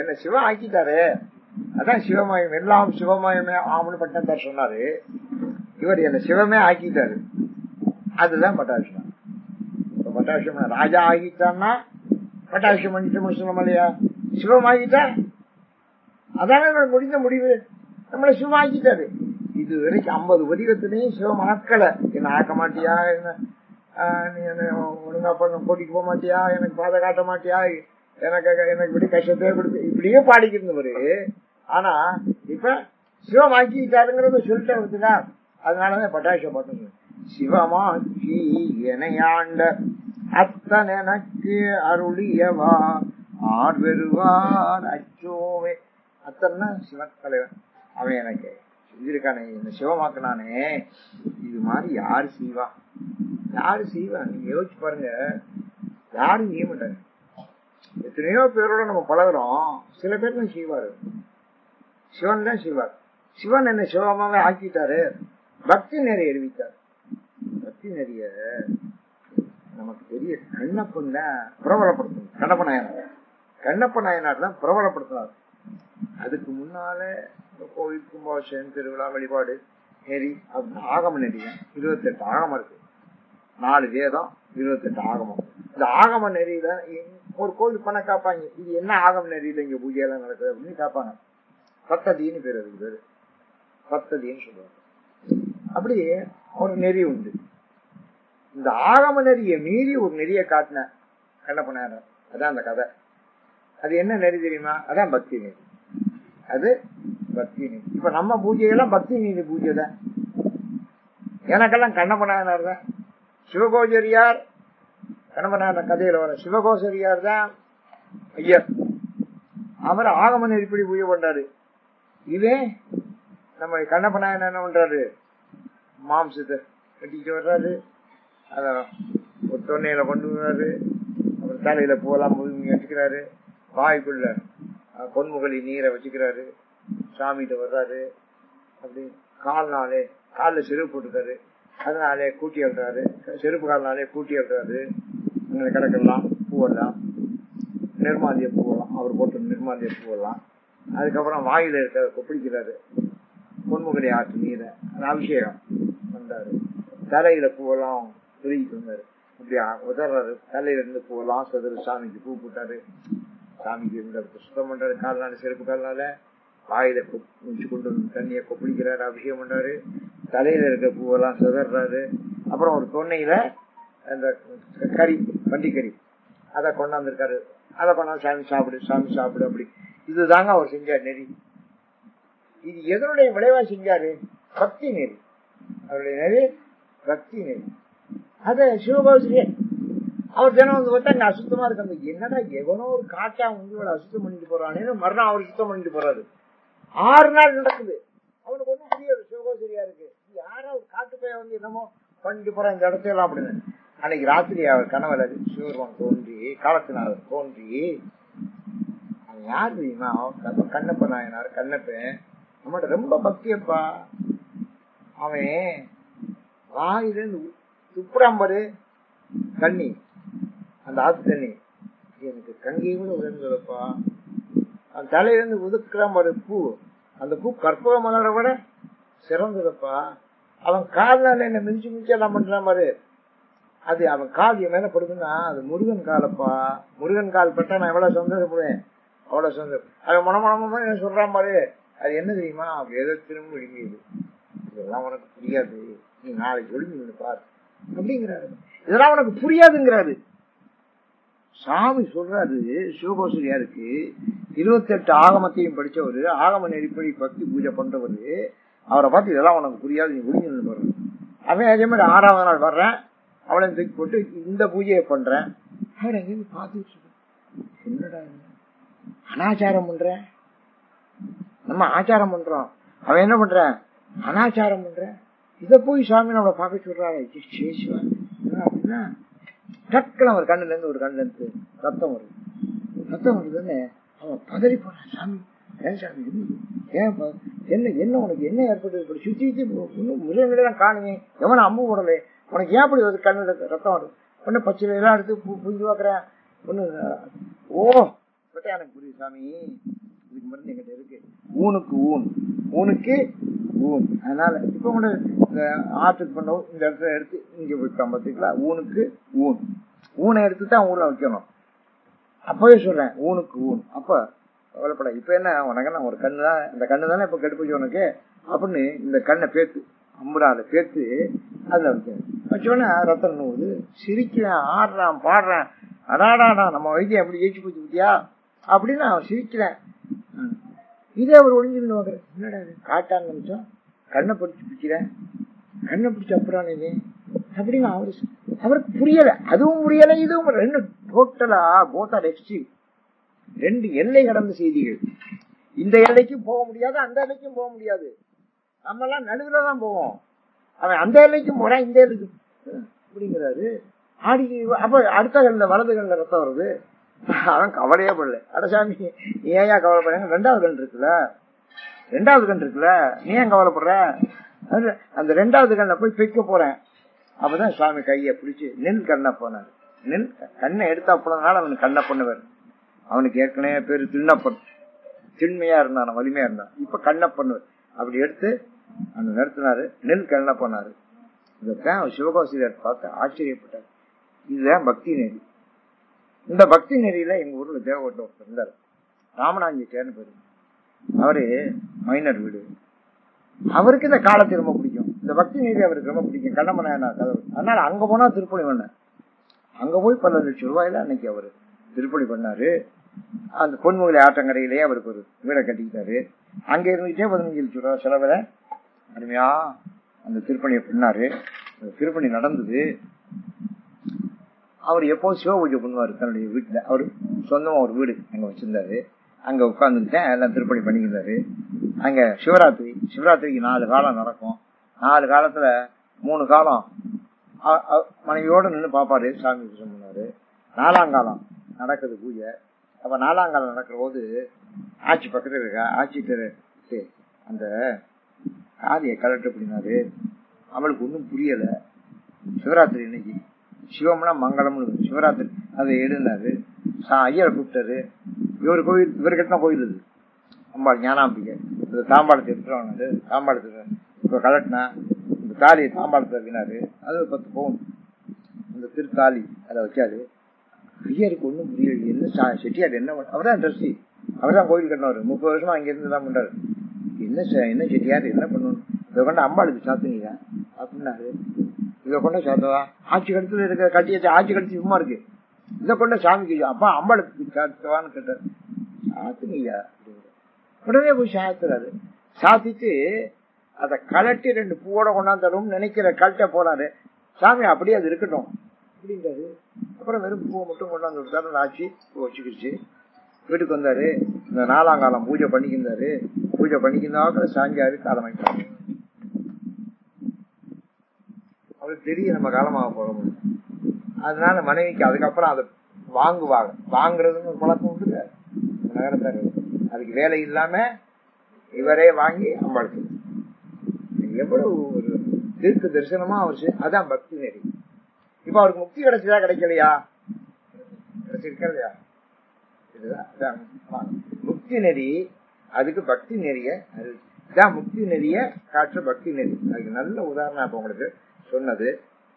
A: என்ன சிவம் ஆக்கிட்டாரு, அதான் சிவமயம். எல்லாம் சிவமயமே ஆமனு பட்டத்தார் சொன்னாரு. இவர் என்ன சிவமே ஆக்கிட்டாரு, அதுதான் பட்டாபிஷேகம். பட்டாபிஷேகம் ராஜா ஆகிட்டான்னா பட்டாபிஷேகம் பண்ணிட்டு முடிச்சோம் இல்லையா? சிவம் ஆகிட்டா அதான முடிந்த முடிவு. நம்மள சிவம் ஆக்கிட்டாரு. இது வரைக்கும் 50 வடிவத்திலையும் சிவம் ஆக்கல. என்ன ஆக்க மாட்டியா, என்ன நீ என்ன ஒழுங்கா பண்ண கூட்டிட்டு போக மாட்டியா, எனக்கு பாதை காட்ட மாட்டியா, எனக்கு இப்படி கஷ்டத்தையே கொடுத்து இப்படியே பாடிக்கிருந்தவரு. ஆனா இப்ப சிவமாக்கிட்டாருங்கிறத சொல்லிட்டா. அதனாலதான் பட்டாபிஷேகம் பண்ணு. சிவமாக்கி எனையாண்ட அத்தன் எனக்கு அருளியவா ஆர் பெறுவார் அச்சோவே. அத்தன்னா சிவன் தலைவன். அவன் எனக்கு செஞ்சிருக்கானே, என்ன சிவமாக்கினானே. இது மாதிரி யாரு செய்வா? நீங்க யோசிச்சு பாருங்க, யாரும் செய்ய மாட்டாங்க. எத்தனையோ பேரோட நம்ம பழகிறோம், சில பேர் தான் செய்வாரு. சிவன் தான் செய்வார். சிவன் என்ன சிவமாவே ஆக்கிட்டாரு. பக்தி நெறிய அறிவித்தார். பக்தி நெறிய நமக்கு பெரிய கண்ணப்பன் தான் பிரபலப்படுத்தணும். கண்ணப்ப நாயனார் தான் பிரபலப்படுத்தினார். அதுக்கு முன்னால கோவில் கும்பாபிஷேகம் திருவிழா வழிபாடு நெறி அப்படின்னு ஆகம நெறி 28 ஆகமம் இருக்கு. 4 வேதம் 28 ஆகமம். இந்த ஆகம நெறியில ஒரு கோவில் பண்ண காப்பாங்க, இது என்ன ஆகம நெறியில இங்க பூஜை எல்லாம் நடக்குது அப்படின்னு காப்பாங்க. பத்ததின்னு பேர், அதுக்கு பேரு பத்ததின்னு சொல்லுவாங்க. அப்படி ஒரு நெறி உண்டு. இந்த ஆகம நெறியை மீறி ஒரு நெறிய காட்டின கண்ணப்ப நாயனார். அதான் அந்த கதை. அது என்ன நெறி தெரியுமா? அதான் பக்தி நெறி. அது பக்தி நெறி. இப்ப நம்ம பூஜையெல்லாம் பக்தி நெறி பூஜை தான். எனக்கெல்லாம் கண்ணப்ப நாயனார் தான். சிவகோச்சரியார் கண்ணப்ப நாயனார் கதையில வர சிவகோச்சரியார் தான் ஐயர். அவர் ஆகம நெறிப்படி பூஜை பண்றாரு. இதே நம்ம கண்ணப்ப நாயனார் என்ன பண்றாரு? மாம்சத்தை கட்டிக்கிட்டு வர்றாரு, அத ஒரு தொன்னையில கொண்டு வர்றாரு, அப்புறம் தலையில பூவெல்லாம் வச்சுக்கிறாரு, வாய்க்குள்ள பொன்முகலி நீரை வச்சுக்கிறாரு, சாமிகிட்ட வர்றாரு. அப்படி காலில் செருப்பு போட்டுக்காரு, அதனாலே கூட்டி எழுறாரு, செருப்பு கால்னாலே கூட்டி எழுறாரு. அங்கே கிடக்கலாம் பூவெல்லாம், நிர்மாந்திய பூவெல்லாம், அவர் போட்டு நிர்மாந்திய பூவெல்லாம். அதுக்கப்புறம் வாயில இருக்க கொப்பிடிக்கிறாரு, பொன்முகலி ஆற்று நீரை, அது அபிஷேகம் பண்றாரு. தலையில பூவெல்லாம் திருகிட்டு வந்தாரு, இப்படி உதறாரு. தலையில இருந்து பூவெல்லாம் சதுர சாமிக்கு பூ போட்டாரு, சாமிக்கு சுத்தம் பண்றாரு. கால்னால செருப்பு கால்னால வாயில வச்சு கொண்டு வந்து தண்ணியை கொப்பிடிக்கிறாரு, அபிஷேகம் பண்றாரு. தலையில இருக்க பூவெல்லாம் சதறாரு. அப்புறம் ஒரு தொன்னையில அந்த கறி, வண்டிக்கறி, அதை கொண்டாந்துருக்காரு. அதை கொண்டாந்து சாமி சாப்பிடு. அப்படி இதுதாங்க அவர் செஞ்சார் நெறி. இது எதனுடைய விளைவா செஞ்சாரு? பக்தி நெறி. அவருடைய நெறி பக்தி நெறி. அத சிவபாசிரியர் அவர் தினம் வந்து பார்த்தா அங்க அசுத்தமா இருக்காங்க. என்னடா எவனோ ஒரு காட்டா வந்து அசுத்தம் பண்ணிட்டு போறானேன்னு மறுநாள் அவர் சுத்தம் பண்ணிட்டு போறாரு. 6 நாள் நடக்குது. அவனுக்கு ஒண்ணும் புரியாது சிவகோசரியாருக்கு. யாரா ஒரு காட்டு பையன் வந்து என்னமோ பண்ணிட்டு போறான் இந்த இடத்தையெல்லாம் அப்படின்னு. அன்னைக்கு ராத்திரி அவர் கனவுல சிவபெருமான் தோன்றி, காலத்தினார் தோன்றி, அவன் யார் தெரியுமா? கண்ணப்ப நாயனார். கண்ணப்பன் நம்மகிட்ட ரொம்ப பக்தியப்பா. அவன் வாயிலிருந்து துப்புறாம்பரு தண்ணி, அந்த ஆத்து தண்ணி எனக்கு கங்கையை கூட உயர்ந்ததப்பா. அந்த தலையிலிருந்து உதுக்குறான் பாரு பூ, அந்த பூ கற்பக மலரை விட சிறந்ததப்பா. அவன் கால்னால என்ன மிதிச்சு எல்லாம் பண்றான் பாரு, அது அவன் கால் என் மேல படுதுன்னா அது முருகன் காலப்பா. முருகன் கால் பட்டா நான் எவ்வளவு சந்தோஷப்படுவேன், அவ்வளவு சந்தோஷம். அவன் மனமனமா என்ன சொல்றான் பாரு, அது என்ன தெரியுமா? வேதத்திலும் ஒழுங்கியது, இதெல்லாம் உனக்கு புரியாது, நீ நாளைக்கு ஒழுங்கு பாரு அப்படிங்கிறாரு. இதெல்லாம் உனக்கு புரியாதுங்கிறாரு சாமி. சொல்றாரு சிவகோசரியாருக்கு 28 ஆகமத்தையும் படிச்சவரு, ஆகம நெறிப்படி பக்தி பூஜை பண்றவரு. அவரை பார்த்து இதெல்லாம் உனக்கு புரியாது, நீ ஒழுங்கு பாரு. அவன் அதே மாதிரி 6வது நாள் வர்றேன், அவளை தூக்கி போட்டு இந்த பூஜையை பண்றேன். அவன் எங்க பார்த்து என்னடா அனாச்சாரம் பண்ற, நம்ம ஆச்சாரம் பண்றோம், அவன் என்ன பண்ற அனாச்சாரம் பண்ற. இத போய் சாமி நம்மளை பார்க்க சொல்றாரு. அப்படின்னா டக்குனு அவர் கண்ணுல இருந்து ஒரு கண்ணுல இருந்து ரத்தம் வருதுன்னு அவன் பதறி போறான். சாமி ஏன் சாமி, ஏன் என்ன உனக்கு என்ன ஏற்பட்டு சுத்தி மிருகங்களெல்லாம் காணுமே, எவன அம்பு போடலை, உனக்கு ஏன் அப்படி வருது கண்ணுல ரத்தம் வருது? ஒன்னு பச்சை எல்லாம் எடுத்து புரிஞ்சு பாக்குறேன். ஒண்ணு எனக்கு புரியுது சாமி, இதுக்கு மருந்து எங்கிட்ட இருக்கு. ஊனுக்கு ஊன். அதனால இப்ப கூட இந்த ஆற்றுக்கு பண்ண இந்த இடத்துல எடுத்து இங்க வைக்கலாம் பாத்தீங்களா, ஊனுக்கு ஊனை எடுத்துதான் ஊர்ல வைக்கணும். அப்பவே சொல்றேன் ஊனுக்கு ஊன். அப்ப கவலைப்பட. இப்ப என்ன உனக்கு ஒரு கண்ணு தான், இந்த கண்ணு தானே இப்ப கெடுப்பச்சு உனக்கு அப்படின்னு இந்த கண்ணை பேத்து அம்புறாத பேத்து அதுல வச்சோடனே ரத்தம் நோவுது. சிரிக்கிறேன், ஆடுறான், பாடுறான். அடாடாடா நம்ம வைத்தியம் எப்படி ஜெயிச்சு போச்சு பத்தியா அப்படின்னு அவன் சிரிக்கிறேன். இதே அவர் ஒளிஞ்சுன்னு வாக்குறேன். என்னடா காட்டான்னு நினைச்சோம், கண்ணை பிடிச்சு பிடிக்கிறேன், கண்ணை பிடிச்சு அப்புறம் அப்படின்னு அவருக்கு புரியல. அதுவும் புரியல, இதுவும் ரெண்டு டோட்டலா போத் எக்ஸ்ட்ரீம், 2 எல்லை கடந்த செய்திகள். இந்த எல்லைக்கும் போக முடியாது, அந்த எல்லைக்கும் போக முடியாது. நம்ம எல்லாம் நடுவுல தான் போவோம். அவன் அந்த எல்லைக்கும் போறான், இந்த எல்லைக்கும் அப்படிங்கிறாரு. ஆடி அப்ப அடுத்த கல்ல வலது கல்ல ரத்தம் வருது. அவன் கவலையே படல. அடசாமி நீ ஏன் கவலைப்படுற, 2வது கண் இருக்குல்ல, நீ ஏன் கவலைப்படுற? அந்த 2வது கண்ணை போய் பிக்க போறேன். அப்பதான் சாமி கையை பிடிச்சு நெல் கண்ணை போனாரு. நெல் கண்ணை எடுத்தா போனதுனால அவனுக்கு கண்ணை பண்ணுவார். அவனுக்கு ஏற்கனவே பேரு திண்ணப்பன். திண்மையா இருந்தான், வலிமையா இருந்தான். இப்ப கண்ணப்பன் அப்படி எடுத்து அந்த நிறுத்தினாரு, நெல் கண்ணப்பனாரு. இதான் சிவகோசிரியர் பார்த்து ஆச்சரியப்பட்டார். இதுதான் பக்தி நெறி. இந்த பக்தி நெறியில எங்க ஊர்ல தேவகோட்டை ஒருத்தர் இருந்தார், ராமநாஞ்சிட்டேன்னு பேரு. அவரு மைனர் வீடு. அவருக்கு இந்த காலத்தை ரொம்ப பிடிக்கும், இந்த பக்தி நெறி அவருக்கு ரொம்ப பிடிக்கும். கண்ணமன கதவு. அதனால அங்க போனா திருப்பணி பண்ண, அங்க போய் 10 லட்சம் ரூபாயில அன்னைக்கு அவரு திருப்பணி பண்ணாரு. அந்த பொன்முகலை ஆற்றங்கரையிலேயே அவருக்கு ஒரு வீடை கட்டிக்கிட்டாரு. அங்க இருந்துகிட்டே 15 லட்சம் ரூபாய் செலவுல அருமையா அந்த திருப்பணியை பண்ணாரு. திருப்பணி நடந்தது. அவர் எப்போ சிவ பூஜை பண்ணுவாரு தன்னுடைய வீட்டுல. அவரு சொந்தமா ஒரு வீடு அங்க வச்சிருந்தாரு. அங்க உட்கார்ந்துட்டேன், எல்லாம் திருப்பணி பண்ணிக்கிறாரு. அங்க சிவராத்திரிக்கு 4 காலம் நடக்கும். 4 காலத்துல 3 காலம் மனைவியோட நின்று பாப்பாரு, சாமி பூஜை பண்ணாரு. 4ஆம் காலம் நடக்குது பூஜை. அப்ப 4ஆம் காலம் நடக்கிற போது ஆட்சி பக்கத்துல இருக்கா, ஆட்சி அந்த காதியை கலட்டு அப்படின்னாரு. அவளுக்கு ஒன்றும் புரியல. சிவராத்திரி இன்னைக்கு சிவம்னா மங்களம்னு சிவராத்திரி அதை எழுதினாரு. ஐயரை கூப்பிட்டாரு. இவரு கட்டின கோயில் இது அம்பாள் ஞானாம்பிகை. தாம்பாளத்தை எடுத்துட்டு வாங்கினாரு. தாம்பாளத்துக்கு இப்ப கலட்டினா இந்த தாலியை தாம்பாளத்தை வைக்கினாரு. அது 10 பவுன் இந்த திருத்தாலி அதை வச்சாரு. ஐயருக்கு ஒன்றும் புரியல. என்ன செட்டியார் என்ன அவர்தான் ட்ரெஸ்ஸி, அவர்தான் கோயில் கட்டினவர். 30 வருஷமா அங்க இருந்து தான் பண்றாரு. என்ன செட்டியார் என்ன பண்ணணும், இதை கொண்ட அம்பாளுக்கு சாத்துனீங்க அப்படின்னாரு. இதை கொண்ட சாத்தவா, ஆட்சி கழுத்துல இருக்க கட்டியாச்சு, ஆட்சி கழிச்சு சும்மா இருக்கு, இதை கொண்ட சாமிக்கு அப்பா அம்பாளுக்கு சாத்துவான்னு கேட்டார். சாத்துனீங்க உடனே போய் சாத்துறாரு. சாத்திட்டு அதை கலட்டி 2 பூவோட கொண்டாந்து நினைக்கிற கழட்ட போறாரு. சாமி அப்படியே அது இருக்கட்டும் அப்படின்றாரு. அப்புறம் வெறும் பூவை மட்டும் கொண்டாந்து விட்டாரு. ஆட்சி வச்சுக்கிடுச்சு. வீட்டுக்கு வந்தாரு. இந்த 4ஆம் காலம் பூஜை பண்ணிக்கிருந்தாரு. பூஜை பண்ணிக்கிறதாக சாஞ்சாரு. காலமாயிட்டாரு. அவருக்கு தெரியும் நம்ம காலமாக போக முடியும். அதனால மனைவிக்கு அதுக்கப்புறம் அதை வாங்குவாங்க. வாங்குறதுன்னு ஒரு பழக்கம் உண்டு நகரத்தாரு. அதுக்கு வேலை இல்லாம இவரே வாங்கி அம்பாளுக்கு எவ்வளவு ஒரு தீர்க்க தரிசனமா அவர். அதான் பக்தி நெறி. இப்ப அவருக்கு முக்தி கிடைச்சதா கிடைக்கலையா? கிடைச்சிருக்கா இல்லையா? இதுதான் முக்தி நெறி. அதுக்கு பக்தி நெறிய இதான் முக்தி நெறிய காற்று பக்தி நெறி. அதுக்கு நல்ல உதாரணம் இப்ப உங்களுக்கு சொன்னது.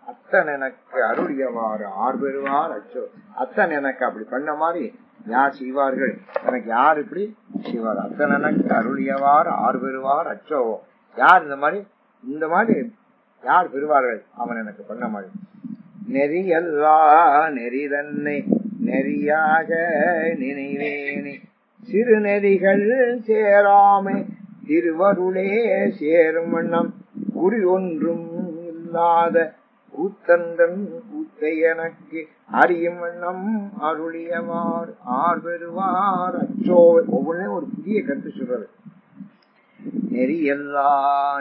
A: அத்தன் எனக்கு அருளியவாறு ஆர் பெறுவார் அச்சோ. அத்தன் எனக்கு அப்படி பண்ண மாதிரி யார் செய்வார்கள், எனக்கு யார் இப்படி செய்வார். அத்தன் எனக்கு அருளியவாறு ஆர் பெறுவார் அச்சோ. யார் இந்த மாதிரி யார் பெறுவார்கள், அவன் எனக்கு பண்ண மாதிரி. நெறியல்லா நெறி தன்னை நெறியாக நினைவேனே. சிறு நெறிகள் சேராமை திருவருளே சேரும் வண்ணம் குறி ஒன்றும் இல்லாத கூத்தந்தன் கூத்தை எனக்கு அறியும் வண்ணம் அருளியவார் ஆர் பெறுவார் அச்சோ. ஒவ்வொன்றையும் ஒரு புதிய கருத்து சொல்றது. நெறியல்லா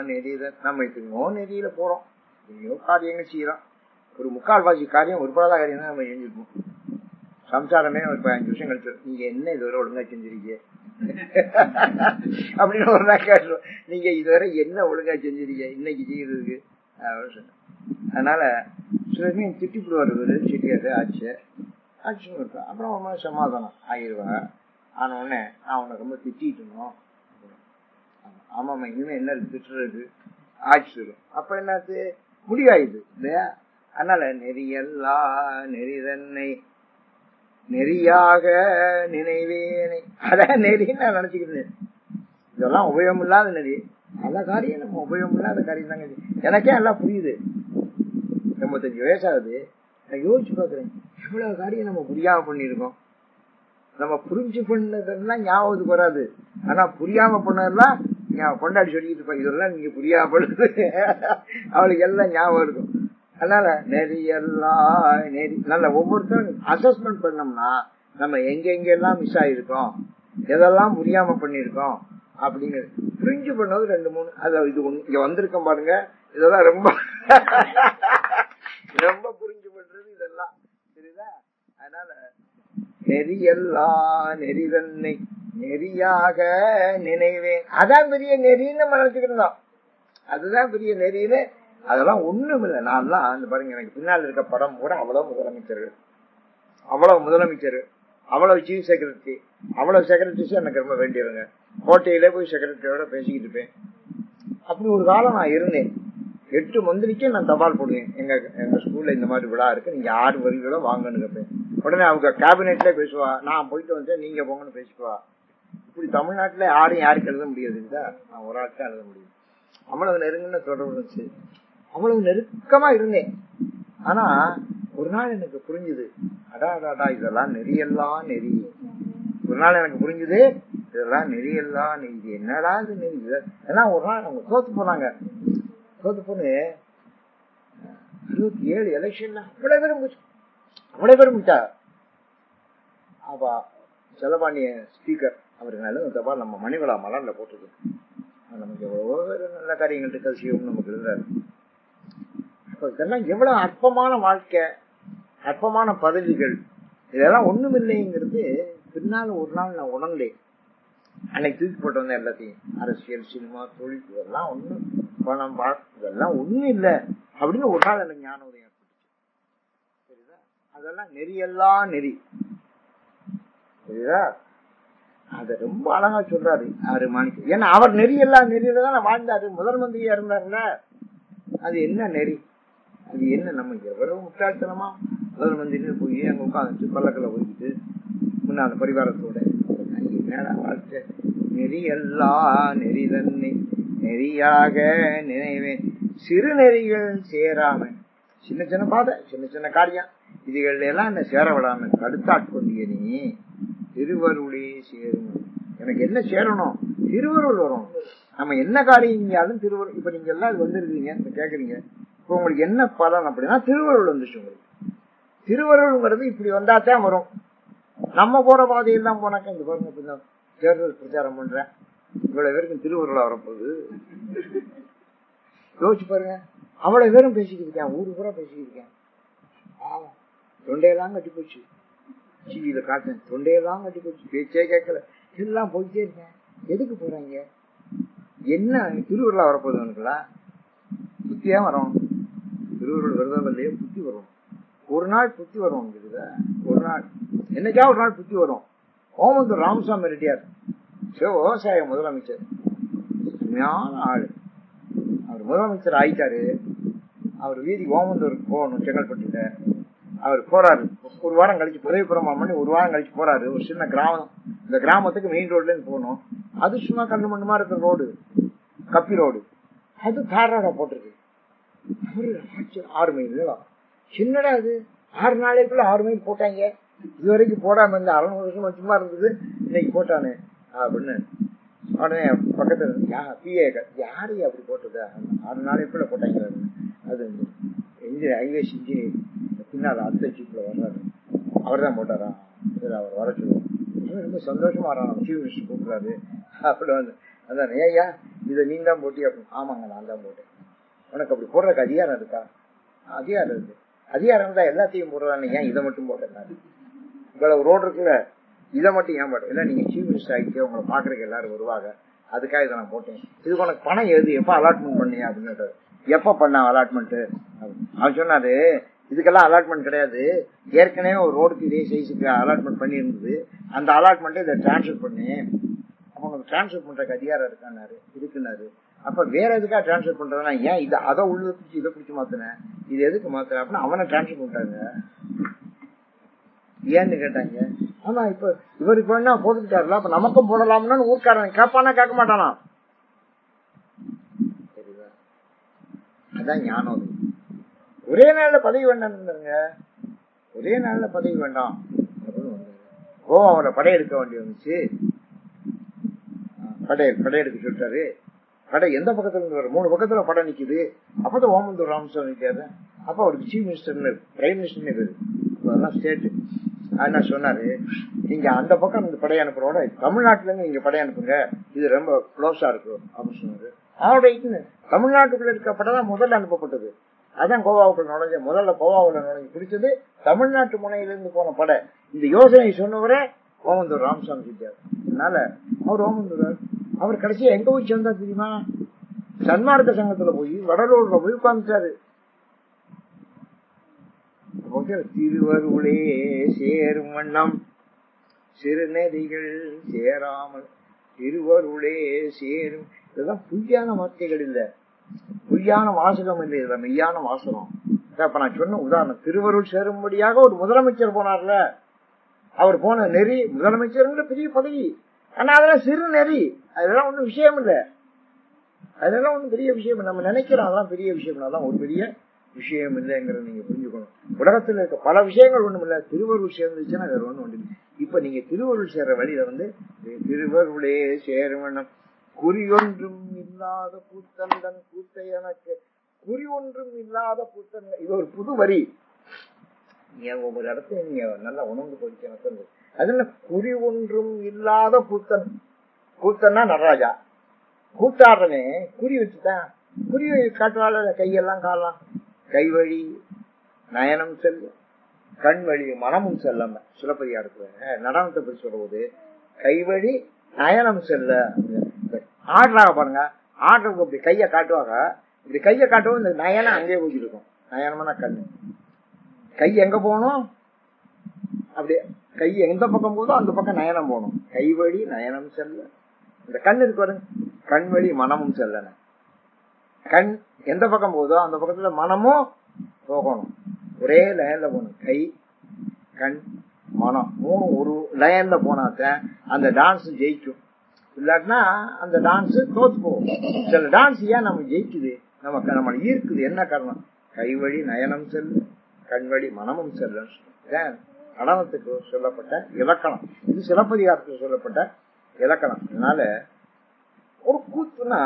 A: நெறிதான். நம்ம இதுங்கோ நெறியில போறோம், எங்கேயோ காரியங்கள் செய்யறோம். ஒரு 3/4 காரியம் ஒரு படாத காரியம் தான் நம்ம செஞ்சிருக்கோம். சம்சாரமே ஒரு 15 வருஷம் கழிச்சு நீங்க என்ன இதுவரை ஒழுங்கா செஞ்சிருக்கீங்க அப்படின்னு ஒரு நாள் கேட்டுருவோம். நீங்க இதுவரை என்ன ஒழுங்கா செஞ்சிருக்கீங்க இன்னைக்கு செய்யறதுக்கு. அதனால சில சமயம் திட்டிப்பிடுவார் செட்டியாரு ஆச்சுன்னு இருக்கும். அப்புறம் ஒரு மாதிரி சமாதானம் ஆகிடுவாங்க. ஆன உடனே நான் உன்னை ரொம்ப திட்டிட்டணும். ஆமாமா இனிமே என்ன திட்டுறது ஆட்சி. அப்ப என்னது முடிவாயுது இல்லையா? அதனால நெறியல்லா நெறிதன்னை நெறியாக நினைவேனை. அதான் நெறின்னு நான் நினைச்சுக்கிறேன். இதெல்லாம் உபயோகம் இல்லாத நெறி. நல்ல காரியம் நம்ம உபயோகம் இல்லாத காரியம் தாங்க. எனக்கே எல்லாம் புரியுது. 85 வயசாகுது. நான் யோசிச்சு பாக்குறேன், எவ்வளவு காரியம் நம்ம புரியாம பண்ணிருக்கோம். நம்ம புரிஞ்சு பண்ணதெல்லாம் ஞாபகத்துக்கு வராது. ஆனா புரியாம பண்ணதெல்லாம் கொண்டாடி சொல்லிட்டு இருப்பா, இதெல்லாம் நீங்க புரியாம பண்ணுது அவளுக்கு எல்லாம் ஞாபகம் இருக்கும். அதனால நெறியெல்லாம் நெறி நல்ல ஒவ்வொருத்தரும் அசஸ்மெண்ட் பண்ணோம்னா நம்ம எங்கெங்கெல்லாம் மிஸ் ஆயிருக்கோம், எதெல்லாம் புரியாம பண்ணிருக்கோம் அப்படிங்கிறது புரிஞ்சு பண்ணது 2-3. அது இது இங்க வந்திருக்கோம் பாருங்க, இதெல்லாம் ரொம்ப ரொம்ப புரிஞ்சு பண்றது இதெல்லாம் சரிதா. அதனால நெறியெல்லாம் நெறிதன்னை நெறியாக நினைவேன். அதான் பெரிய நெறின்னு நம்ம நினைச்சுக்கிட்டோம். அதுதான் பெரிய நெறின்னு. அதெல்லாம் ஒண்ணும் இல்லை. நான்லாம் அந்த பாருங்க, எனக்கு பின்னால் இருக்க படம் கூட அவ்வளவு முதலமைச்சர்கள் அவ்வளவு சீஃப் செக்ரட்டரி, அவ்வளவு செக்ரட்டரிஸ் எனக்கு ரொம்ப வேண்டியவங்க. கோட்டையிலே போய் செக்ரட்டரியோட பேசிக்கிட்டு இருப்பேன். அப்படி ஒரு காலம் நான் இருந்தேன். 8 மந்திரிக்கே நான் தபால் போடுவேன். எங்க ஸ்கூல்ல இந்த மாதிரி விழா இருக்கு, நீங்க 6 வருகிறோம் வாங்கன்னு கேட்பேன். உடனே அவங்க கேபினெட்ல பேசுவா, நான் போயிட்டு வந்து நீங்க போங்கன்னு பேசிக்குவா. இப்படி தமிழ்நாட்டுல யாரும் யாருக்கு எழுத முடியாது இல்ல, நான் ஒரு ஆள் தான் எழுத முடியும். அவ்வளவு நெருங்கின தொடர்பு இருந்துச்சு, அவ்வளவு நெருக்கமா இருந்தேன். ஆனா ஒரு நாள் எனக்கு புரிஞ்சுது, அடாடாடா இதெல்லாம் நெறியெல்லாம் நெறி. ஒரு நாள் எனக்கு புரிஞ்சுது, இதெல்லாம் நெறியெல்லாம் நெறி, என்னடா இது நெறி. ஏன்னா ஒரு நாள் அவங்க தோத்து போனாங்க. தோத்து போன்னு 67 எலெக்ஷன்ல அவ்வளவு பேரும் முடிச்சா. அப்ப செலபாண்டிய ஸ்பீக்கர் அவருக்கு நல்ல தபால் நம்ம மணிவளா மலர்ல போட்டுருக்கு. நமக்கு எவ்வளவோ நல்ல காரியங்கள் இருக்க செய்யும் நமக்கு இருந்தாரு. அப்ப இதெல்லாம் எவ்வளவு அற்பமான வாழ்க்கை, அற்பமான பதவிகள், இதெல்லாம் ஒண்ணுமில்லைங்கிறது பின்னால ஒரு நாள் நான் உணர்ந்தேன். அன்னைக்கு தூக்கி போட்டு வந்தேன் எல்லாத்தையும், அரசியல், சினிமா, தொழில், இதெல்லாம் ஒண்ணு, பணம், இதெல்லாம் ஒண்ணும் இல்லை அப்படின்னு ஒரு நாள் எனக்கு ஞான உதயம் ஏற்பட்டுச்சு. சரிதா? அதெல்லாம் நெறியெல்லாம் நெறி. சரிதா? அத ரொம்ப அழகா சொல்றாரு 6 மாணிக்கம். ஏன்னா அவர் நெறியெல்லாம் நெறியில தானே வாழ்ந்தாரு, முதல் மந்திரியா இருந்தாருல. அது என்ன நெறி, அது என்ன, நமக்கு எவ்வளவு முட்டாள்தனமா முதல் மந்திரி போய் அங்க உட்காந்துட்டு பல்லக்கில் போய்கிட்டு முன்னாள் பரிவாரத்தோட என்னடா வாழ்க்கை. நெறியெல்லாம் நெறி தன்னை நெறியாக நினைவேன், சிறு நெறிகள் சேராம, சின்ன சின்ன பாதை, சின்ன சின்ன காரியம், இதுகள் எல்லாம் என்ன சேர விடாம கடுத்தாட்கொண்டிய நீ திருவருளே சேரும். எனக்கு என்ன சேரணும், திருவருள் வரும். நம்ம என்ன காரியம் செஞ்சாலும் திருவருள். இப்ப நீங்க எல்லாம் வந்துருக்கீங்க, கேக்குறீங்க, இப்ப உங்களுக்கு என்ன பலன் அப்படின்னா திருவருள் வந்துச்சு உங்களுக்கு. திருவருள்ங்கிறது இப்படி வந்தாத்தான் வரும். நம்ம போற பாதையெல்லாம் போனாக்கா, இந்த பாருங்க தேர்தல் பிரச்சாரம் பண்றேன், இவ்வளவு பேருக்கு திருவருளா வரப்போகுது. யோசிச்சு பாருங்க, அவ்வளவு பேரும் பேசிக்கிட்டு இருக்கேன், ஊரு பூரா பேசிக்கிட்டு இருக்கேன். தொண்டையெல்லாம் கட்டி போச்சு, டிவியில காட்டுறேன், தொண்டையெல்லாம் கட்டி போச்சு, பேச்சே கேட்கல, எல்லாம் போயிட்டே இருக்கேன். எதுக்கு போறாங்க, என்ன திருவருளா வரப்போகுது உனக்குலாம்? புத்தியா வரும். திருவருள் விரதம் புத்தி வரும். ஒரு நாள் புத்தி வரும். ஒரு நாள் என்னைக்கா ஒரு நாள் புத்தி வரும். ஓமந்தூர் ராமசாமி ரெட்டியார் விவசாய முதலமைச்சர், உண்மையான ஆளு. அவர் முதலமைச்சர் ஆயிட்டாரு. அவர் வீதி ஓமந்தூருக்கு போகணும், செங்கல்பட்டு. அவர் போறாரு, ஒரு வாரம் கழிச்சு உதவிபுரம் பண்ணி ஒரு வாரம் கழிச்சு போறாரு. ஒரு சின்ன கிராமம், இந்த கிராமத்துக்கு மெயின் ரோட்ல இருந்து போகணும். அது சும்மா கண்ணு மண்ணுமா இருக்கிற ரோடு, கப்பி ரோடு, அது தாராடா போட்டிருக்கு. 6 மைல் நீளம். சின்னடா அது, 6 நாளைக்குள்ள 6 மைல் போட்டாங்க. இது வரைக்கும் போடாம இருந்த 600 வருஷமா சும்மா இருந்தது, இன்னைக்கு போட்டானு அப்படின்னு. உடனே பக்கத்துல பிஏ, யாரு அப்படி போட்டது, 6 நாளைக்குள்ள போட்டாங்க. அது ஹைவேஸ் இன்ஜினியர் பின்னால் அடுத்த சீப்ல வர்றாரு, அவர் தான் போட்டாரா, அவர் வர சொல்லுவோம். ரொம்ப சந்தோஷமா வரான், சீஃப் மினிஸ்டர் கூப்பிடுறாரு. அப்படி வந்து அதான், ஏயா இதை நீ தான் போட்டி அப்படின்னு. ஆமாங்க, நான் தான் போட்டேன். உனக்கு அப்படி போடுறதுக்கு அதிகாரம் இருக்கா? அதிகாரம் இருக்கு. அதிகாரம் இருந்தா எல்லாத்தையும் போடுறாங்க, ஏன் இதை மட்டும் போட்டேன்? இவ்வளவு ரோடு இருக்குல்ல, இதை மட்டும் ஏன் போட்டேன்? இல்லை, நீங்க சீஃப் மினிஸ்டர் ஆகிட்டு உங்களை பாக்குறதுக்கு எல்லாரும் வருவாங்க, அதுக்காக இதை நான் போட்டேன். இதுக்கு உனக்கு பணம் எது, எப்ப அலாட்மெண்ட் பண்ணியா அப்படின்னு. எப்ப பண்ண அலாட்மெண்ட்? அவன் சொன்னாரு, இதுக்கெல்லாம் அலாட்மெண்ட் கிடையாது, ஏற்கனவே ஒரு ரோடுக்கு இதே சைஸுக்கு அலாட்மெண்ட் பண்ணி இருந்தது, அந்த அலாட்மெண்ட் இதை டிரான்ஸ்ஃபர் பண்ணி அவனுக்கு டிரான்ஸ்ஃபர் பண்றதுக்கு அதிகாரம் இருக்காரு, இருக்குன்னாரு. அப்ப வேற எதுக்காக டிரான்ஸ்ஃபர் பண்றதுனா, ஏன் இதை அதை உள்ள பிடிச்சி இதை பிடிச்சி மாத்தினேன், இது எதுக்கு மாத்தின அப்படின்னா அவனை டிரான்ஸ்ஃபர் பண்ணிட்டாங்க. ஏன்னு கேட்டாங்க. ஆமா, இப்ப இவருக்கு வேணா போட்டுக்கிட்டாருல, அப்ப நமக்கும் போடலாம்னு ஊர்க்காரன் கேட்பானா, கேட்க மாட்டானா? சரிதா? அதான் ஞானம். ஒரே நாள்ல பதவி வேண்டாம், ஒரே நாள்ல பதவி வேண்டாம் அப்படின்னு. அவரை படையெடுக்க வேண்டி வந்துச்சு. படையெடுக்க சொல்லிட்டாரு. படை எந்த பக்கத்துல இருந்து வர, 3 பக்கத்துல படை நிக்குது. அப்பதான் ஓமந்தூர் ராமசாமி நிக்காது. அப்ப அவருக்கு சீஃப் மினிஸ்டர், பிரைம் மினிஸ்டர்னு பேரு, அதெல்லாம் ஸ்டேட். என்ன சொன்னாரு, நீங்க அந்த பக்கம் இருந்து படை அனுப்புறோட தமிழ்நாட்டுல இருந்து நீங்க படை அனுப்புங்க, இது ரொம்ப க்ளோஸா இருக்கும் அப்படின்னு சொன்னாரு. அவருடைய தமிழ்நாட்டுக்குள்ள இருக்க படை தான் முதல்ல அனுப்பப்பட்டது. அதான் கோவாவுக்குள்ள நுழைஞ்ச, முதல்ல கோவாவுல நுழைஞ்சு பிடிச்சது தமிழ்நாட்டு முனையிலிருந்து போன படை. இந்த யோசனை சொன்னவரே ஓமந்தூர் ராமசாமி செஞ்சார். அதனால அவர் ஓமந்தூர், அவர் கடைசியா எங்க போய் சேர்ந்தா தெரியுமா? சன்மார்க்க சங்கத்துல போய் வடலூர்ல போய் உட்கார்ந்துட்டாரு. திருவருளே சேரும் வண்ணம் சிறுநெறிகள் சேராமல் திருவருளே சேரும். இதெல்லாம் பொய்யான வார்த்தைகள் இல்ல, பொய்யான வாசகம் இல்லை, இதுல மெய்யான வாசகம். இப்ப நான் சொன்ன உதாரணம், திருவருள் சேரும்படியாக ஒரு முதலமைச்சர் போனார்ல, அவர் போன நெறி முதலமைச்சர் பெரிய பதவி, ஆனா அதெல்லாம் சிறு நெறி, அதெல்லாம் ஒண்ணும் விஷயம் இல்ல, அதெல்லாம் ஒண்ணும் பெரிய விஷயம். நம்ம நினைக்கிறோம் அதெல்லாம் பெரிய விஷயம், அதெல்லாம் ஒரு பெரிய விஷயம் இல்லைங்கிறத நீங்க புரிஞ்சுக்கணும். உலகத்துல இருக்க பல விஷயங்கள் ஒண்ணும் இல்ல, திருவருள் சேர்ந்துச்சுன்னா வேற ஒண்ணும் ஒன்று. இப்ப நீங்க திருவருள் சேர்ற வழியில திருவருளே சேரும் குறி ஒன்றும் இல்லாத கூத்தந்தன் கூத்தை எனக்கு குறி ஒன்றும் இல்லாத கூத்தன். இது ஒரு புது வரி, நீங்க ஒவ்வொரு இடத்துல நீங்க நல்லா உணர்ந்து போயிட்டு. அதுல குறி ஒன்றும் இல்லாத கூத்தன், கூத்தன்னா நடராஜா, கூத்தாடுறனே குறி வச்சுதான், குறி காட்டுவாள் கையெல்லாம் காலாம், கை வழி நயனம் செல்லும், கண் வழி மனமும் செல்லாம. சிலப்பதிகாரத்துல நடனத்தை பற்றி சொல்லும்போது கை வழி நயனம் செல்ல ஆடுறாங்க பாருங்க, ஆடுறவங்க இப்படி கைய காட்டுவாங்க, இப்படி கைய காட்டவும் இந்த நயனம் அங்கேயே ஊற்றி இருக்கும். நயனமான கண்ணு, கை எங்க போகணும், அப்படியே கை எந்த பக்கம் போதோ அந்த பக்கம் நயனம் போகணும். கை வழி நயனம் செல்ல, இந்த கண் இருக்கு பாருங்க, கண் வழி மனமும் செல்லன. கண் எந்த பக்கம் போதோ அந்த பக்கத்துல மனமும் போகணும், ஒரே லைன்ல போகணும். கை கண் மனம் மூணு ஒரு லைன்ல போனாத்தான் அந்த டான்ஸ் ஜெயிக்கும், இல்லாட்டினா அந்த டான்ஸ் தோத்து போகும். சில டான்ஸ் ஏன் நம்ம ஜெயிக்குது, நமக்கு நம்மளை ஈர்க்குது, என்ன காரணம்? கை வழி நயனம் செல்லு, கண் வழி மனமும் செல்லும். நடனத்துக்கு சொல்லப்பட்ட இலக்கணம் இது, சிலப்பதிகாரத்துக்கு சொல்லப்பட்ட இலக்கணம். அதனால ஒரு கூத்துனா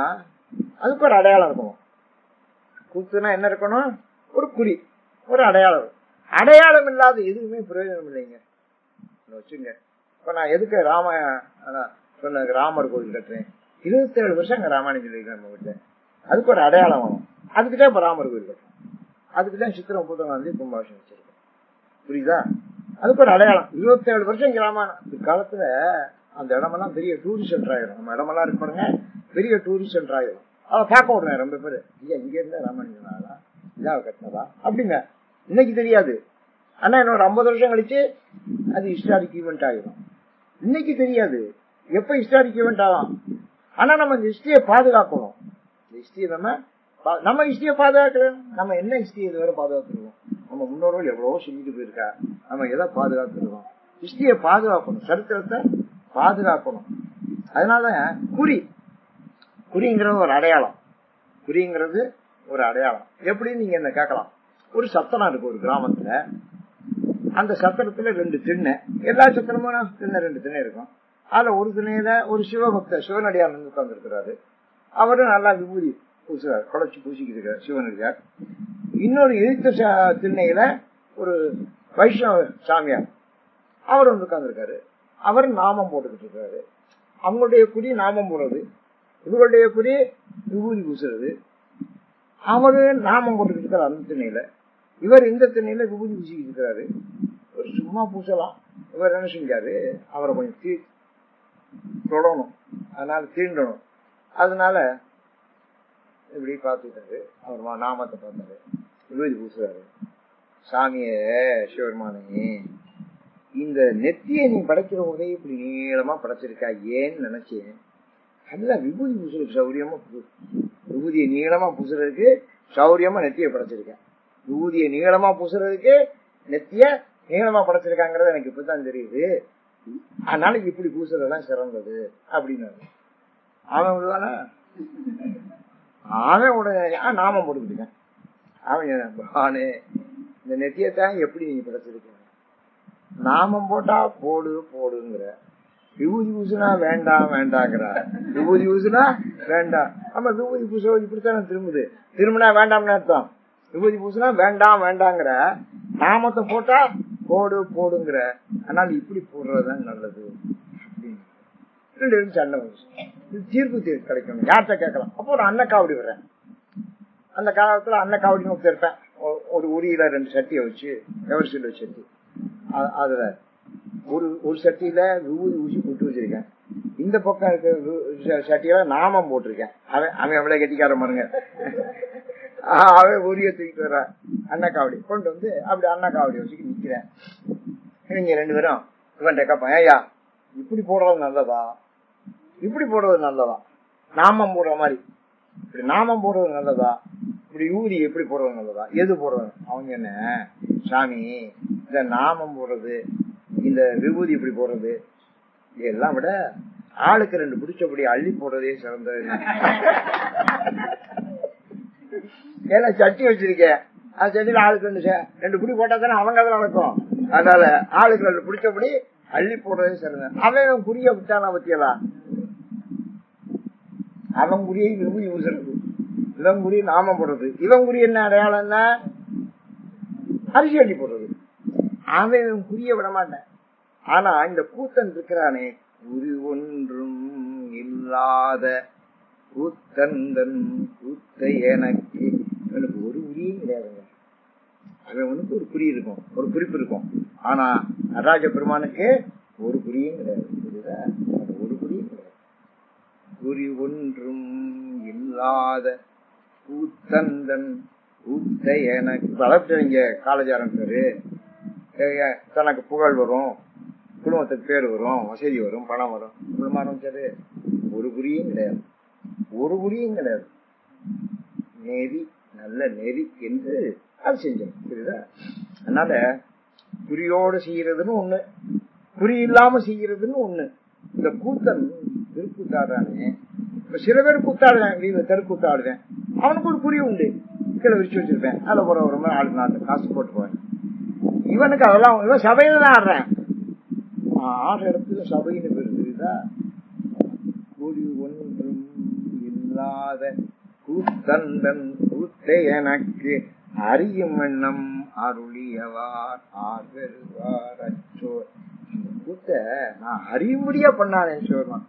A: அதுக்கு ஒரு அடையாளம் இருக்கணும். கூத்துனா என்ன இருக்கணும்? ஒரு குறி, ஒரு அடையாளம். அடையாளம் இல்லாத எதுவுமே பிரயோஜனம் இல்லைங்க. வச்சுங்க, இப்ப நான் எதுக்கு சொன்ன ராமர் கோவில் கட்டுறேன், 27 வருஷம் அங்க ராமாயணம் சொல்லியிருக்கேன் நம்ம வீட்டுல, அதுக்கு ஒரு அடையாளம் வேணும். அதுக்குதான் இப்ப ராமர் கோவில் கட்டுறேன், அதுக்குதான் சித்திரை பூதம் கும்பாபிஷேகம் வச்சிருக்கேன், புரியுதா? அதுக்கு ஒரு அடையாளம். 27 வருஷம் இங்க ராமாயணம் காலத்துல அந்த இடமெல்லாம் பெரிய டூரிஸ்ட் சென்டர் ஆயிரும். நம்ம இடமெல்லாம் இருக்கு பாருங்க, பெரிய டூரிஸ்ட் சென்டர் ஆயிரும். அதை பார்க்க விடுறேன் ரொம்ப பேரு, ஐயா இங்க இருந்தா ராமாயணம் இதாக கட்டினதா அப்படிங்க. இன்னைக்கு தெரியாது, ஆனா இன்னொரு 50 வருஷம் கழிச்சு அது ஹிஸ்டாரிக் ஈவெண்ட் ஆகிடும். இன்னைக்கு தெரியாது எப்ப ஹிஸ்டாரிக் ஈவெண்ட் ஆகும். ஆனா நம்ம இந்த ஹிஸ்டரியை பாதுகாக்கணும். இந்த ஹிஸ்டரியை நம்ம ஹிஸ்டரியை பாதுகாக்கணும். நம்ம என்ன ஹிஸ்டரி இதுவரை பாதுகாத்துருக்கோம்? நம்ம முன்னோர்கள் எவ்வளவோ சொல்லிட்டு போயிருக்கா, நம்ம எதை பாதுகாத்துருக்கோம்? ஹிஸ்டரியை பாதுகாக்கணும், சரித்திரத்தை பாதுகாக்கணும். அதனால குறிங்கிறது ஒரு அடையாளம், குறிங்கிறது ஒரு அடையாளம். எப்படி நீங்க என்ன கேட்கலாம், ஒரு சத்திரம் இருக்கு ஒரு கிராமத்துல, அந்த சத்திரத்துல 2 திண்ணை, எல்லா சத்திரமும் திண்ணை 2 திண்ணை இருக்கும். அதுல ஒரு திண்ணையில ஒரு சிவபக்தர் சிவனடியார் உட்கார்ந்து இருக்கிறாரு, அவரும் நல்லா விபூதி பூசுறாரு, குழைச்சி பூசிக்கிட்டு இருக்காரு சிவனடியார். இன்னொரு எதிர்த்த திண்ணையில ஒரு வைஷ்ணவ சாமியார், அவர் உட்கார்ந்து இருக்காரு, அவர் நாமம் போட்டுக்கிட்டு இருக்காரு. அவங்களுடைய குறி நாமம் போடுறது, இவருடைய குறி விபூதி பூசுறது. அவரு நாமம் போட்டுக்கிட்டு இருக்காரு அந்த திண்ணையில, இவர் இந்த திண்ணையில விபூதி பூசிக்கிட்டு இருக்கிறாரு. ஒரு சும்மா பூசலாம், இவர் என்ன செஞ்சாரு, அவரை கொஞ்சம் தொடணும், அதனால தீண்டணும். அதனால இப்படி பார்த்துட்டாரு, அவர் நாமத்தை பார்த்தாரு, விபூதி பூசுறாரு. சாமிய சிவபெருமானே, இந்த நெத்தியை நீ படைக்கிற போதே இப்படி நீளமா படைச்சிருக்கா, ஏன்னு நினைச்சேன். நல்லா விபூதி பூசுறதுக்கு சௌரியமா, விபூதியை நீளமா பூசுறதுக்கு சௌரியமா நெத்தியை படைச்சிருக்கேன். விபூதியை நீளமா பூசுறதுக்கு நெத்திய நீளமா படைச்சிருக்காங்கிறது எனக்கு இப்பதான் தெரியுது. அதனால இப்படி பூசுறதுதான் சிறந்தது அப்படின்னு அவன் உடனே நாமம் போட்டுக்கிட்டேன். அவன் இந்த நெத்தியத்தான் எப்படி நீங்க படைச்சிருக்க, நாமம் போட்டா போடு போடுங்கிற, விபூதி பூசுனா வேண்டாம் வேண்டாங்கிற, விபூதி பூசுனா வேண்டாம். ஆமா, விபூதி பூச இப்படித்தானே திரும்பினா வேண்டாம்னு அர்த்தம். விபூதி பூசுனா வேண்டாம் வேண்டாங்கிற, நாமத்தை போட்டா போடு போடுங்கிற, அதனால இப்படி போடுறதுதான் நல்லது அப்படின்னு 2 பேரும் சண்டை வந்துச்சு. தீர்ப்பு கிடைக்கணும், யார்கிட்ட கேட்கலாம். அப்போ ஒரு அன்னக்காவடி வர்றேன், அந்த காலத்துல அன்னக்காவடின்னு ஒருத்தருப்பேன், ஒரு உரியில 2 சட்டியை வச்சு, எவர்சில் வச்சு சட்டி, அதுல ஒரு சட்டியில விபூதி ஊசி போட்டு வச்சிருக்கேன், இந்த பக்கம் இருக்க சட்டியில நாமம் போட்டிருக்கேன். அவன் எவ்வளவு கட்டிக்கார பாருங்க, அவன் உரிய தூக்கிட்டு வர்ற அன்னக்காவடி கொண்டு வந்து அப்படி அன்னக்காவடி வச்சுட்டு நிக்கிறேன். இவங்க 2 பேரும் இவன் கேட்பான், ஐயா இப்படி போடுறது நல்லதா, இப்படி போடுறது நல்லதா, நாமம் போடுற மாதிரி இப்படி நாமம் போடுறது நல்லதா, இப்படி ஊதி எப்படி போடுறது நல்லதா, எது போடுறது? அவங்க என்ன, சாமி இந்த நாமம் போடுறது, இந்த விபூதி இப்படி போடுறது இதெல்லாம் விட ஆளுக்கு 2 பிடிச்சபடி அள்ளி போடுறதே சிறந்தது. ஏன்னா சட்டி வச்சிருக்கேன், அந்த சட்டியில ஆளுக்கு 2 பிடி போட்டா தானே அவங்க அதில் நடக்கும். அதனால ஆளுக்கு 2 பிடிச்சபடி அள்ளி போடுறதே சிறந்தது. அவன் குறிய விட்டானா பத்தியலா, அவன் குறியை விரும்பி ஊசுறது, இவன் குறி நாமம் போடுறது, இவன் குறி என்ன அடையாளம், என்ன அரிசி அள்ளி போடுறது. அவன் குறிய விட மாட்டேன். ஆனா இந்த கூத்தன் இருக்கிறானே, உரு ஒன்றும் இல்லாத கூத்தந்தன் கூத்த எனக்கு ஒரு உரியும் கிடையாதுங்க. அவனுக்கு ஒரு குறி இருக்கும், ஒரு குறிப்பு இருக்கும். ஆனா நடராஜ பெருமானுக்கு ஒரு குறியும் கிடையாது. ஒரு குறியும் கிடையாது. குறி ஒன்றும் இல்லாத கூத்தந்தன் கூத்த எனக்கு. வளர்த்து இங்க காலேஜாரன் பேரு, தனக்கு புகழ் வரும், குடும்பத்துக்கு பேர் வரும், வசதி வரும், பணம் வரும், குடும்பம் ஆரம்பிச்சாரு. ஒரு குறியும் கிடையாது, ஒரு குறியும் கிடையாது. நெறி, நல்ல நெறி என்று அது செஞ்சோம். புரியுதா? அதனால குறியோடு செய்யறதுன்னு ஒண்ணு, குறி இல்லாம செய்யறதுன்னு ஒண்ணு. இந்த கூத்தன் திருக்கூத்தாடுறானே, இப்ப சில பேர் கூத்தாடுவேன், வீட்டுல தெருக்கூத்தாடுவேன், அவனுக்கு ஒரு குறி உண்டு, கீழே விரிச்சு வச்சிருப்பேன், அதுல போற ஒரு மாதிரி 4 காசு போட்டு போவேன். இவனுக்கு அதெல்லாம், இவன் சபையில தான் ஆடுறேன், ஆடுற இடத்துல சபைன்னு பேரு. புரியுதா? குறி ஒன்றும் இல்லாத கூத்தந்தன் கூத்தை எனக்கு அறியும் எண்ணம் அருளியவார் ஆர்வருவார் அச்சோர். கூத்த நான் அறியும்படியா பண்ணானேன்னு சொல்றான்.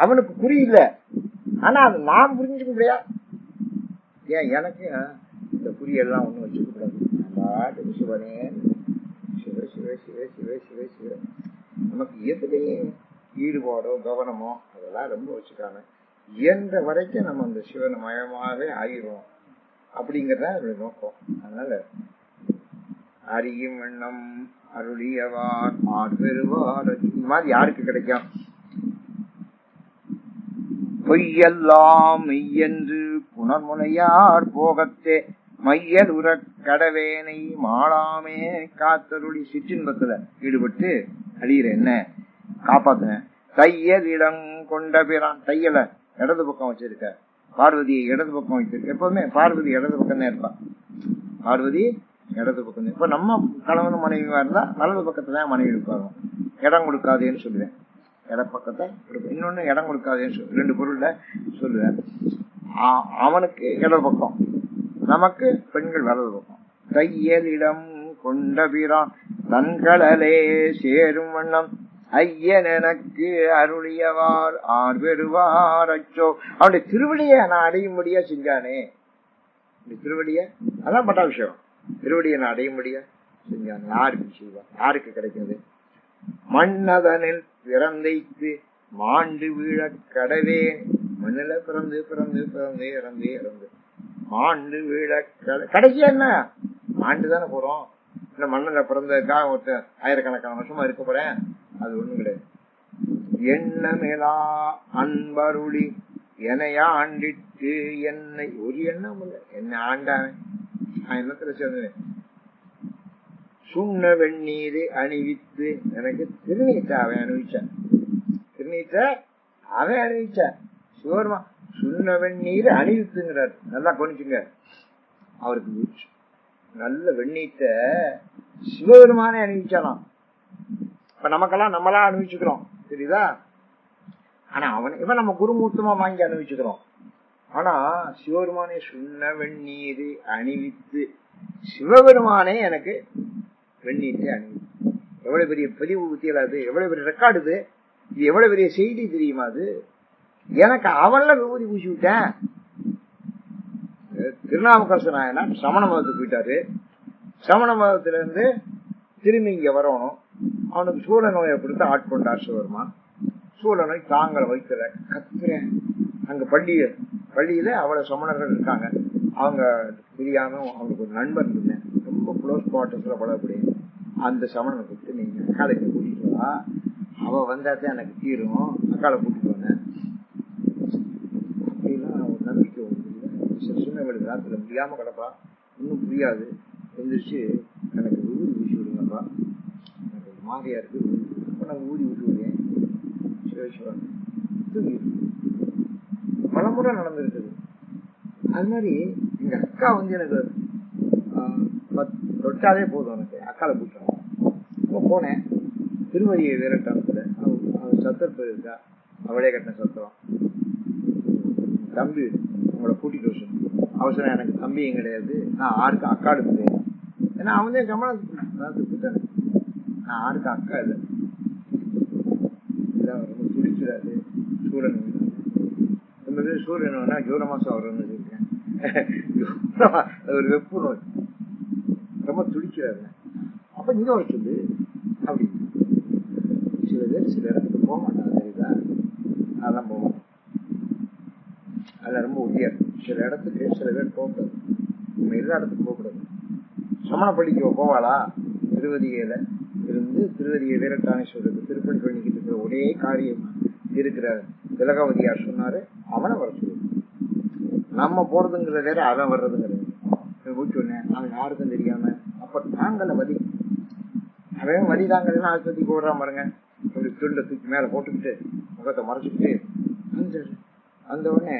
A: அவனுக்கு புரியல, ஆனா அது நான் புரிஞ்சுக்க முடியா. ஏன் எனக்கு இந்த குறியெல்லாம் ஒண்ணு வச்சுக்க கூடாது. பாட்டுக்கு சிவனே சிவ சிவ சிவ சிவ சிவ சிவ. நமக்கு எதுலையும் ஈடுபாடோ கவனமோ அதெல்லாம் ரொம்ப வச்சுக்காம இயன்ற வரைக்கும் நம்ம அந்த சிவன் மயமாவே ஆயிரும் அப்படிங்கறத என்னுடைய நோக்கம். அதனால அறியும் எண்ணம் அருளியவார் ஆர்வருவார் இந்த மாதிரி யாருக்கு கிடைக்கும்? பொய்யெல்லாம் மெய்யென்று புனர்முனையார் போகத்தே மையல் உற கடவேனை மாளாமே காத்தருளி. சிற்றின்பத்துல ஈடுபட்டு அழிகிற என்ன காப்பாத்தின. தையல் இடம் கொண்ட பிறான், தையல இடது பக்கம் வச்சிருக்க, பார்வதியை இடது பக்கம் வச்சிருக்க. எப்பவுமே பார்வதி இடது பக்கம் தான் இருப்பான், பார்வதி இடது பக்கம். இப்ப நம்ம கணவன் மனைவியா இருந்தா வலது பக்கத்துல தான் மனைவி இருப்பாங்க. இடம் கொடுக்காதேன்னு சொல்லுவேன், இடப்பக்கத்தை. இன்னொன்னு இடம் கொடுக்காதேன்னு சொல்லு, 2 பொருள்ல சொல்லுவேன். அவனுக்கு இடது பக்கம், நமக்கு பெண்கள் வலது பக்கம். தையல் இடம் கொண்ட பிறான் தன்களே சேரும் வண்ணம் ஐயன் எனக்கு அருளியவார் ஆர் பெறுவார் அச்சோ. அவனுடைய திருவடியை நான் அடையும்படியா செஞ்சானே, இந்த திருவடிய அதான் பட்டா விஷயம். திருவடியை நான் அடையும்படியா செஞ்சான். யாருக்கு செய்வான், யாருக்கு கிடைக்கிறது? மன்னதனில் பிறந்தைத்து மாண்டு வீழ கடவே. மண்ணில பிறந்து பிறந்து பிறந்து இறந்து இறந்து மாண்டு வீழ கடைசி என்ன மாண்டு தானே போறோம். இல்ல மண்ணில பிறந்ததுக்காக ஒருத்தர் ஆயிரக்கணக்கான வருஷமா இருக்க போறேன், அது ஒண்ணும் கிடையாது. எண்ணமிலா அன்பருளி என்னையா ஆண்டிட்டு என்னை ஒரு எண்ணம் இல்லை, என்னை ஆண்டானேன். நான் எண்ணத்துல சேர்ந்தேன். சுண்ண வெந்நீர் அணிவித்து எனக்கு திருநீற்ற அவன் அணிவிச்சான், திருநீற்ற அவன் அணிவிச்சான். சிவருமா சுண்ண வெந்நீர் அணிவித்துங்கிறார். நல்லா கவனிச்சுங்க, அவருக்கு நல்ல வெந்நீற்ற சிவபெருமானே அணிவிச்சாலாம். இப்ப நமக்கெல்லாம் நம்மளா அனுபவிச்சுக்கிறோம், தெரியுதா? ஆனா அவன் இவன் நம்ம குருமூர்த்தமா வாங்கி அனுபவிச்சுக்கிறோம். ஆனா சிவபெருமானே சுண்ண வெந்நீர் அணிவித்து, சிவபெருமானே எனக்கு வெந்நீரை அணிவித்து. எவ்வளவு பெரிய பதிவு ஊத்தியல் அது, எவ்வளவு பெரிய ரெக்கார்டு இது, இது எவ்வளவு பெரிய செய்தி தெரியுமா? அது எனக்கு அவன்ல விபூதி பூசி விட்டேன். திருநாவுக்கரசு நாயனார் சமண மதத்துக்கு போயிட்டாரு, சமண மதத்துல இருந்து திரும்பி இங்க வரணும். அவனுக்கு சூழ நோயை கொடுத்து ஆட்கொண்டார் சிவபெருமான். சூழ நோய் தாங்களை வைக்கல, கத்துறேன். அங்க பள்ளியில அவ்வளவு சமணர்கள் இருக்காங்க, அவங்க தெரியாம அவங்களுக்கு ஒரு நண்பன் இருந்தேன், ரொம்ப க்ளோஸ் குவார்டர்ஸ்ல பழகக்கூடிய அந்த சமணனை கூப்பிட்டு நீங்க காலைக்கு கூட்டிட்டு வா, அவ வந்தாத்தான் எனக்கு தீரும், அக்காலை கூட்டிட்டு வந்தேன் அப்படிலாம் ஒரு நம்பிக்கை சில சூழ்நிலை ராத்திரில முடியாம கிடப்பா, இன்னும் புரியாது, எந்திரிச்சு எனக்கு ஊதி ஊசி விடுங்கப்பா, எனக்கு ஒரு மாதிரியா இருக்கு, அப்ப நான் ஊதி விட்டு விடுவேன். சிவசிவன் தூங்கிட்டு பலமுறை நடந்திருக்குது. அது மாதிரி எங்க அக்கா வந்து எனக்கு தொட்டாலே போதும், எனக்கு அக்காலை கூட்டணும். இப்போ போனேன் திருவதியை வீரட்டானத்துல, அவன் சத்தர் போயிருக்கா, அவளே கட்டின சத்திரம். தம்பி உங்களை கூட்டிட்டு வர சொல்லி அவசரம், எனக்கு தம்பியும் கிடையாது, நான் ஆருக்கு அக்காடு கிடையாது. ஏன்னா அவன் தான் சம்பளம், நான் ஆருக்கு அக்கா இல்லை. ரொம்ப துடிக்கிறாரு சூரியன். ரொம்ப சூரியன் வேணா ஜூர மாசம் அவர்னு இருக்கேன், ஒரு வெப்பு நோய், ரொம்ப துடிக்கிறாரு. அப்ப இங்க வர சொல்லு அப்படி. சில பேர் சில இடத்துக்கு போக மாட்டாங்க, சரிதா, அதெல்லாம் போவோம், அதெல்லாம் ரொம்ப உறுதியா இருக்கு. சில இடத்துக்கு சில பேர் போகக்கூடாது, நம்ம எல்லா இடத்துக்கும் போகக்கூடாது. சமண பள்ளிக்கு போவாளா, திருவதிகையில இருந்து திருவதிகை வீரட்டானேஸ்வரருக்கு திருப்பணி பண்ணிக்கிட்டு இருக்கிற ஒரே காரியம் இருக்கிற திலகவதியார் சொன்னாரு, அவனை வர சொல்லு. நம்ம போறதுங்கிறத வேற, அவன் வர்றதுங்கிறது. சொன்னேன் அவன் யாருக்கும் தெரியாம. அப்ப தாங்கல வலி, அவன் வலி தாங்கலாம் ஆஸ்பத்திரிக்கு ஓடுறான் பாருங்க. ஒரு துண்டை தூக்கி மேல போட்டுக்கிட்டு முகத்தை மறைச்சுக்கிட்டு அந்த உடனே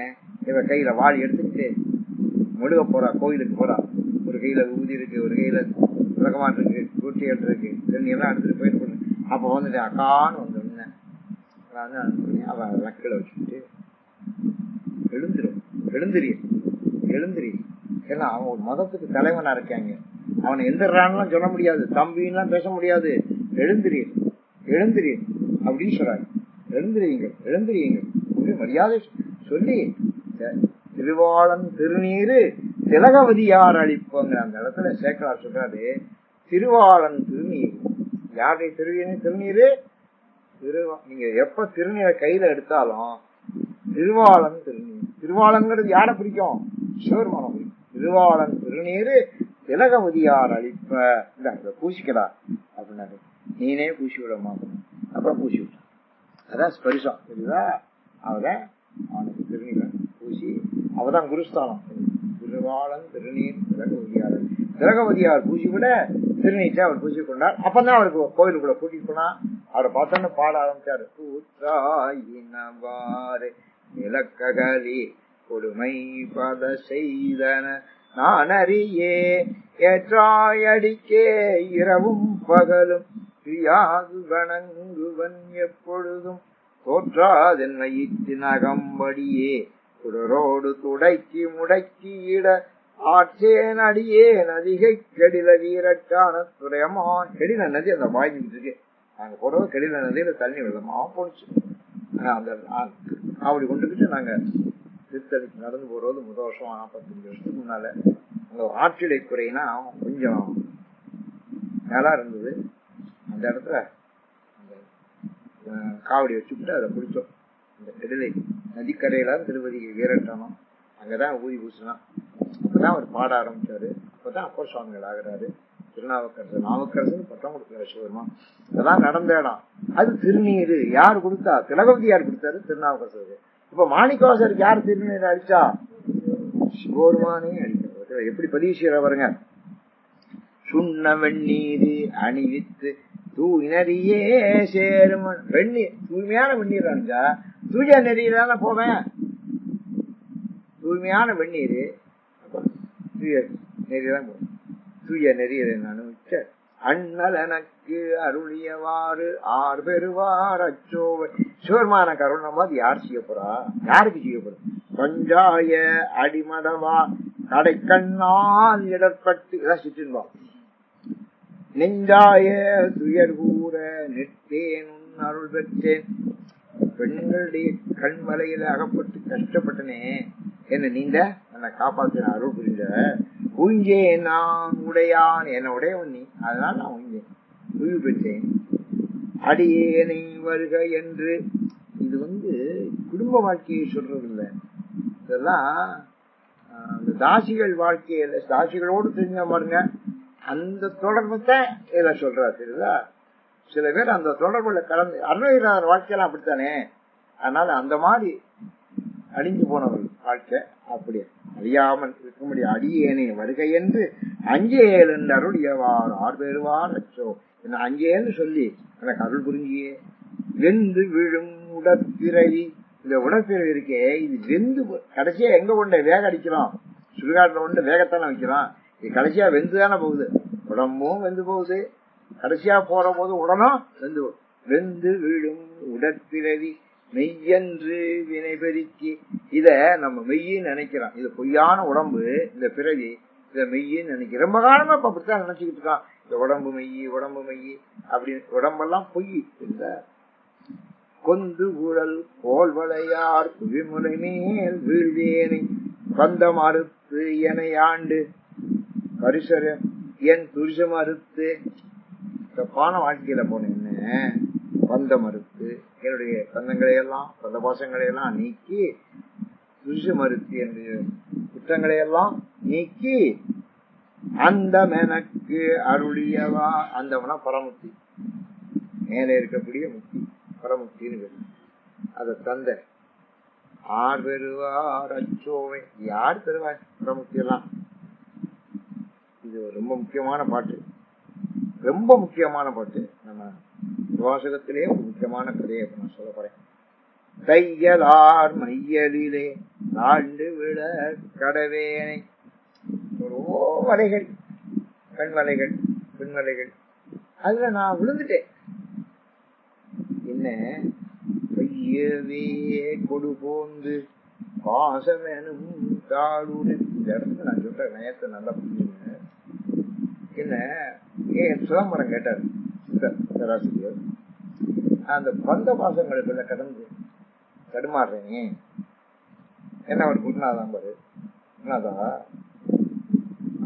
A: இவ கையில வாளி எடுத்துக்கிட்டு முழுக போறா, கோயிலுக்கு போறா. ஒரு கையில ஊதி இருக்கு, ஒரு கையில விளக்கமாட்டு இருக்கு, கூட்டி இருக்கு, தண்ணி எல்லாம் எடுத்துட்டு போயிட்டு போன. அப்ப வந்துட்டு அக்கான்னு வந்து அவன் நக்கில வச்சுக்கிட்டு எழுந்திரி. ஏன்னா அவன் ஒரு மதத்துக்கு தலைவனா இருக்காங்க, அவனை எந்திரான்னு சொல்ல முடியாது, தம்பின்லாம் பேச முடியாது. எழுந்திரி அப்படின்னு சொல்றாரு. எழுந்திரியுங்க மரியாதை சொல்லி, திருவாளன் திருநீரு திலகவதியார் அளிப்போங்கிற அந்த இடத்துல சேக்கலார் சொல்றாரு. திருவாளன் திருநீர் யாருடைய திருநீரு? நீங்க எப்ப திருநீரை கையில எடுத்தாலும் திருவாளன் திருநீர். திருவாளன்ங்கிறது யாரை பிடிக்கும்? சிவருமானம் பிடிக்கும். திருவாளன் திருநீரு திலகவதியார் அளிப்ப, இந்த பூசிக்கடா அப்படின்னாரு. நீனே பூசி விட மாட்டோம். அப்புறம் பூசி விட்டான். அதான் ஸ்பரிசம், சரிதா? அவதான் அவனுக்கு திருநீரை பூசி, அவதான் குருஸ்தானம். திருவாளன் திருநீர் திலகவதியார். திலகவதியார் பூசி விட திருநீட்டை அவர் பூசி கொண்டார். அப்பதான் அவருக்கு கோயிலுக்குள்ள கூட்டிட்டு போனா அவரை பார்த்தோன்னு பாட ஆரம்பிச்சாரு. கூத்தாயினவாறு இலக்ககலி கொடுமை பத செய்தன நான் அறியே, ஏற்றாயடிக்கே இரவும் பகலும் பிரியாது வணங்குவன் எப்பொழுதும் தோற்றாதென் வயிற்றின் அகம்படியே குடரோடு துடைக்கி முடக்கி இட ஆற்றேன் அடியேன் அதிகை கெடில வீரட்டான துறையமா. கெடில நதி அந்த வாய்ந்துட்டு இருக்கு, நாங்க போறது கெடில நதியில தண்ணி வெள்ளமா போச்சு. அந்த அப்படி கொண்டுகிட்டு நாங்க திருத்தணிக்கு நடந்து போறது முதல் வருஷம் 45 வருஷத்துக்கு முன்னால. அங்க ஆற்றிலை குறைனா கொஞ்சம் நல்லா இருந்தது. அந்த இடத்துல அந்த காவடி வச்சுக்கிட்டு அதை குடிச்சோம். அந்த கெடிலை நதிக்கரையில திருவதி வீரட்டானம், அங்கதான் ஊதி பூசினான். அப்பதான் அவர் பாட ஆரம்பிச்சாரு. அப்பதான் அப்பர் சுவாமிகள் ஆகிறாரு. திருநாவுக்கரசர், நாவுக்கரசன் பட்டம் கொடுக்கிறார் சிவருமா. அதெல்லாம் நடந்த இடம். அது திருநீரு யாரு கொடுத்தா? திலகவதி யார் கொடுத்தாரு? திருநாவுக்கரசருக்கு. இப்ப மாணிக்கவாசருக்கு யார் திருநீர் அடிச்சா? சிவருமானே அடிக்கிறார். எப்படி பதிவு செய்யற பாருங்க. சுண்ண வெந்நீரு அணிவித்து தூய்நறியே சேரும். வெந்நீர் தூய்மையான வெந்நீர் அணிஞ்சா தூய நெறியில போவேன். தூய்மையான வெந்நீர் தூய நெறிதான் போவேன். தூய நெறியை அனுபவிச்ச அண்ணல் எனக்கு அருளியவாறு ஆர் பெறுவார் அச்சோவை. சிவருமான கருணம் அது யார் செய்ய போறா? யாருக்கு செய்ய போறா? பஞ்சாய அடிமடவா கடைக்கண்ணால் இடர்பட்டு இதான் சிற்றின்பம். நெஞ்சாய துயர் கூற நிற்கேன் அருள் பெற்றேன். பெண்களுடைய கண் வலையில அகப்பட்டு கஷ்டப்பட்டனே, என்ன நீண்ட என்னை காப்பாற்றின அருள் புரிஞ்ச. உஞ்சே நான் உடையான், என்ன உடையவன் நீ, அதனால நான் உஞ்சேன், உயிர் பெற்றேன். அடியேனை வருக என்று. இது குடும்ப வாழ்க்கையை சொல்றது இல்லை, இதெல்லாம் அந்த தாசிகள் வாழ்க்கையில தாசிகளோடு தெரிஞ்ச பாருங்க. அந்த தொடர்பத்தை இதில் சொல்றாரு. சரிங்களா? சில பேர் அந்த தொடர்புல கலந்து அருணகிரிநாதர் வாழ்க்கையெல்லாம் அப்படித்தானே. அதனால அந்த மாதிரி அழிஞ்சு போனவர்கள் வாழ்க்கை அப்படி அழியாமல் இருக்க முடியும். அடியேனே வருகை என்று அஞ்சேல் என்று அருளியவார் ஆர் பெறுவார் அச்சோ என்ன அஞ்சேன்னு சொல்லி எனக்கு அருள் புரிஞ்சியே. வெந்து விழும் உடற்பிறவி, இந்த உடற்பிறவி இருக்கே இது வெந்து கடைசியா எங்க கொண்ட வேக அடிக்கிறோம், சுடுகாட்டில் கொண்டு வேகத்தானே வைக்கிறோம். இது கடைசியா வெந்து தானே போகுது, உடம்பும் வெந்து போகுது, கடைசியா போற போது உடனும் வெந்து போகுது. வெந்து விழும் உடற்பிறவி மெய்யன்று வினை பெருக்கி, இத நம்ம மெய்யின்னு நினைக்கிறோம். இது பொய்யான உடம்பு, இந்த பிறவி இத மெய்யின்னு நினைக்கிறோம். ரொம்ப காலமா இப்ப அப்படித்தான் நினைச்சுக்கிட்டு இருக்கான். இந்த உடம்பு மெய்யி உடம்பு மெய்யி அப்படின்னு, உடம்பெல்லாம் பொய். இந்த கொந்து ஊழல் கோல் வளையார் குவிமுலை மேல் வீழ்வேனை வந்த மறுத்து என ஆண்டு பரிசர என் துரிச மறுத்து, பான வாழ்க்கையில போனேன்னு வந்த மறுத்து என்னுடைய பந்தங்களை எல்லாம் பந்த பாசங்களை எல்லாம் நீக்கி துரிச மறுத்து என்னுடைய குற்றங்களை எல்லாம் நீக்கி அந்த எனக்கு அருளியவா, அந்த பரமுக்தி மேலே இருக்கக்கூடிய முக்தி பரமுக்தின்னு அதை தந்த ஆர் பெறுவார் அச்சோவை, யார் பெறுவார் பரமுக்தி எல்லாம். இது ரொம்ப முக்கியமான பாட்டு, ரொம்ப முக்கியமான பாட்டு. நம்ம வாசகத்திலே ஒரு முக்கியமான கதையை நான் சொல்ல போறேன். தையலார் மையலிலே ஆண்டு விட கடவேனை, வலைகள் பெண் வலைகள் பெண் வலைகள், அதுல நான் விழுந்துட்டேன். என்ன பையவே கொடு போந்து பாசமெனும் தாளூர். இந்த இடத்துல நான் சொல்ற நயத்தை நல்லா புரிஞ்சுங்க. என்ன சிதம்பரம் கேட்டார் சராசிரியர், அந்த பந்த பாசங்களுக்குள்ள கடந்து தடுமாறுறேன். என்ன அவர் குருநாதான் பாரு, குருநாதா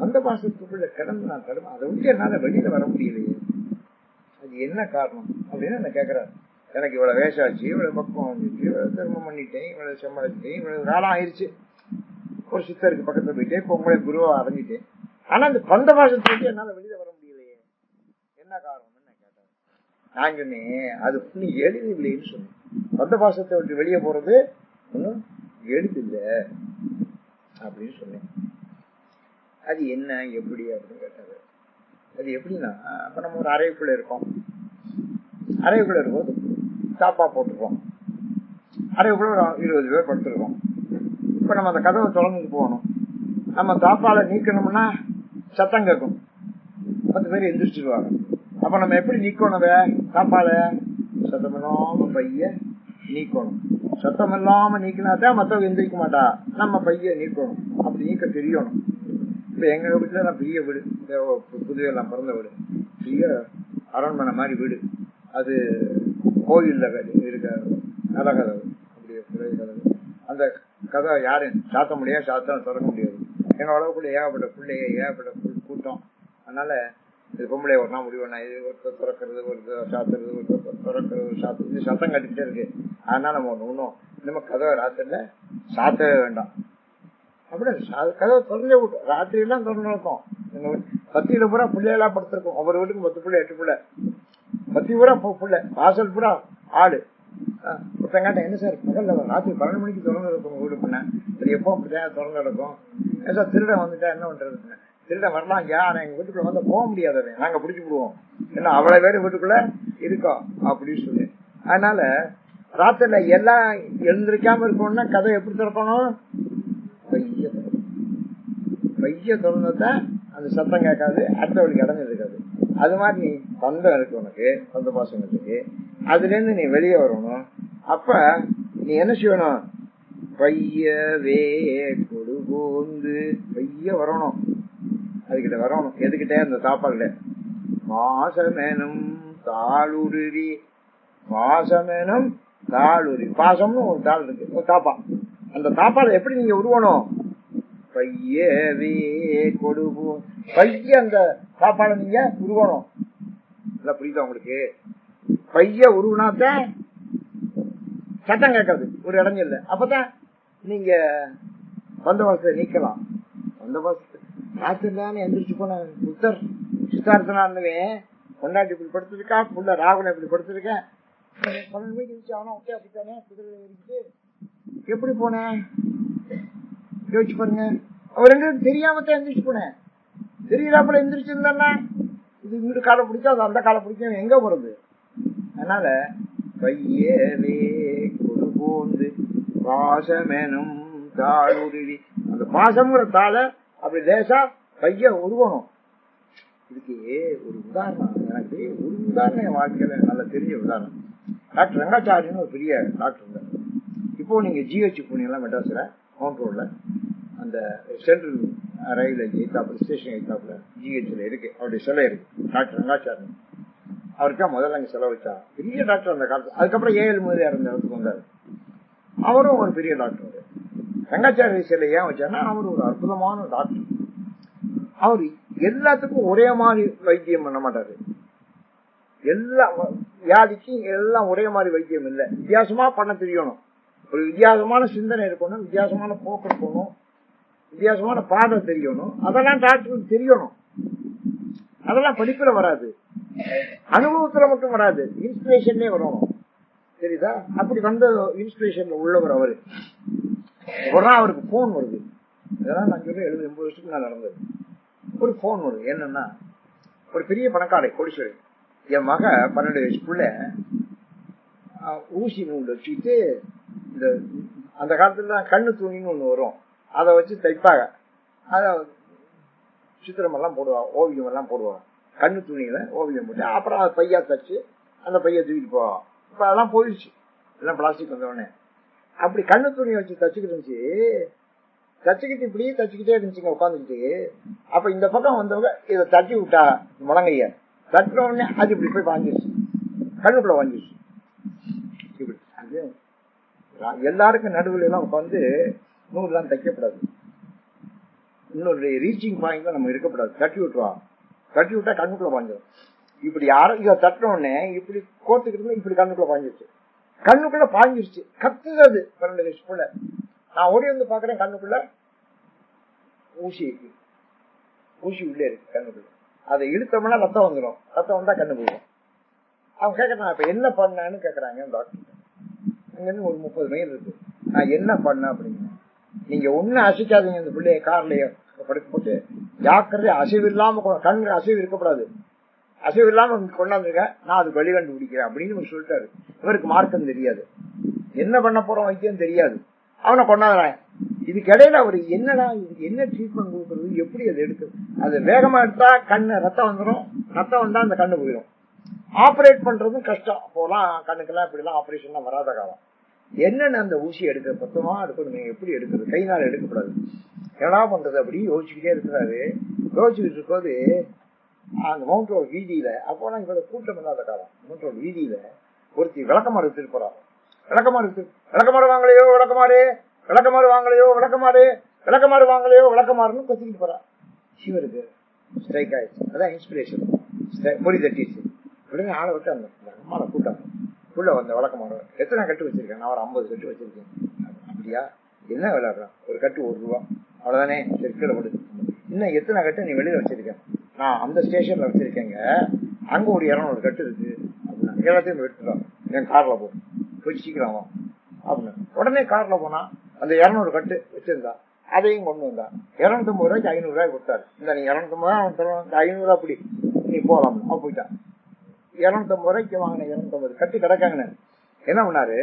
A: அந்த பாசத்துக்குள்ள கடந்து நான் தடுமா, அதை விட்டு என்னால வெளியில வர முடியலையே, அது என்ன காரணம் அப்படின்னு என்ன கேட்கிறாரு. எனக்கு இவ்வளவு வயசாச்சு, இவ்வளவு பக்கம் வந்துச்சு, இவ்வளவு தர்மம் பண்ணிட்டேன், இவ்வளவு சம்பாதிச்சிட்டேன், இவ்வளவு காலம் ஆயிடுச்சு, ஒரு சித்தருக்கு பக்கத்துல போயிட்டேன், இப்ப உங்களை குருவா அடைஞ்சிட்டேன், ஆனா அந்த பந்த பாசத்தை விட்டு என்னால வெளியில வர முடியலையே, என்ன காரணம்னு நான் கேட்டேன். நான் சொன்னேன் அது ஒன்னும் எளிதில்லைன்னு சொன்னேன். பந்த பாசத்தை விட்டு வெளியே போறது ஒன்னும் எளிதில்லை அப்படின்னு சொன்னேன். அது என்ன எப்படி அப்படின்னு கேட்டாரு. அது எப்படின்னா, அப்ப நம்ம ஒரு அறைக்குள்ள இருக்கோம், அறைக்குள்ள இருக்கும்போது தாப்பா போட்டுருக்கோம், அறைக்குள்ள ஒரு 20 பேர் படுத்துருக்கோம். இப்ப நம்ம அந்த கதவை திறந்துட்டு போகணும், நம்ம தாப்பால நீக்கணும்னா சத்தம் கேட்கும், 10 பேர் எந்திரிச்சிருவாங்க. அப்ப நம்ம எப்படி நீக்கணும், தாப்பால சத்தம் இல்லாம பைய நீக்கணும். சத்தம் இல்லாம நீக்கினாதான் மத்தவங்க எந்திரிக்க மாட்டா, நம்ம பைய நீக்கணும். அப்படி நீக்க தெரியணும். இப்ப எங்க வீட்டுல நான் பெரிய வீடு, புதுவையெல்லாம் பிறந்த வீடு, பெரிய அரண்மனை மாதிரி வீடு, அது கோயில்ல இருக்க கதகதவு, அப்படி கதவு. அந்த கதை யாரும் சாத்த முடியாது, சாத்தம் திறக்க முடியாது. எங்க அளவுக்குள்ள ஏகப்பட்ட பிள்ளைய ஏகப்பட்ட கூட்டம். அதனால இது பொம்பளை ஒரு நாள் முடிவு, இது ஒருத்தர் திறக்கிறது, ஒருத்தர் சாத்துறது, ஒருத்தர் திறக்கிறது, சாத்துறது, சத்தம் கட்டிக்கிட்டே இருக்கு. அதனால நம்ம ஒன்றும் நம்ம கதவை ராத்திரில சாத்தவே வேண்டாம். அப்படி கதவை திறந்தே விட்டோம், ராத்திரி எல்லாம் திறந்து இருக்கும். எங்க பத்தியில பூரா பிள்ளையெல்லாம் படுத்திருக்கோம், ஒவ்வொரு வீட்டுக்கும் 10 பிள்ளை 8 பிள்ளை, 10 பூரா பிள்ளை, வாசல் பூரா ஆடு. ஒருத்தங்காட்ட என்ன சார் பகல்ல ராத்திரி 12 மணிக்கு திறந்து இருக்கும் வீடு பண்ண, அது எப்போ அப்படிதான் திறந்து இருக்கும். சார் திருடன் வந்துட்டா என்ன பண்றது, திருடன் வரலாம் ஐயா, ஆனா எங்க வீட்டுக்குள்ள வந்து போக முடியாதவன், நாங்க பிடிச்சு விடுவோம், ஏன்னா அவ்வளவு பேரு வீட்டுக்குள்ள இருக்கோம் அப்படின்னு சொல்லி. அதனால ராத்திரில எல்லாம் எழுந்திருக்காம இருக்கணும்னா கதை எப்படி திறக்கணும், பைய திறந்தா அந்த சத்தம் கேட்காது, அடுத்தவளுக்கு இடம் இருக்காது. அது மாதிரி நீ பந்தம் இருக்கு உனக்கு, பந்த பாசங்களுக்கு, அதுல இருந்து நீ வெளியே வரணும். அப்ப நீ என்ன செய்யணும், பையவே கொடுகோந்து பைய வரணும், அதுகிட்ட வரணும். எதுக்கிட்ட, அந்த சாப்பாடுல மாசமேனும் தாளுருவி, மாசமேனும் தாளுருவி, பாசம்னு ஒரு தாள் இருக்கு, ஒரு தாப்பா. அந்த தாப்பால எப்படி நீங்க உருவணும், பையவே கொடுவோம், பைய அந்த சாப்பாட நீங்க உருவணும். இல்ல புரியுதா உங்களுக்கு, பைய உருவனாத்தான் சட்டம் கேட்காது, ஒரு இடைஞ்சல். அப்பதான் நீங்க பந்தவாசத்தை நீக்கலாம். பந்தவாசத்தை ராத்திரிலான்னு எந்திரிச்சு போன சித்தார்த்தனாவே பொண்டாட்டி இப்படி படுத்திருக்கா, புள்ள ராகுல இப்படி படுத்திருக்கேன். 12 மணிக்கு இருந்துச்சு, அவனா ஒட்டே அப்படித்தானே குதிரை இருக்கு. எப்படி போனேன் யோசிச்சு பாருங்க. அவர் 2 பேரும் தெரியாமத்தான் எந்திரிச்சு போனேன். தெரியலாப்பல எந்திரிச்சிருந்தா இது இங்கிட்டு காலை பிடிக்கும், அது அந்த காலை பிடிக்கும், எங்க போறது? அதனால பையவே கொடு போந்து பாசமெனும் தாளுருவி, அந்த பாசம்ங்கிற தாளை அப்படி லேசா பைய உருவணும். இதுக்கு ஒரு உதாரணம், எனக்கு ஒரு உதாரணம் என் வாழ்க்கையில நல்ல தெரிஞ்ச உதாரணம். டாக்டர் ரங்காச்சாரின்னு ஒரு பெரிய டாக்டர் இருந்தார். இப்போ நீங்க ஜிஹெச் போனீங்களா மெட்ராஸ்ல மவுண்ட் ரோட்ல அந்த சென்ட்ரல் ரயில் எய்தாப்புல ஸ்டேஷன் எய்தாப்புல ஜிஹெச்ல இருக்கு, அவருடைய சிலை இருக்கு, டாக்டர் ரங்காச்சாரி. அவருக்கா முதல்ல அங்க செலவு வச்சா, பெரிய டாக்டர் அந்த காலத்துல. அதுக்கப்புறம் ஏஎல் முதலியார் அந்த இடத்துக்கு வந்தாரு, அவரும் ஒரு பெரிய டாக்டர். ரங்காச்சாரி சிலை ஏன் வச்சாருன்னா அவர் ஒரு அற்புதமான டாக்டர். அவர் எல்லாத்துக்கும் ஒரே மாதிரி வைத்தியம் பண்ண மாட்டாரு. எல்லா வியாதிக்கும் எல்லாம் ஒரே மாதிரி வைத்தியம் இல்லை, வித்தியாசமா பண்ண தெரியணும். ஒரு வித்தியாசமான சிந்தனை இருக்கணும், வித்தியாசமான போக்கு இருக்கணும், வித்தியாசமான பாதை தெரியணும். அதெல்லாம் டாக்டருக்கு தெரியணும். அதெல்லாம் படிப்புல வராது, அனுபவத்துல மட்டும் வராது, இன்ஸ்பிரேஷன்லயே வரணும். தெரியுதா? அப்படி வந்த இன்ஸ்பிரேஷன்ல உள்ளவர் அவரு. உடனே அவருக்கு போன் வருது. இதெல்லாம் நான் சொல்லி 70-80 வருஷத்துக்கு நான் நடந்தது. ஒரு போன் வருது. என்னன்னா, ஒரு பெரிய பணக்காரை கோடீஸ்வரி, என் மக 12 வயசுக்குள்ள ஊசி நூல் வச்சுக்கிட்டு, இந்த அந்த காலத்துல கண்ணு துணின்னு ஒண்ணு வரும், அதை வச்சு தைப்பாங்க. அத சித்திரம் எல்லாம் போடுவாங்க, ஓவியம் எல்லாம் போடுவாங்க. கண்ணு துணியில ஓவியம் போட்டு அப்புறம் அதை பையா தச்சு அந்த பைய தூக்கிட்டு போவாங்க. இப்ப அதெல்லாம் போயிடுச்சு, எல்லாம் பிளாஸ்டிக் வந்தோடனே. அப்படி கண்ணு துணியை வச்சு தச்சுக்கிட்டு இருந்துச்சு. தச்சுக்கிட்டு இப்படியே தச்சுக்கிட்டே இருந்துச்சுங்க உட்காந்துக்கிட்டு. அப்ப இந்த பக்கம் வந்தவங்க இதை தட்டி விட்டா முழங்கைய தட்டின உடனே அது இப்படி போய் வாங்கிடுச்சு, கண்ணுக்குள்ள வாங்கிடுச்சு. இப்படி அது எல்லாருக்கும் நடுவில் எல்லாம் உட்காந்து நூறுலாம் தைக்கப்படாது, இன்னொரு ரீச்சிங் பாயிண்ட்ல நம்ம இருக்கக்கூடாது. தட்டி விட்டுருவா, தட்டி விட்டா கண்ணுக்குள்ள வாங்கிடும். இப்படி யாரும் இதை தட்டின உடனே இப்படி கோத்துக்கிட்டு இப்படி கண்ணுக்குள்ள பாஞ்சிருச்சு, கண்ணுக்குள்ள பாஞ்சிருச்சு. கத்துறது 12 வயசுக்குள்ள. நான் ஓடி வந்து பாக்குறேன், கண்ணுக்குள்ள ஊசி இருக்கு, ஊசி உள்ளே இருக்கு கண்ணுக்குள்ள. அதை இழுத்தோம்னா ரத்தம் வந்துடும், ரத்தம் வந்தா கண்ணு போயிடும். அவங்க கேட்கறாங்க, இப்ப என்ன பண்ணான்னு கேக்குறாங்க டாக்டர். அங்கிருந்து ஒரு 30 மைல் இருக்கு. நான் என்ன பண்ண அப்படிங்க, நீங்க ஒண்ணு அசைக்காதீங்க, இந்த பிள்ளைய கார்லயே படுக்க போட்டு ஜாக்கிரதை, அசைவு இல்லாம, கண்ணு அசைவு இருக்கக்கூடாது, அசைவு இல்லாம கொண்டாந்துருக்க, நான் அது வழி கண்டுபிடிக்கிறேன் அப்படின்னு சொல்லிட்டாரு. இவருக்கு மார்க்கம் தெரியாது, என்ன பண்ண போறோம் வைத்தியம் தெரியாது, அவனை கொண்டாடுறான். இதுக்கு இடையில அவர் என்னடா இதுக்கு என்ன ட்ரீட்மெண்ட் கொடுக்கறது, எப்படி அதை எடுக்கிறது? அது வேகமா எடுத்தா கண்ணு ரத்தம் வந்துடும், ரத்தம் வந்தா அந்த கண்ணு போயிடும். ஆபரேட் பண்றதும் கஷ்டம். அப்போலாம் கண்ணுக்கெல்லாம் இப்படிலாம் ஆபரேஷன்லாம் வராத காலம். என்னென்ன அந்த ஊசி எடுக்கிற பத்தமா எடுக்கணும், எப்படி எடுக்கிறது, கை நாள் எடுக்கக்கூடாது, என்ன பண்றது அப்படி யோசிச்சுக்கிட்டே இருக்கிறாரு. யோசிச்சுக்கிட்டு இருக்கும்போது அந்த மவுண்ட் ரோடு வீதியில, அப்போலாம் இவ்வளவு கூட்டம் இல்லாத காலம், மவுண்ட் ரோடு வீதியில ஒருத்தி விளக்கமாறு எடுத்துட்டு போறாங்க. விளக்கமாறு வாங்கலையோ விளக்கமாறு, விளக்கமாறு வாங்கலையோ விளக்கமாறு, விளக்கமாறு வாங்கலையோ விளக்கமாறுன்னு கொத்திக்கிட்டு போறா. சிவருக்கு ஸ்ட்ரைக் ஆயிடுச்சு. அதான் இன்ஸ்பிரேஷன், பொறி தட்டிடுச்சு. உடனே ஆளை விட்டு அந்த அம்மாவை கூட்டாங்க. உள்ள வந்த விளக்கமாறு, எத்தனை கட்டு வச்சிருக்கேன்? நான் ஒரு 50 கட்டு வச்சிருக்கேன். அப்படியா, என்ன விளையாடுறான்? ஒரு கட்டு 1 ரூபா, அவ்வளவுதானே, சரி கீழே போடு. இன்னும் எத்தனை கட்டு நீ வெளியில வச்சிருக்கேன்? நான் அந்த ஸ்டேஷன்ல வச்சிருக்கேங்க, அங்க ஒரு 200 கட்டு இருக்கு அப்படின்னா, எல்லாத்தையும் எடுத்துட்டான், என் கார்ல போய் சீக்கிரம் அப்படின்னு. உடனே கார்ல போனா அந்த 200 கட்டு வச்சிருந்தா, அதையும் கொண்டு வந்தா. 250 ரூபாய்க்கு 500 ரூபாய் கொடுத்தாரு. இந்த நீ 250 அவன் தருவான், 500 ரூபாய் அப்படி நீ போலாம். அவன் போயிட்டான். 250 ரூபாய்க்கு வாங்கின 250 கட்டு கிடக்காங்கன்னு என்ன பண்ணாரு,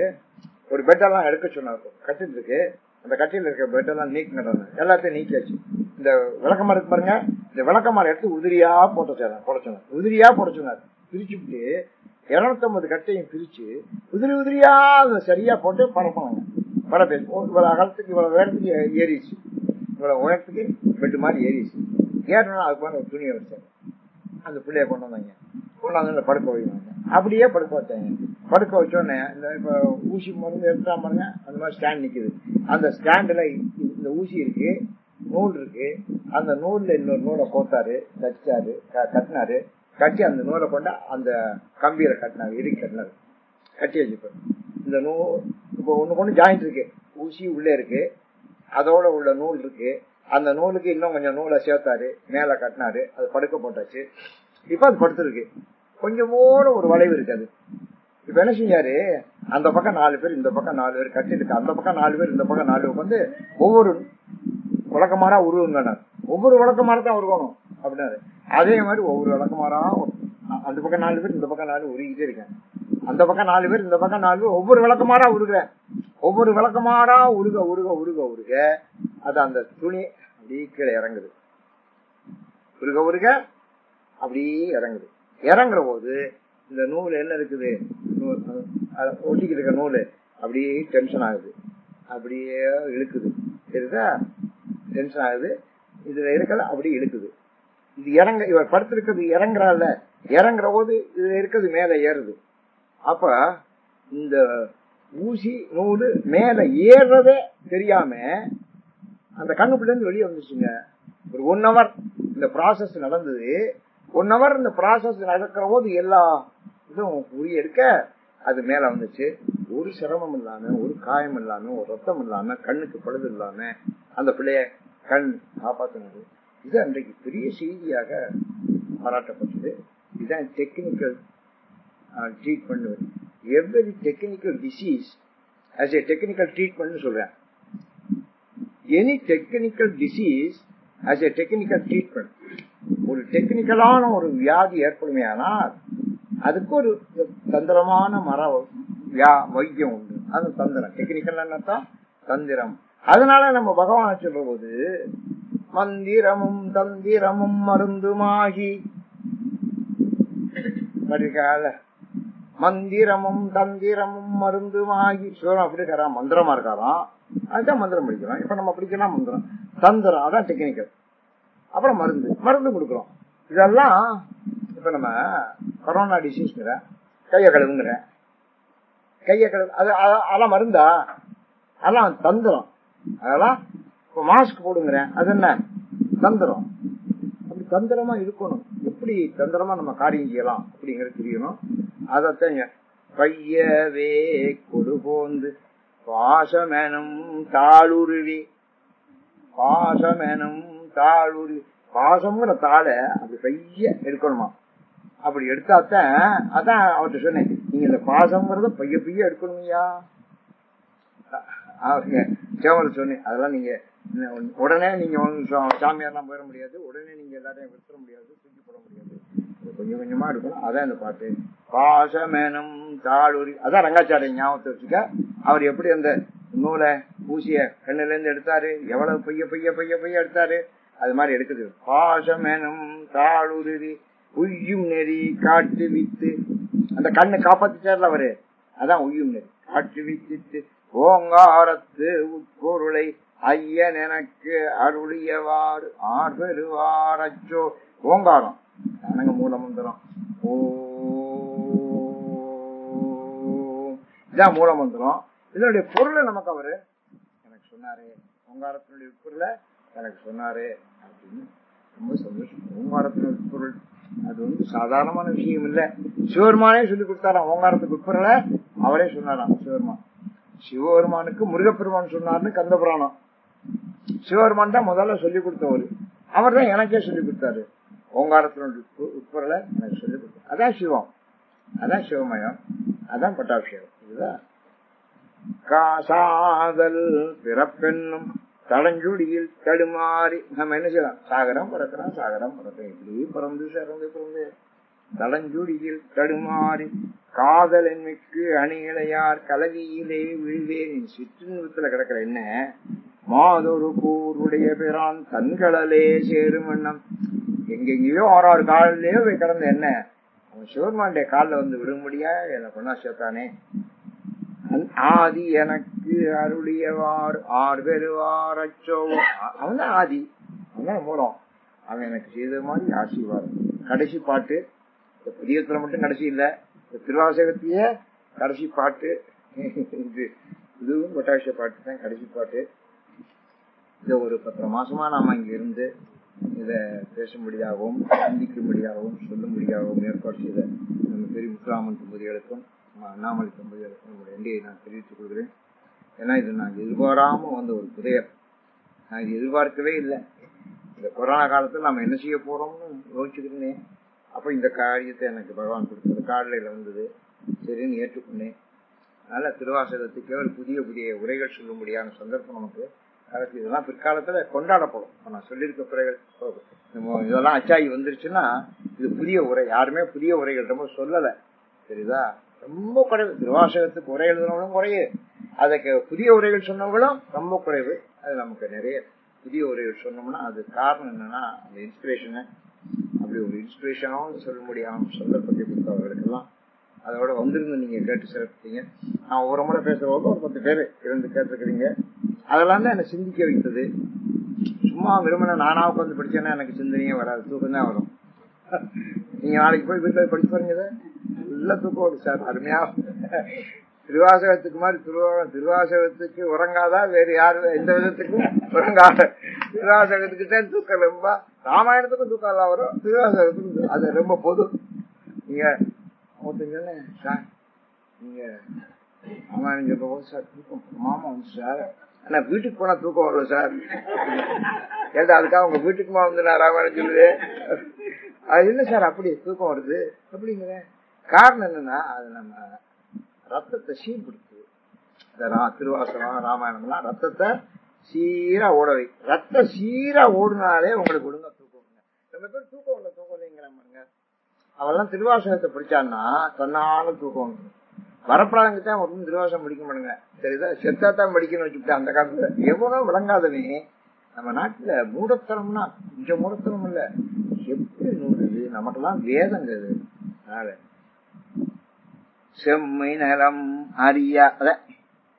A: ஒரு பெட்டெல்லாம் எடுக்க சொன்னாரு. கட்டில் இருக்கு, அந்த கட்டில இருக்க பெட்டெல்லாம் நீக்கினாரு. எல்லாத்தையும் நீக்கியாச்சு. இந்த விளக்கமாறு இருக்கு பாருங்க, இந்த விளக்கமாறு எடுத்து உதிரியா போட சொன்னார். உதிரியா போட சொன்னார். பிரிச்சுட்டு 250 கட்டையும் பிரிச்சு உதிரி உதிரியா சரியா போட்டு பரப்பாங்க. பரப்பேன் இவ்வளவு அகலத்துக்கு இவ்வளவு உயரத்துக்கு ஏறிச்சு, இவ்வளவு உயரத்துக்கு பெட்டு மாதிரி ஏறிச்சு. ஏறணும் அதுக்கு மேலே ஒரு துணியை வச்சாங்க. அந்த பிள்ளைய கொண்டு வந்தாங்க, கொண்டாந்து படுக்க வைப்பாங்க. அப்படியே படுக்க வச்சாங்க. படுக்க வச்சோடனே இந்த இப்ப ஊசி மருந்து எடுத்தா பாருங்க, அந்த மாதிரி ஸ்டாண்ட் நிக்குது. அந்த ஸ்டாண்டுல இந்த ஊசி இருக்கு, நூல் இருக்கு. அந்த நூல்ல இன்னொரு நூலை கோத்தாரு, தச்சாரு, கட்டினாரு. கட்டி அந்த நூலை கொண்டா அந்த கம்பியில கட்டினாரு, இறுக்கி கட்டினாரு, கட்டி வச்சுப்பாரு. இந்த நூல் இப்போ ஒண்ணு கொண்டு ஜாயிண்ட் இருக்கு, ஊசி உள்ளே இருக்கு, அதோட உள்ள நூல் இருக்கு. அந்த நூலுக்கு இன்னும் கொஞ்சம் நூலை சேர்த்தாரு, மேல கட்டினாரு, அது படுக்க போட்டாச்சு. இப்ப அது படுத்துருக்கு. கொஞ்சமோட ஒரு வளைவு இருக்காது. இப்ப என்ன செஞ்சாரு, அந்த பக்கம் 4 பேர், இந்த பக்கம் 4 பேர் கட்டி இருக்கு, அந்த பக்கம் 4 பேர், இந்த பக்கம் 4 பேர் வந்து ஒவ்வொரு விளக்கமாறா உருவங்க, ஒவ்வொரு விளக்கமாற தான் உருவணும் அப்படின்னாரு. அதே மாதிரி ஒவ்வொரு விளக்கமாறா அந்த பக்கம் 4 பேர், இந்த பக்கம் 4 உருகிட்டே இருக்கேன், அந்த பக்கம் 4 பேர், இந்த பக்கம் 4 பேர், ஒவ்வொரு விளக்கமாறா உருகிறேன். ஒவ்வொரு விளக்கமாறா உருக உருக உருக உருக அது அந்த துணி அப்படியே கீழே இறங்குது, உருக உருக அப்படியே இறங்குது. இறங்குற போது இந்த நூல் என்ன இருக்குது, ஒட்டிக்கிட்டு இருக்க நூல் அப்படியே டென்ஷன் ஆகுது, அப்படியே இழுக்குது, சரிதா, டென்ஷன் ஆகுது. இதுல இருக்கிறது அப்படியே இழுக்குது. இது இறங்க, இவர் படுத்திருக்கிறது இறங்குறால, இறங்குற போது இதுல இருக்கிறது மேல ஏறுது. அப்ப இந்த ஊசி நூலு மேல ஏறதே தெரியாம அந்த கண்ணுக்குள்ள இருந்து வெளியே வந்துச்சுங்க. ஒரு 1 hour இந்த ப்ராசஸ் நடந்தது. 1 hour இந்த ப்ராசஸ் நடக்கிற போது எல்லா இதுவும் உரிய எடுக்க அது மேல வந்துச்சு. ஒரு சிரமம் இல்லாம, ஒரு காயம் இல்லாம, ஒரு ரத்தம் இல்லாம, கண்ணுக்கு பழுது இல்லாம அந்த பிள்ளைய கண் காப்பாற்றினது. இது அன்றைக்கு பெரிய செய்தியாக பாராட்டப்பட்டது. இதுதான் technical treatment. Every technical disease as a technical treatment சொல்றேன். Any technical disease as a technical treatment. ஒரு டெக்னிக்கலான ஒரு வியாதி ஏற்படுமே ஆனால் அதுக்கு ஒரு தந்திரமான வைத்தியம் உண்டு. அது தந்திரம். டெக்னிக்கல் என்னத்தான் தந்திரம். அதனால நம்ம பகவானை சொல்ற போது மந்திரமும் தந்திரமும் மருந்துமாகி படிக்கால, மந்திரமும் தந்திரமும் மருந்துமாகி சிவன் அப்படி இருக்காரா, மந்திரமா இருக்காராம், அதுதான் மந்திரம் பிடிக்கிறோம். இப்ப நம்ம பிடிக்கலாம் மந்திரம், தந்திரம் அதான் டெக்னிக்கல். அப்புறம் மருந்து, மருந்து கொடுக்குறோம். இதெல்லாம் இப்ப நம்ம கொரோனா டிசீஸ்ங்கிற கையை கழுவுங்கிற, கையை கழுவு அதெல்லாம் மருந்தா, அதெல்லாம் தந்திரம். அதெல்லாம் இப்ப மாஸ்க் போடுங்கிறேன், அது என்ன தந்திரம். அப்படி தந்திரமா இருக்கணும். எப்படி தந்திரமா நம்ம காரியம் செய்யலாம் அப்படிங்கிறது தெரியணும். அதத்தான் பையவே கொடுபோந்து பாசமெனும் தாளுருவி, பாசமெனும் தாளுருவி, பாசம்ங்கிற தாளை அப்படி பைய எடுக்கணுமா. அப்படி எடுத்தாத்தான், அதான் அவர்கிட்ட சொன்னேன், நீங்க இந்த பாசம்ங்கிறத பைய பைய எடுக்கணுமையா. அவங்க சேவல் சொன்னேன், அதெல்லாம் நீங்க உடனே நீங்க சாமியார்லாம் போயிட முடியாது, உடனே நீங்க எல்லாரையும் விட்டுற முடியாது, தூக்கி போட முடியாது, கொஞ்சம் கொஞ்சமா எடுக்கணும். அதான் இந்த பாட்டு பாசமெனும் தாளுரி. அதான் ரங்காச்சாரிய ஞாபகத்தை வச்சுக்க. அவர் எப்படி அந்த நூலை ஊசிய கண்ணுல இருந்து எடுத்தாரு, எவ்வளவு பைய பைய பைய பைய எடுத்தாரு, அது மாதிரி எடுக்குது. பாசமெனும் தாளுருவி உய்யும் நெறி காட்டு வித்து, அந்த கண்ணை காப்பாத்திச்சார்ல அவரு, அதான் உய்யும் நெறி காட்டு வித்து ஓங்காரத்து உட்பொருளை ஐயன் எனக்கு அருளியவாறு ஆர்வருவார் அச்சோ. ஓங்காரம் தானங்க மூலமந்திரம். ஓ இதான் மூலமந்திரம். இதனுடைய பொருளை நமக்கு அவரு எனக்கு சொன்னாரு, ஓங்காரத்தினுடைய பொருளை எனக்கு சொன்னாரு அப்படின்னு ரொம்ப சந்தோஷம். ஓங்காரத்தினுடைய பொருள் அது சாதாரணமான விஷயம் இல்ல. சிவபெருமானே சொல்லி கொடுத்தாராம் ஓங்காரத்துக்கு உட்பொருளை, அவரே சொன்னாராம் சிவபெருமான். சிவபெருமானுக்கு முருகப்பெருமான் சொன்னார்னு கந்தபுராணம். சிவபெருமான் தான் முதல்ல சொல்லி கொடுத்தவர், அவர் தான் எனக்கே சொல்லி கொடுத்தாரு. ஓங்காரத்தினுடைய உட்பொருளை எனக்கு சொல்லி கொடுத்தாரு. அதான் சிவம், அதான் சிவமயம், அதான் பட்டாபிஷேகம். இதுதான் காசாதல் பிறப்பென்னும் தடஞ்சுடியில் தடுமாறி நம்ம என்ன செய்யலாம், சாகரம் பிறக்கிறோம், சாகரம் பிறக்கிறோம், இப்படி பிறந்து சிறந்து பிறந்து தடஞ்சுடியில் தடுமாறி காதல் என்மைக்கு அணிகளையார் கலவியிலே விழுவேன் சிற்றின்பத்துல கிடக்கிற என்ன மாதொரு கூருடைய பிறான் தன்களே சேரும் எண்ணம். எங்கெங்கயோ 6 காலிலேயோ போய் கிடந்த என்ன அவன் சிவருமானுடைய காலில் வந்து விடும்படியா என்னை கொண்டா சேர்த்தானே. ஆதி எனக்கு அருளியவார் ஆர் பெறுவார் அச்சோ. அவன் தான் ஆதி, அவன் தான் மூலம், அவன் எனக்கு செய்த மாதிரி ஆசீர்வாதம். கடைசி பாட்டு புதியத்துல மட்டும் கடைசி இல்ல, திருவாசகத்தையே கடைசி பாட்டு. இதுவும் பட்டாபிஷேக பாட்டு தான் கடைசி பாட்டு. இத ஒரு 10 மாசமா நாம இங்க இருந்து இத பேசும்படியாகவும் சிந்திக்கும்படியாகவும் சொல்லும்படியாகவும் ஏற்பாடு செய்த நம்ம பெரிய முத்துராமன் தம்பதிகளுக்கும் அண்ணாமலை தம்பதிகளுக்கும் நம்முடைய நன்றியை நான் தெரிவித்துக் கொள்கிறேன். ஏன்னா இது நான் எதிர்பாராம வந்த ஒரு புதையல், நான் இது எதிர்பார்க்கவே இல்லை. இந்த கொரோனா காலத்துல நம்ம என்ன செய்ய போறோம்னு யோசிச்சுக்கிட்டேன். அப்ப இந்த காரியத்தை எனக்கு பகவான் கொடுத்தது, காலையில வந்தது, சரின்னு ஏற்றுக்கொண்டேன். அதனால திருவாசகத்துக்கு ஒரு புதிய புதிய உரைகள் சொல்லும்படியான சந்தர்ப்பம் நமக்கு கடைசி. இதெல்லாம் பிற்காலத்துல கொண்டாடப்படும். நான் சொல்லியிருக்க பிறகு இதெல்லாம் அச்சாயி வந்துருச்சுன்னா இது புதிய உரை. யாருமே புதிய உரைகள் ரொம்ப சொல்லல, தெரியுதா? ரொம்ப குறைவு. திருவாசகத்துக்கு உரை எழுதுனவங்களும் குறைவு, அதுக்கு புதிய உரைகள் சொன்னவங்களும் ரொம்ப குறைவு. அது நமக்கு நிறைய புதிய உரைகள் சொன்னோம்னா அது காரணம் என்னன்னா அந்த இன்ஸ்பிரேஷனை, அப்படி ஒரு இன்ஸ்பிரேஷனும் சொல்ல முடியாம சந்தர்ப்பத்தை கொடுத்தவர்களுக்கெல்லாம் அதோட வந்திருந்து நீங்க கேட்டு சிறப்பிட்டீங்க. நான் ஒரு முறை பேசுறவங்க ஒரு 10 பேர் இருந்து கேட்டிருக்கிறீங்க. அதெல்லாம் தான் என்னை சிந்திக்க வைத்தது. சும்மா விரும்பின நானா உட்காந்து படிச்சேன்னா எனக்கு சிந்தனையே வராது, தூக்கம் தான் வரும். நீங்க நாளைக்கு போய் வீட்டுல படிச்சு பாருங்க, நல்ல தூக்கம் வரும் சார், அருமையா. திருவாசகத்துக்கு மாதிரி திருவாசகத்துக்கு உறங்காதா வேறு யாரு எந்த விதத்துக்கும் உறங்காத. திருவாசகத்துக்கு தான் தூக்கம் ரொம்ப. ராமாயணத்துக்கும் தூக்கம் எல்லாம் வரும், திருவாசகத்துக்கும் அது ரொம்ப பொது. நீங்க ஒருத்தங்க சார் நீங்க ராமாயணம் சொல்ல போது சார் தூக்கம் மாமா வந்து சார், ஆனா வீட்டுக்கு போனா தூக்கம் வரல சார். ஏண்டா அதுக்காக உங்க வீட்டுக்குமா வந்து நான் ராமாயணம் சொல்லுது? அது இல்லை சார், அப்படி தூக்கம் வருது அப்படிங்கிற காரணம் என்னன்னா அது நம்ம ரத்தத்தை சீர்படுத்துது. இந்த திருவாசகம் ராமாயணம்லாம் ரத்தத்தை சீரா ஓடவை. ரத்தம் சீரா ஓடுனாலே உங்களுக்கு ஒழுங்கா தூக்கம். ரொம்ப பேர் தூக்கம் இல்லை தூக்கம் இல்லைங்கிறாங்க. அவெல்லாம் திருவாசகத்தை படிச்சான்னா தன்னால தூக்கம் வந்து வரப்படாததான் ஒன்றும் திருவாசகம் படிக்க மாட்டேங்க, சரிதா? செத்தாத்தான் படிக்கணும்னு வச்சுக்கிட்டு அந்த காலத்துல எவ்வளோ விளங்காதவே. நம்ம நாட்டுல மூடத்தனம்னா கொஞ்சம் மூடத்தனம் இல்ல, எப்படி நூறுது நமக்கெல்லாம் வேதங்கிறது. அதனால செம்மை நலம் அறியா அத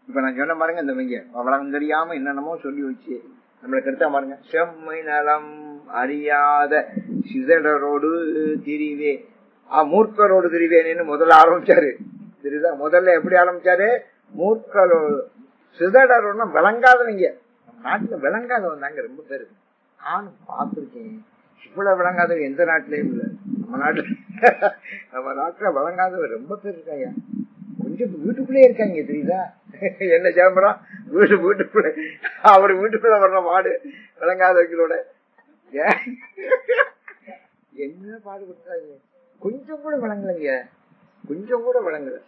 A: இப்ப நான் சொன்ன பாருங்க, இந்த வைங்க அவளம் தெரியாம என்னென்னமோ சொல்லி வச்சு நம்மளுக்கு எடுத்தா பாருங்க. செம்மை நலம் அறியாத சிதடரோடு திரிவே, மூர்க்கரோடு திரிவேன்னு முதல்ல ஆரம்பிச்சாரு, தெரியுதா? முதல்ல எப்படி ஆரம்பிச்சாரு? மூர்க்கரோடு. சிதடரோடுனா விளங்காதவங்க. நாட்டுல விளங்காதவன் தாங்க ரொம்ப பேரு. நானும் பார்த்திருக்கேன். இவ்வளவு விளங்காதவங்க எந்த நாட்டிலயும் இல்ல. நம்ம நாட்டுல விளங்காதவன் ரொம்ப பேர் இருக்காங்க. கொஞ்சம் வீட்டுக்குள்ளே இருக்காங்க, தெரியுதா? என்ன சேம்பரம் வீட்டுக்குள்ள, அவரு வீட்டுக்குள்ள வர்ற மாடு விளங்காதவங்களோட என்ன பாடுபட்டாங்க. கொஞ்சம் கூட விளங்கலைங்க, கொஞ்சம் கூட விளங்கல.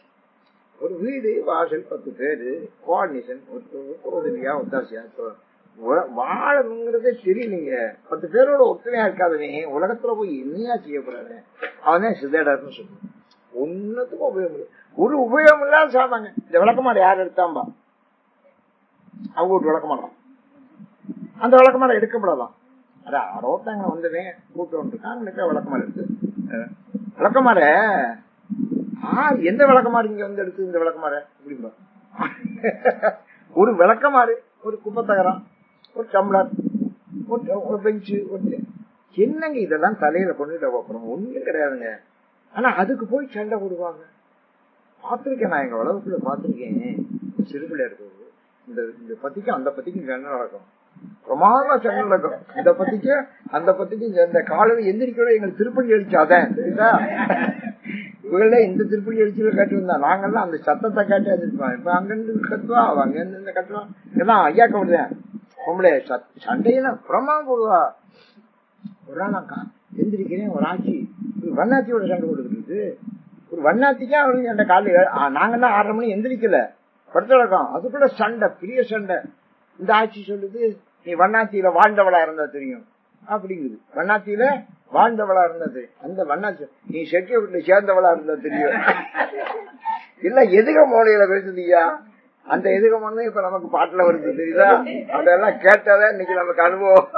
A: ஒரு வீடு வாசல் 10 பேரு கோஆர்டினேஷன் உதவியா ஒத்தாசியா வாழணுங்கிறதே தெரியலீங்க. 10 பேரோட ஒத்துமையா இருக்காதவன் உலகத்துல போய் என்னையா செய்யக்கூடாது. அவன் தான் சிதேடர்னு சொல்லுவான். ஒன்னுத்துக்கும் உபயோகம் இல்லை, ஒரு உபயோகம் இல்லாத சாமாங்க. இந்த விளக்கமாட யார் எடுத்தாம்பா? அவங்க ஒரு விளக்கமாடலாம், அந்த விளக்கமாட எடுக்கப்படலாம். அதான் ரோட்டாங்க வந்தவன் கூப்பிட்டு வந்துருக்காங்க விளக்கமாட எடுத்து. விளக்கமாட எந்த விளக்கமாறு இங்க வந்து எடுத்து இந்த விளக்கமாறு அப்படின்பா. ஒரு விளக்கமாறு, ஒரு குப்பை தகரம், ஒரு டம்ளர், ஒரு பெஞ்சு, என்னங்க இதெல்லாம் தலையில கொண்டுட்டு வைக்கிறோம்? ஒண்ணும் கிடையாதுங்க. ஆனா அதுக்கு போய் சண்டை போடுவாங்க. பாத்திருக்கேன் நான், எங்க உலகத்துல பாத்திருக்கேன். சிறுபிள்ளை இருக்கிறது இந்த பத்திக்கும் அந்த பத்திக்கும் சண்டை நடக்கும், பிரமாதமா சண்டை நடக்கும். இந்த பத்திக்கும் அந்த பத்திக்கும் இந்த காலையில எந்திரிக்கோட எங்களுக்கு திருப்பதி அடிச்சாதான், சரிதா? இவங்கள இந்த திருப்பதி அடிச்சுல கேட்டு வந்தா நாங்கெல்லாம் அந்த சத்தத்தை கேட்டு எழுந்திருப்போம். இப்ப அங்கிருந்து கத்துவா, அங்க இருந்து கட்டுவா. இதெல்லாம் ஐயா கவுடுதேன் பொம்பளை சண்டையெல்லாம் பிரமாதம் போடுவா. ஒரு நாள் நான் எந்திரிக்கிறேன், ஒரு ஆட்சி வண்ணாத்தியோட சண்டை போட்டுக்கிட்டு இருக்கு. ஒரு வண்ணாத்திக்கே அவனுக்கு அந்த காலையில நாங்கன்னா 6:30 மணி எந்திரிக்கல, படுத்து கிடக்கும். அதுக்குள்ள சண்டை, பெரிய சண்டை. இந்த ஆட்சி சொல்லுது, நீ வண்ணாத்தியில வாழ்ந்தவளா இருந்தா தெரியும் அப்படிங்குது. வண்ணாத்தியில வாழ்ந்தவளா இருந்தா தெரியும். அந்த வண்ணாத்தி நீ செக்யூரிட்டி சேர்ந்தவளா இருந்தா தெரியும். இல்ல எதுக மோனையில பேசுதியா? அந்த எதுக மோனை இப்ப நமக்கு பாட்டுல வருது, தெரியுதா? அதெல்லாம் கேட்டாதான் இன்னைக்கு நமக்கு அனுபவம்.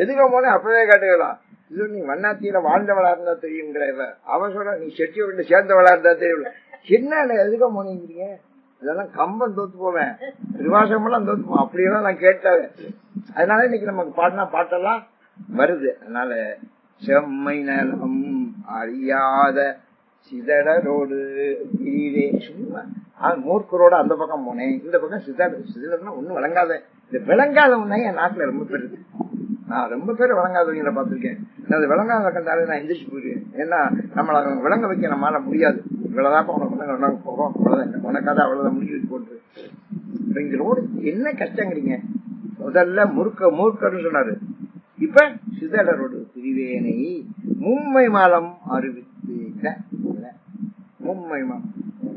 A: எதுக மோனை அப்பவே கேட்டுக்கலாம். இது நீ வண்ணாத்தியில வாழ்ந்தவளா இருந்தா தெரியுங்கிற அவன் சொல்ற, நீ செக்யூரிட்டி சேர்ந்தவளா இருந்தா தெரியும். என்ன எதுக மோனைங்கிறீங்க? இதெல்லாம் கம்பன் தோத்து போவேன், திருவாசகம் எல்லாம் தோத்து போவேன். அப்படியெல்லாம் நான் கேட்டேன். அதனால இன்னைக்கு நமக்கு பாடினா பாட்டெல்லாம் வருது. அதனால செம்மை நலம் அறியாத சிதடரோடு சும்மா மூர்க்கரோட அந்த பக்கம் போனேன், இந்த பக்கம் சிதடர்னா ஒண்ணும் விளங்காத. இந்த விளங்காதவங்க என் நாட்டுல ரொம்ப பேர் இருக்கு. நான் ரொம்ப பேர் விளங்காதவங்களை பார்த்திருக்கேன். அது விளங்காத கண்டாலே நான் எந்திரிச்சு போயிடுவேன். ஏன்னா நம்மள விளங்க வைக்க நம்மளால முடியாது. இவ்வளவுதான் போகும், அவ்வளவுதான் உனக்காத அவ்வளவுதான் முடிச்சு போட்டு. இவங்களோடு என்ன கஷ்டங்கிறீங்க? முதல்ல மூர்க்கர்னு சொன்னாரு, இப்ப சிதடரோடு பிரிவேனை மும்மை மலம் அறிவித்து மும்மை மலம்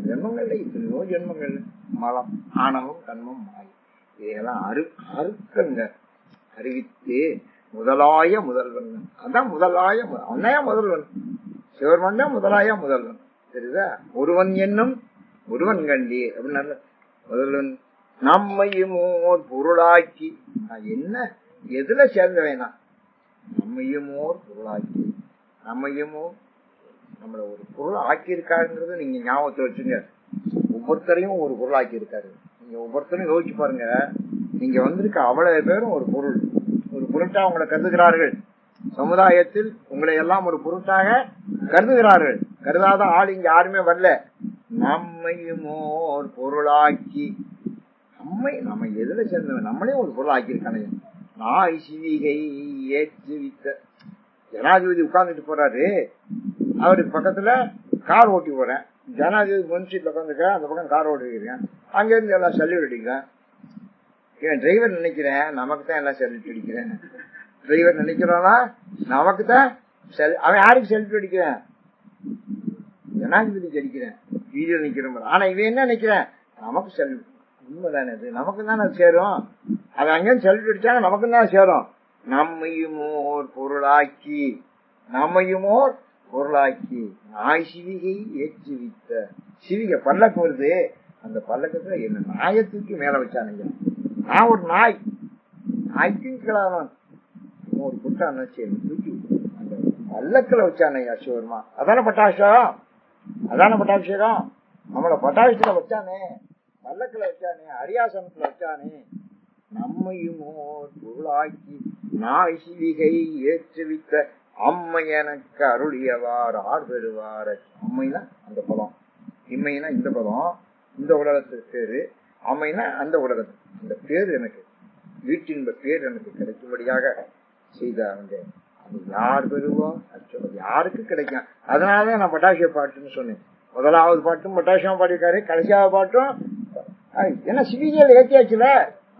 A: ஜென்மங்கள்ல இத்தனையோ ஜென்மங்கள் மலம் ஆணவம் கண்மம் மாய் இதெல்லாம் அறுக்கங்க அறிவித்து முதலாய முதல்வன். அதான் முதலாய அவனையா முதல்வன், சிவர்மன் தான் முதலாய முதல்வன். சரிதா? ஒருவன் என்னும் ஒருவன் கண்டி அப்படின்னு முதல்வன் நம்மையும் ஓர் பொருளாக்கி. என்ன எதுல சேர்ந்தவேனா? நம்மையும் ஓர் பொருளாக்கி, நம்மையும் நம்மள ஒரு பொருள் ஆக்கியிருக்காருங்கிறது நீங்க ஞாபகத்தை வச்சுங்க. ஒவ்வொருத்தரையும் ஒரு பொருள் ஆக்கியிருக்காரு. நீங்க ஒவ்வொருத்தரும் யோசிச்சு பாருங்க. நீங்க வந்திருக்க அவ்வளவு பேரும் ஒரு பொருள், ஒரு பொருட்டா உங்களை கருதுகிறார்கள். சமுதாயத்தில் உங்களை எல்லாம் ஒரு பொருட்டாக கருதுகிறார்கள். கருதாத ஆள் இங்க யாருமே வரல. நம்மையும் ஒரு பொருளாக்கி, நம்ம எதுல சேர்ந்தவன்? நம்மளே ஒரு பொருள் ஆக்கியிருக்கானே. நாய் சிவிகை ஏற்றுவித்த ஜனாதிபதி உட்கார்ந்துட்டு போறாரு. அவருக்கு பக்கத்துல கார் ஓட்டி போறேன். ஜனாதிபதி முன் சீட்ல உட்காந்துக்க, அந்த பக்கம் கார் ஓட்டிக்கிறேன். அங்க இருந்து எல்லாம் சல்யூட் அடிக்கிறேன். இவன் டிரைவர் நினைக்கிறேன் நமக்கு தான் எல்லாம் சல்யூட் அடிக்கிறேன். டிரைவர் நினைக்கிறானா நமக்கு தான். அவன் யாருக்கு சல்யூட் அடிக்கிறேன்? ஜனாதிபதிக்கு அடிக்கிறேன். வீடியோ நிக்கிறேன். ஆனா இவன் என்ன நினைக்கிறேன்? நமக்கு சல்யூட். உண்மைதானே? அது நமக்கு தானே அது சேரும். அது அங்கேயும் சல்யூட் அடிச்சாங்க, நமக்கு தான் சேரும். நம்மையும் ஓர் பொருளாக்கி, நம்மையும் ஓர் பொருளாக்கி நாய் சிவிகை ஏற்றுவித்த. சிவிகை பல்லக்கு வருது. அந்த பல்லக்கத்துல என்ன நாயத்துக்கு மேல வச்சானுங்க. நான் ஒரு நாய், நாய்க்கும் கிளாவன் ஒரு புட்டான தூக்கி அந்த பல்லக்கில் வச்சானையா சிவருமா. அதான பட்டாபிஷேகம், அதான பட்டாபிஷேகம். நம்மள பட்டாபிஷத்துல வச்சானே, பல்லக்கில் வச்சானே, அரியாசனத்துல வச்சானே. நம்மையும் ஓர் பொருளாக்கி நாய் சிவிகை ஏற்றுவித்த அம்மை எனக்கு அருளியவார் ஆர் பெறுவார். அம்மைனா அந்த பதம், இம்மைனா இந்த பதம், இந்த உலகத்துக்கு பேரு. அம்மைனா அந்த உலகத்துக்கு அந்த பேரு, எனக்கு வீட்டின் பேர் எனக்கு கிடைக்கும்படியாக செய்தாங்க. அது யார் பெறுவோம்? யாருக்கு கிடைக்கும்? அதனாலதான் நான் பட்டாசிய பாட்டுன்னு சொன்னேன். முதலாவது பாட்டும் பட்டாசியம் பாடிருக்காரு, கடைசியாவது பாட்டும் என்ன சிவிகையில ஏற்றியாச்சுல.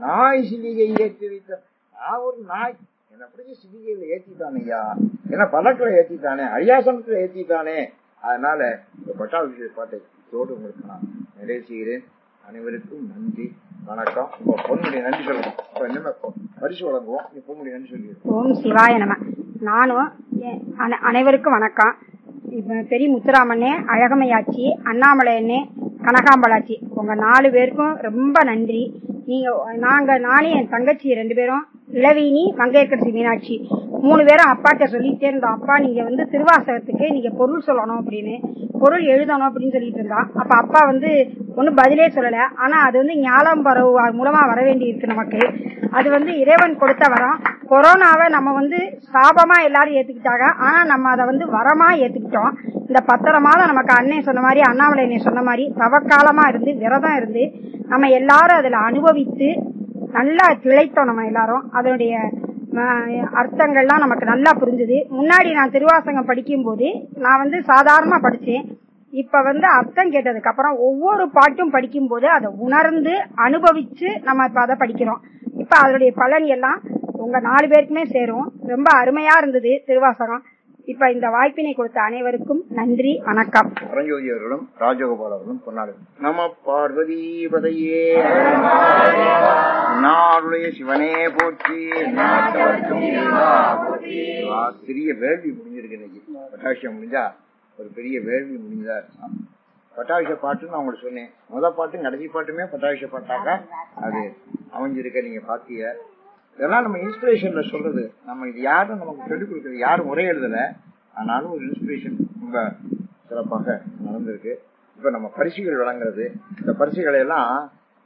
A: நாய் சிவிகை ஏற்றி வைத்த. நான் ஒரு நாய், என்ன பிடிச்சி சிவிகையில ஏற்றிட்டானே ஐயா, என்ன பல்லக்கில ஏற்றிட்டானே, அரியாசனத்துல ஏற்றிட்டானே. அதனால இந்த பட்டாபிஷேக பாட்டை இதோடு உங்களுக்கு நான் நிறைவு செய்கிறேன். அனைவருக்கும் நன்றி, வணக்கம். பொன்முடி நன்றி சொல்லணும். இப்ப என்ன பரிசு வழங்குவோம். நீ பொன்முடி நன்றி சொல்லிடுவோம்.
G: ஓம் சிவாய நம. நானும் அனைவருக்கும் வணக்கம். இப்ப பெரிய முத்துராமண்ணே, அழகமையாச்சி, அண்ணாமலையண்ணே, கனகாம்பலாச்சி, உங்க 4 பேருக்கும் ரொம்ப நன்றி. நானே என் தங்கச்சி 2 பேரும், இளவீனி, மங்கையர்கரசி மீனாட்சி 3 பேரும் அப்பாட்ட சொல்லிட்டே இருந்தோம். அப்பா நீங்க திருவாசகத்துக்கு நீங்க பொருள் சொல்லணும் அப்படின்னு, பொருள் எழுதணும் அப்படின்னு சொல்லிட்டு இருந்தோம். அப்ப அப்பா ஒன்னும் பதிலே சொல்லல. ஆனா அது ஞானம் பரவு மூலமா வர வேண்டி இருக்கு நமக்கு. அது இறைவன் கொடுத்த வரம். கொரோனாவை நம்ம சாபமா எல்லாரும் ஏத்துக்கிட்டாங்க. ஆனா நம்ம அதை வரமா ஏத்துக்கிட்டோம். இந்த 10 மாதம் நமக்கு அண்ணன் சொன்ன மாதிரி, அண்ணாமலை அண்ணன் சொன்ன மாதிரி தவக்காலமா இருந்து விரதம் இருந்து நம்ம எல்லாரும் அதுல அனுபவித்து நல்லா திளைத்தோம். நம்ம எல்லாரும் அதனுடைய அர்த்தங்கள்லாம் நமக்கு நல்லா புரிஞ்சுது. முன்னாடி நான் திருவாசகம் படிக்கும் போது நான் சாதாரணமா படிச்சேன். இப்ப அர்த்தம் கேட்டதுக்கு அப்புறம் ஒவ்வொரு பாட்டும் படிக்கும் போது அதை உணர்ந்து அனுபவிச்சு நம்ம இப்ப அதை படிக்கிறோம். இப்ப அதனுடைய பலன் எல்லாம் உங்க 4 பேருக்குமே சேரும். ரொம்ப அருமையா இருந்தது திருவாசகம். இப்ப இந்த வாய்ப்பினை கொடுத்த அனைவருக்கும் நன்றி, வணக்கம்.
A: பரஞ்சோதி அவர்களும் ராஜகோபால் அவர்களும் பொன்னாடு. நம பார்வதி பதையே, நாளுடைய சிவனே போற்றி. பெரிய வேள்வி முடிஞ்சிருக்கு இன்னைக்கு. பட்டாபிஷேகம் முடிஞ்சா ஒரு பெரிய வேள்வி முடிஞ்சதா இருக்கும். பட்டாபிஷேக பாட்டுன்னு நான் உங்களுக்கு சொன்னேன். முதல் பாட்டும் கடைசி பாட்டுமே பட்டாபிஷேக பாட்டாக்க அது அமைஞ்சிருக்க நீங்க பாத்தீங்க. இதெல்லாம் நம்ம இன்ஸ்பிரேஷன்ல சொல்றது. நம்ம இது யாரும் நமக்கு சொல்லிக் கொடுக்கறது, யாரும் உரை எழுதல. ஆனாலும் ஒரு இன்ஸ்பிரேஷன் ரொம்ப சிறப்பாக நடந்திருக்கு. இப்ப நம்ம பரிசுகள் வழங்குறது, இந்த பரிசுகளை எல்லாம்